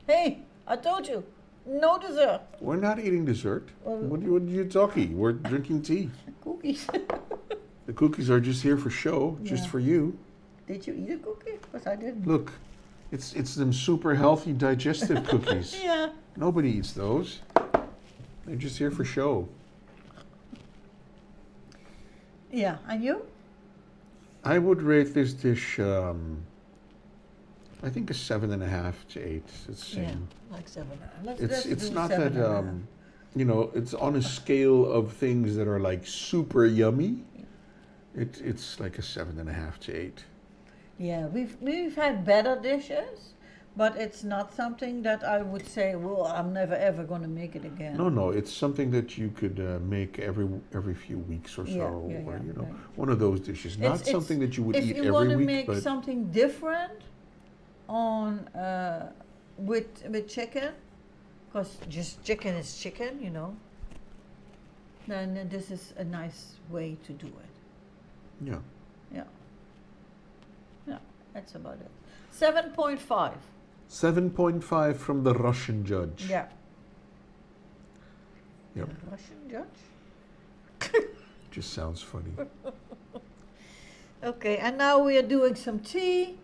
Hey, I told you, no dessert. We're not eating dessert. Well, What are you talking? We're drinking tea. Cookies. The cookies are just here for show, just Yeah. for you. Did you eat a cookie? Because I didn't. Look, it's them super healthy digestive cookies. Yeah. Nobody eats those. They're just here for show. Yeah, and you? I would rate this dish, I think a 7.5 to 8. It's the same. Yeah, like 7. Let's It's do not 7.5. that it's on a scale of things that are like super yummy. It's like a 7.5 to 8. Yeah, we've had better dishes, but it's not something that I would say, well, I'm never ever going to make it again. No, it's something that you could make every few weeks or so, Yeah, or yeah. one of those dishes. Not It's- something that you would if eat you want every to week, make but something different on with chicken, because just chicken is chicken, then this is a nice way to do it. yeah. Yeah, that's about it. 7.5. 7.5 from the Russian judge. Yeah. Yep. The Russian judge. Just sounds funny. Okay, and now we are doing some tea,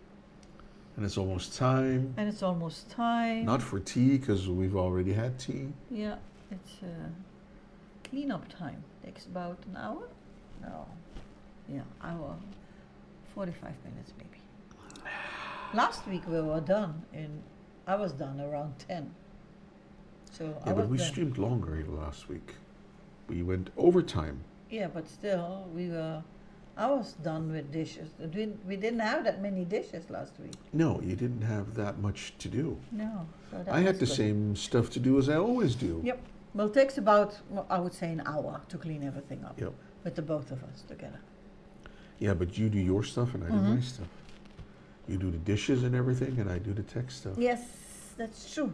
And it's almost time. and it's almost time. Not for tea, because we've already had tea. Yeah, it's cleanup time. Takes about an hour. No. Yeah, hour, 45 minutes maybe. Last week we were done I was done around 10. So I Yeah, was but we done. streamed longer last week. We went overtime. Yeah, but still, I was done with dishes. We didn't have that many dishes last week. No, you didn't have that much to do. No. So that I had was the good. same stuff to do as I always do. Yep. Well, it takes about, I would say, an hour to clean everything up. Yep. With the both of us together. Yeah, but you do your stuff and I do my stuff. You do the dishes and everything, and I do the tech stuff. Yes, that's true.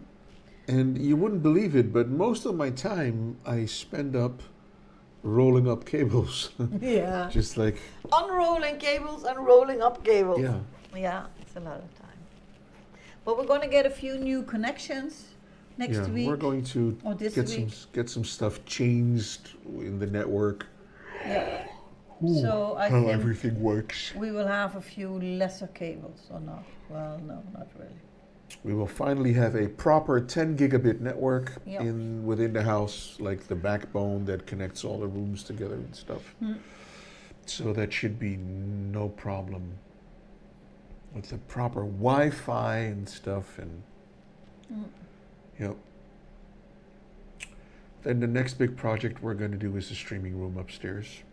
And you wouldn't believe it, but most of my time I spend up rolling up cables. Yeah. Just like, Unrolling cables and rolling up cables. yeah. Yeah, it's a lot of time. But we're going to get a few new connections next Yeah, week. we're going to or this get week. get some stuff changed in the network. Yeah. Ooh, So I how think everything works. we will have a few lesser cables or not. Well, no, not really. We will finally have a proper 10 gigabit network Yep. within the house, like the backbone that connects all the rooms together and stuff. So that should be no problem with the proper Wi-Fi and stuff. And yep. Then the next big project we're going to do is the streaming room upstairs.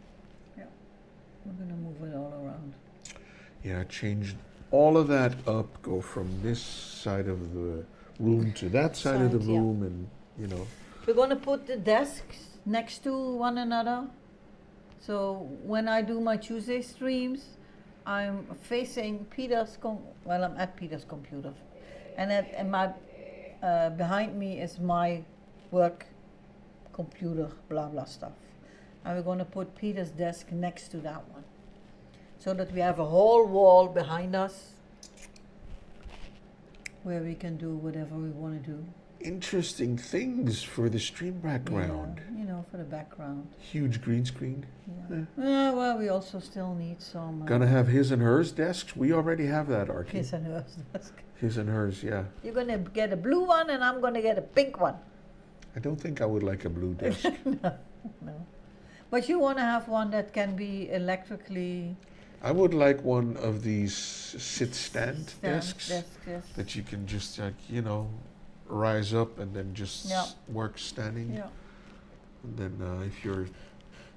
We're going to move it all around. Yeah, change all of that up, go from this side of the room to that side of the Side, yeah. room, and you know. We're going to put the desks next to one another. So when I do my Tuesday streams, I'm facing I'm at Peter's computer. And my behind me is my work computer, blah, blah stuff. And we're going to put Peter's desk next to that one. So that we have a whole wall behind us where we can do whatever we want to do. Interesting things for the stream background. Yeah, you know, for the background. Huge green screen. Yeah. Well, we also still need some. Gonna have his and hers desks. We already have that, Archie. His and hers desk. His and hers, yeah. You're gonna get a blue one, and I'm gonna get a pink one. I don't think I would like a blue desk. No. But you want to have one that can be electrically. I would like one of these sit-stand desks Yes. that you can just, like, you know, rise up and then just Yeah. work standing. Yeah. And then if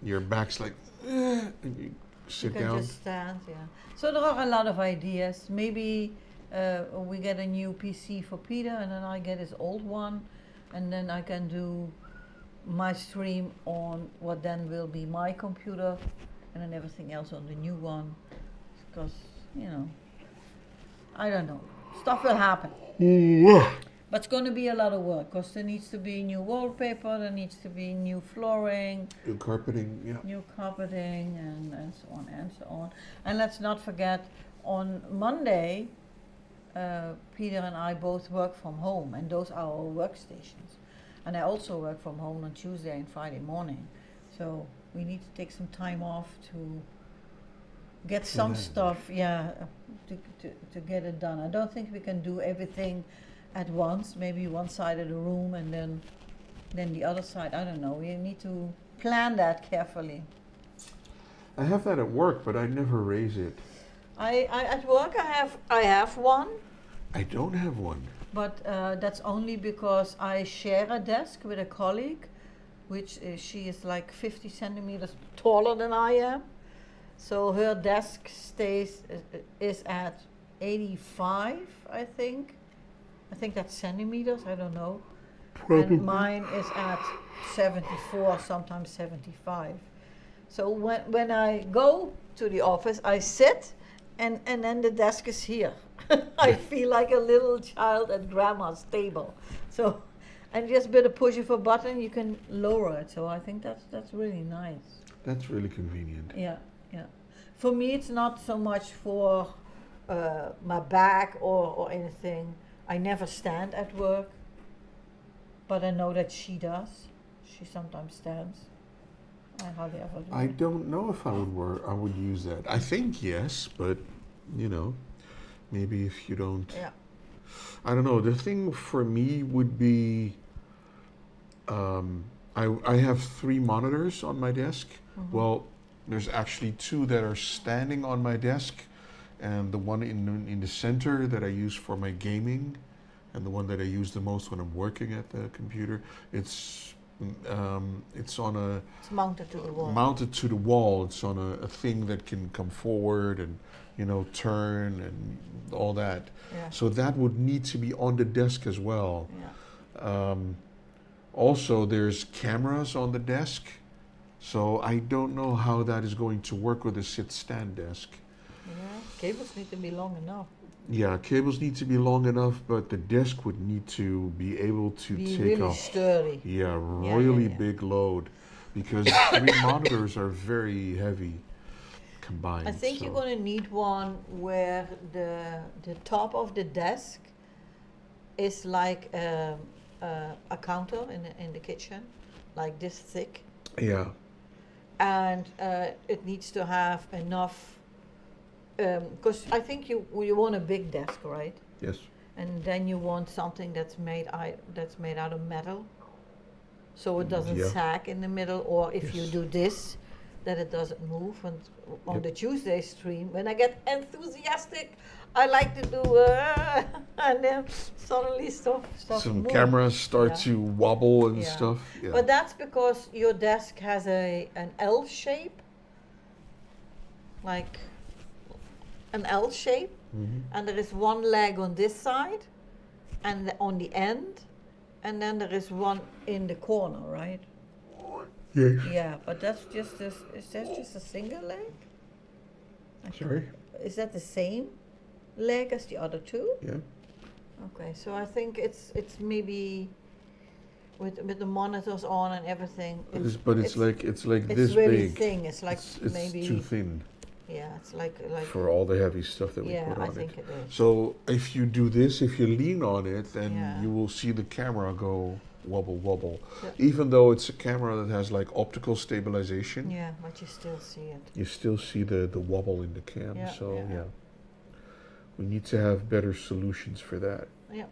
your back's like, and you sit You can down. just stand, yeah. So there are a lot of ideas. Maybe we get a new PC for Peter, and then I get his old one, and then I can do my stream on what then will be my computer, and then everything else on the new one. Because, you know, I don't know. Stuff will happen. But it's going to be a lot of work, because there needs to be new wallpaper, there needs to be new flooring, New carpeting, yeah. new carpeting, and so on and so on. And let's not forget, on Monday, Peter and I both work from home, and those are our workstations. And I also work from home on Tuesday and Friday morning. So we need to take some time off to get some stuff, to get it done. I don't think we can do everything at once, maybe one side of the room and then the other side. I don't know. We need to plan that carefully. I have that at work, but I never raise it. I at work I have one, I don't have one. but that's only because I share a desk with a colleague, which she is like 50 centimeters taller than I am. So her desk is at 85, I think. I think that's centimeters, I don't know. Probably. And mine is at 74, sometimes 75. So when I go to the office, I sit, and then the desk is here. I feel like a little child at grandma's table. So, and just with a push of a button, you can lower it. So I think that's really nice. That's really convenient. Yeah. For me, it's not so much for my back or anything. I never stand at work, but I know that she does. She sometimes stands. I hardly ever do. I don't know if I would use that. I think yes, but you know, maybe if you don't. Yeah. I don't know. The thing for me would be, I have 3 monitors on my desk. Mm-hmm. Well, there's actually 2 that are standing on my desk, and the one in the center that I use for my gaming, and the one that I use the most when I'm working at the computer. It's on a. It's mounted to the wall. Mounted to the wall. It's on a thing that can come forward and, you know, turn and all that. Yeah. So that would need to be on the desk as well. Yeah. Also, there's cameras on the desk. So I don't know how that is going to work with a sit-stand desk. Yeah, cables need to be long enough. Yeah, cables need to be long enough, but the desk would need to be able to Be take really a sturdy. really yeah. big load, because three monitors are very heavy combined. I think so. you're going to need one where the top of the desk is like a counter in the kitchen, like this thick, Yeah, and it needs to have enough. Because I think you want a big desk, right? yes. And then you want something that's made out of metal, so it doesn't Yeah. sag in the middle, or if you Yes. do this, that it doesn't move. And on Yep. the Tuesday stream, when I get enthusiastic, I like to do, and then suddenly stuff Some moves. cameras start Yeah. to wobble and Yeah. stuff. Yeah. But that's because your desk has an L shape, like an L shape, Mhm. and there is one leg on this side, and on the end, and then there is one in the corner, right? Yes. Yeah, but that's just is that just a single leg? Sorry. Is that the same leg as the other two? Yeah. Okay, so I think it's maybe with the monitors on and everything. But it's like it's this really big. thin. It's like It's maybe too thin yeah. It's like for all the heavy stuff that we yeah. put on I think it. it is. So if you do this, if you lean on it, then Yeah. you will see the camera go wobble wobble. Yeah. Even though it's a camera that has like optical stabilization, Yeah, but you still see it. you still see the wobble in the cam. Yeah, So yeah. yeah, we need to have better solutions for that. Yeah,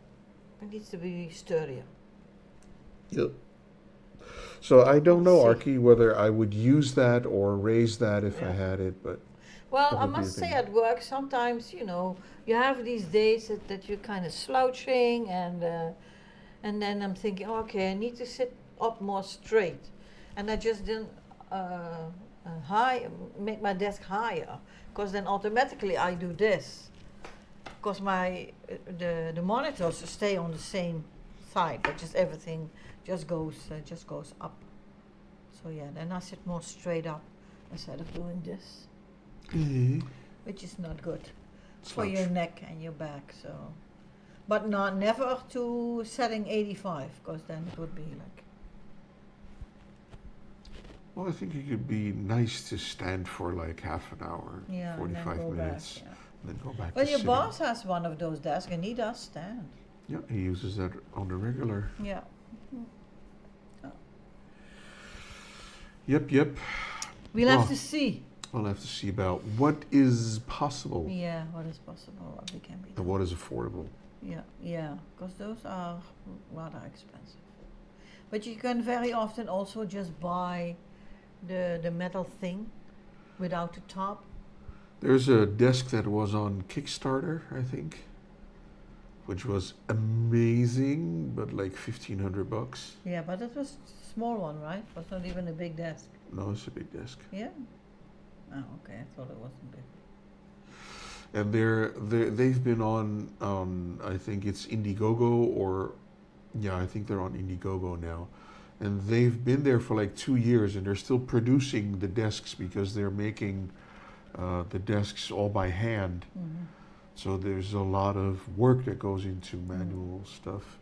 it needs to be sturdier. Yep. So I don't know, Let's see. Arky, whether I would use that or raise that if I Yeah. had it, but Well, That I would be must the say thing. at work sometimes, you have these days that you're kind of slouching, and then I'm thinking, okay, I need to sit up more straight, and I just didn't make my desk higher, because then automatically I do this, because the monitors stay on the same side, but just everything just goes up. So yeah, then I sit more straight up instead of doing this, which is not good for your slouch. neck and your back. So, but never to setting 85, because then it would be like Well, I think it could be nice to stand for like half an hour, yeah, and then 45 go minutes, back. Yeah. and then go back Well, to your sitting. boss has one of those desks, and he does stand. Yeah, he uses that on the regular. Yeah. Yep, yep. We'll Well, have to see. We'll have to see about what is possible Yeah, what is possible, what we can be. and what is affordable. Yeah, because those are rather expensive. But you can very often also just buy the metal thing without the top. There's a desk that was on Kickstarter, I think, which was amazing, but like $1,500. Yeah, but it was a small one, right? It was not even a big desk. No, it's a big desk. Yeah? Oh, okay, I thought it wasn't big. And they've been on I think it's Indiegogo, or yeah, I think they're on Indiegogo now, and they've been there for like 2 years, and they're still producing the desks because they're making the desks all by hand. Mm-hmm. So there's a lot of work that goes into manual stuff.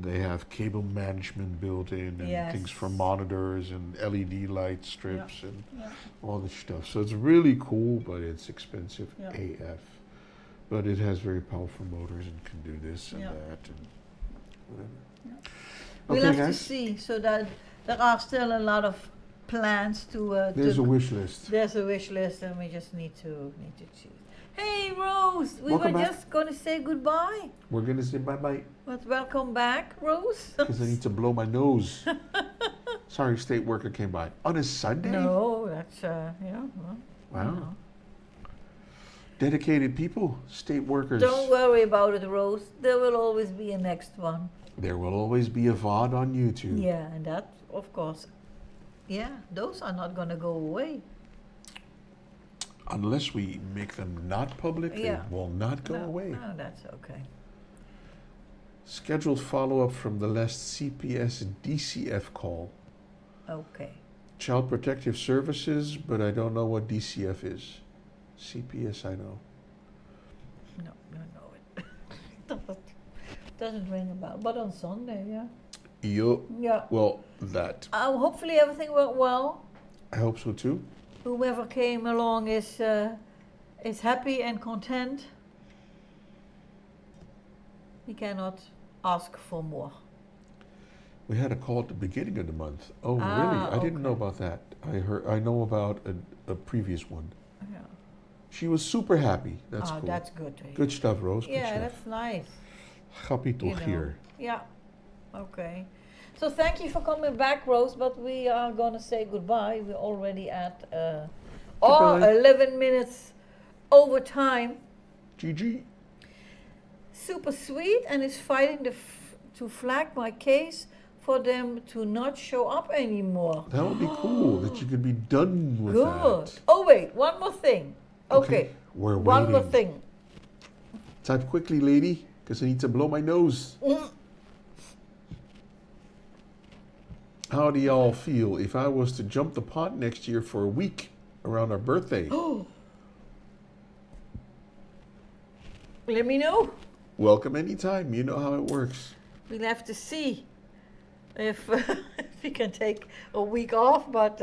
They have cable management built in, and things for Yes. monitors and LED light strips and Yeah. all this stuff. So it's really cool, but it's expensive Yeah. AF. But it has very powerful motors and can do this and Yeah. that and whatever. Yeah. Okay, We'll have to guys. see, so that there are still a lot of plans to. There's a wish list. There's a wish list, and we just need to choose. Hey Rose, we Welcome were back. just going to say goodbye. We're gonna say bye bye But welcome back, Rose. because I need to blow my nose. Sorry, state worker came by on a Sunday. No, that's yeah. Well, Wow. you know. Dedicated people, state workers. Don't worry about it, Rose. There will always be a next one. There will always be a VOD on YouTube. Yeah, and that, of course, yeah, those are not going to go away. Unless we make them not public, Yeah. they will not go No, away. No, that's okay. Scheduled follow-up from the last CPS DCF call. Okay. Child Protective Services, but I don't know what DCF is. CPS, I know. No, I know it. Doesn't ring a bell, but on Sunday, yeah. Yeah. Well, that. Hopefully everything went well. I hope so too. Whoever came along is happy and content. We cannot ask for more. We had a call at the beginning of the month. Oh, really? I didn't know about that. I know about a previous one. Yeah. She was super happy. That's cool. That's good to hear. Good stuff, Rose. Good Yeah, stuff. that's nice. Happy to hear. Yeah. Okay. So thank you for coming back, Rose, but we are going to say goodbye. We're already at 11 minutes over time. GG. Super sweet, and is fighting to flag my case for them to not show up anymore. That would be cool, that you could be done with Good. that. Oh, wait, one more thing. Okay. We're waiting. One more thing. Type quickly, lady, because I need to blow my nose. How do y'all feel if I was to jump the pot next year for a week around our birthday? Let me know. Welcome anytime. You know how it works. We'll have to see if we can take a week off, but...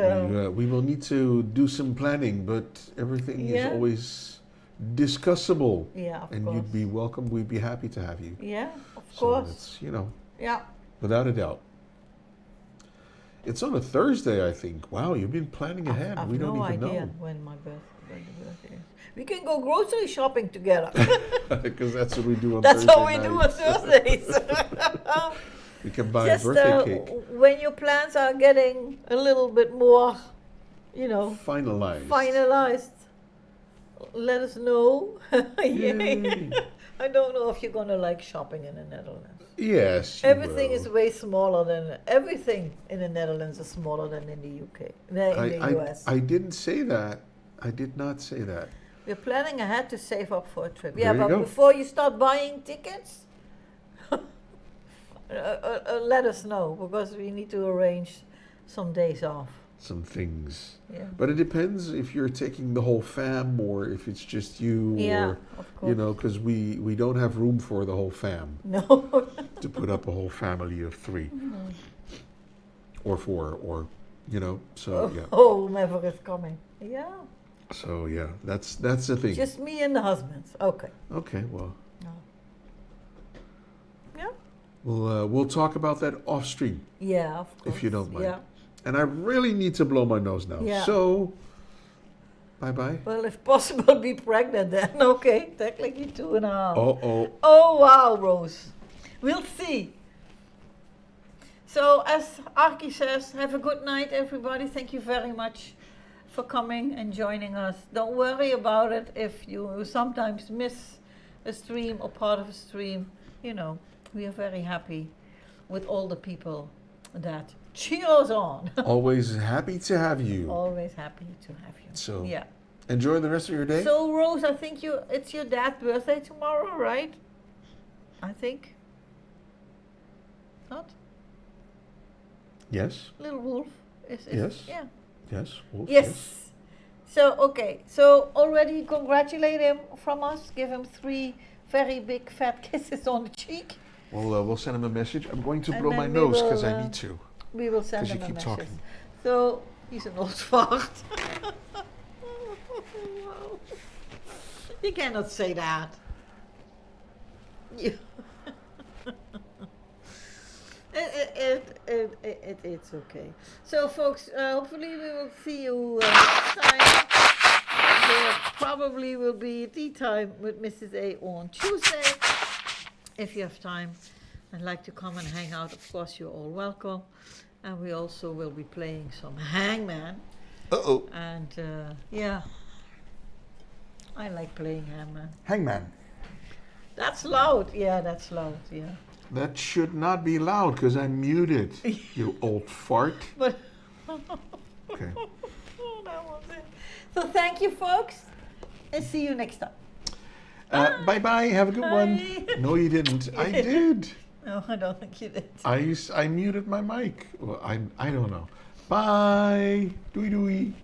we will need to do some planning, but everything is always discussable. Yeah, of and course. you'd be welcome. We'd be happy to have you. Yeah, of course. So it's, you know, yeah. without a doubt. It's on a Thursday, I think. Wow, you've been planning ahead. I've we don't no even idea know. when my birthday is. We can go grocery shopping together. Because that's what we do on That's Thursday what we do on nights. Thursdays. We can buy Just a birthday cake. when your plans are getting a little bit more, finalized, let us know. Yay. I don't know if you're gonna like shopping in the Netherlands. Yes. Everything is way smaller than everything in the Netherlands is smaller than in the UK, in the US. I didn't say that. I did not say that. We're planning ahead to save up for a trip. There Yeah, you but go. before you start buying tickets, let us know, because we need to arrange some days off. Some things. Yeah. But it depends if you're taking the whole fam or if it's just you, Yeah, or of course. because we don't have room for the whole fam No. to put up a whole family of 3 or 4 or so yeah. Oh, whomever is coming. Yeah. So yeah, that's the thing. Just me and the husbands. Okay. Okay, well. No. Yeah. We'll talk about that off stream. Yeah, of course. If you don't mind. Yeah. And I really need to blow my nose now. Yeah. So, bye-bye. Well, if possible, be pregnant then. Okay, technically 2.5. Uh-oh. Oh, wow, Rose. We'll see. So, as Arki says, have a good night, everybody. Thank you very much for coming and joining us. Don't worry about it if you sometimes miss a stream or part of a stream. We are very happy with all the people that cheer us on. Always happy to have you. Always happy to have you. So, yeah. enjoy the rest of your day. So, Rose, I think it's your dad's birthday tomorrow, right? I think. Not? Yes. Little Wolf is Yes. Yeah. Yes. Wolf, Yes. So, okay. So, already congratulate him from us. Give him 3 very big fat kisses on the cheek. Well, we'll send him a message. I'm going to And blow then my we nose because will, I need to. We will send 'Cause him you a keep message. talking. So, he's an old fart. You cannot say that. It's okay. So, folks, hopefully we will see you next time. There probably will be tea time with Mrs. A on Tuesday. If you have time and like to come and hang out, of course, you're all welcome. And we also will be playing some Hangman. Uh-oh. And yeah, I like playing Hangman. Hangman. That's loud. Yeah, that's loud. Yeah. That should not be loud because I'm muted, you old fart. But Okay. that was it. So thank you, folks, and see you next time. Bye-bye. Have a good one. Bye. No, you didn't. I did. No, I don't think you did. I muted my mic. Well, I don't know. Bye. Doei doei.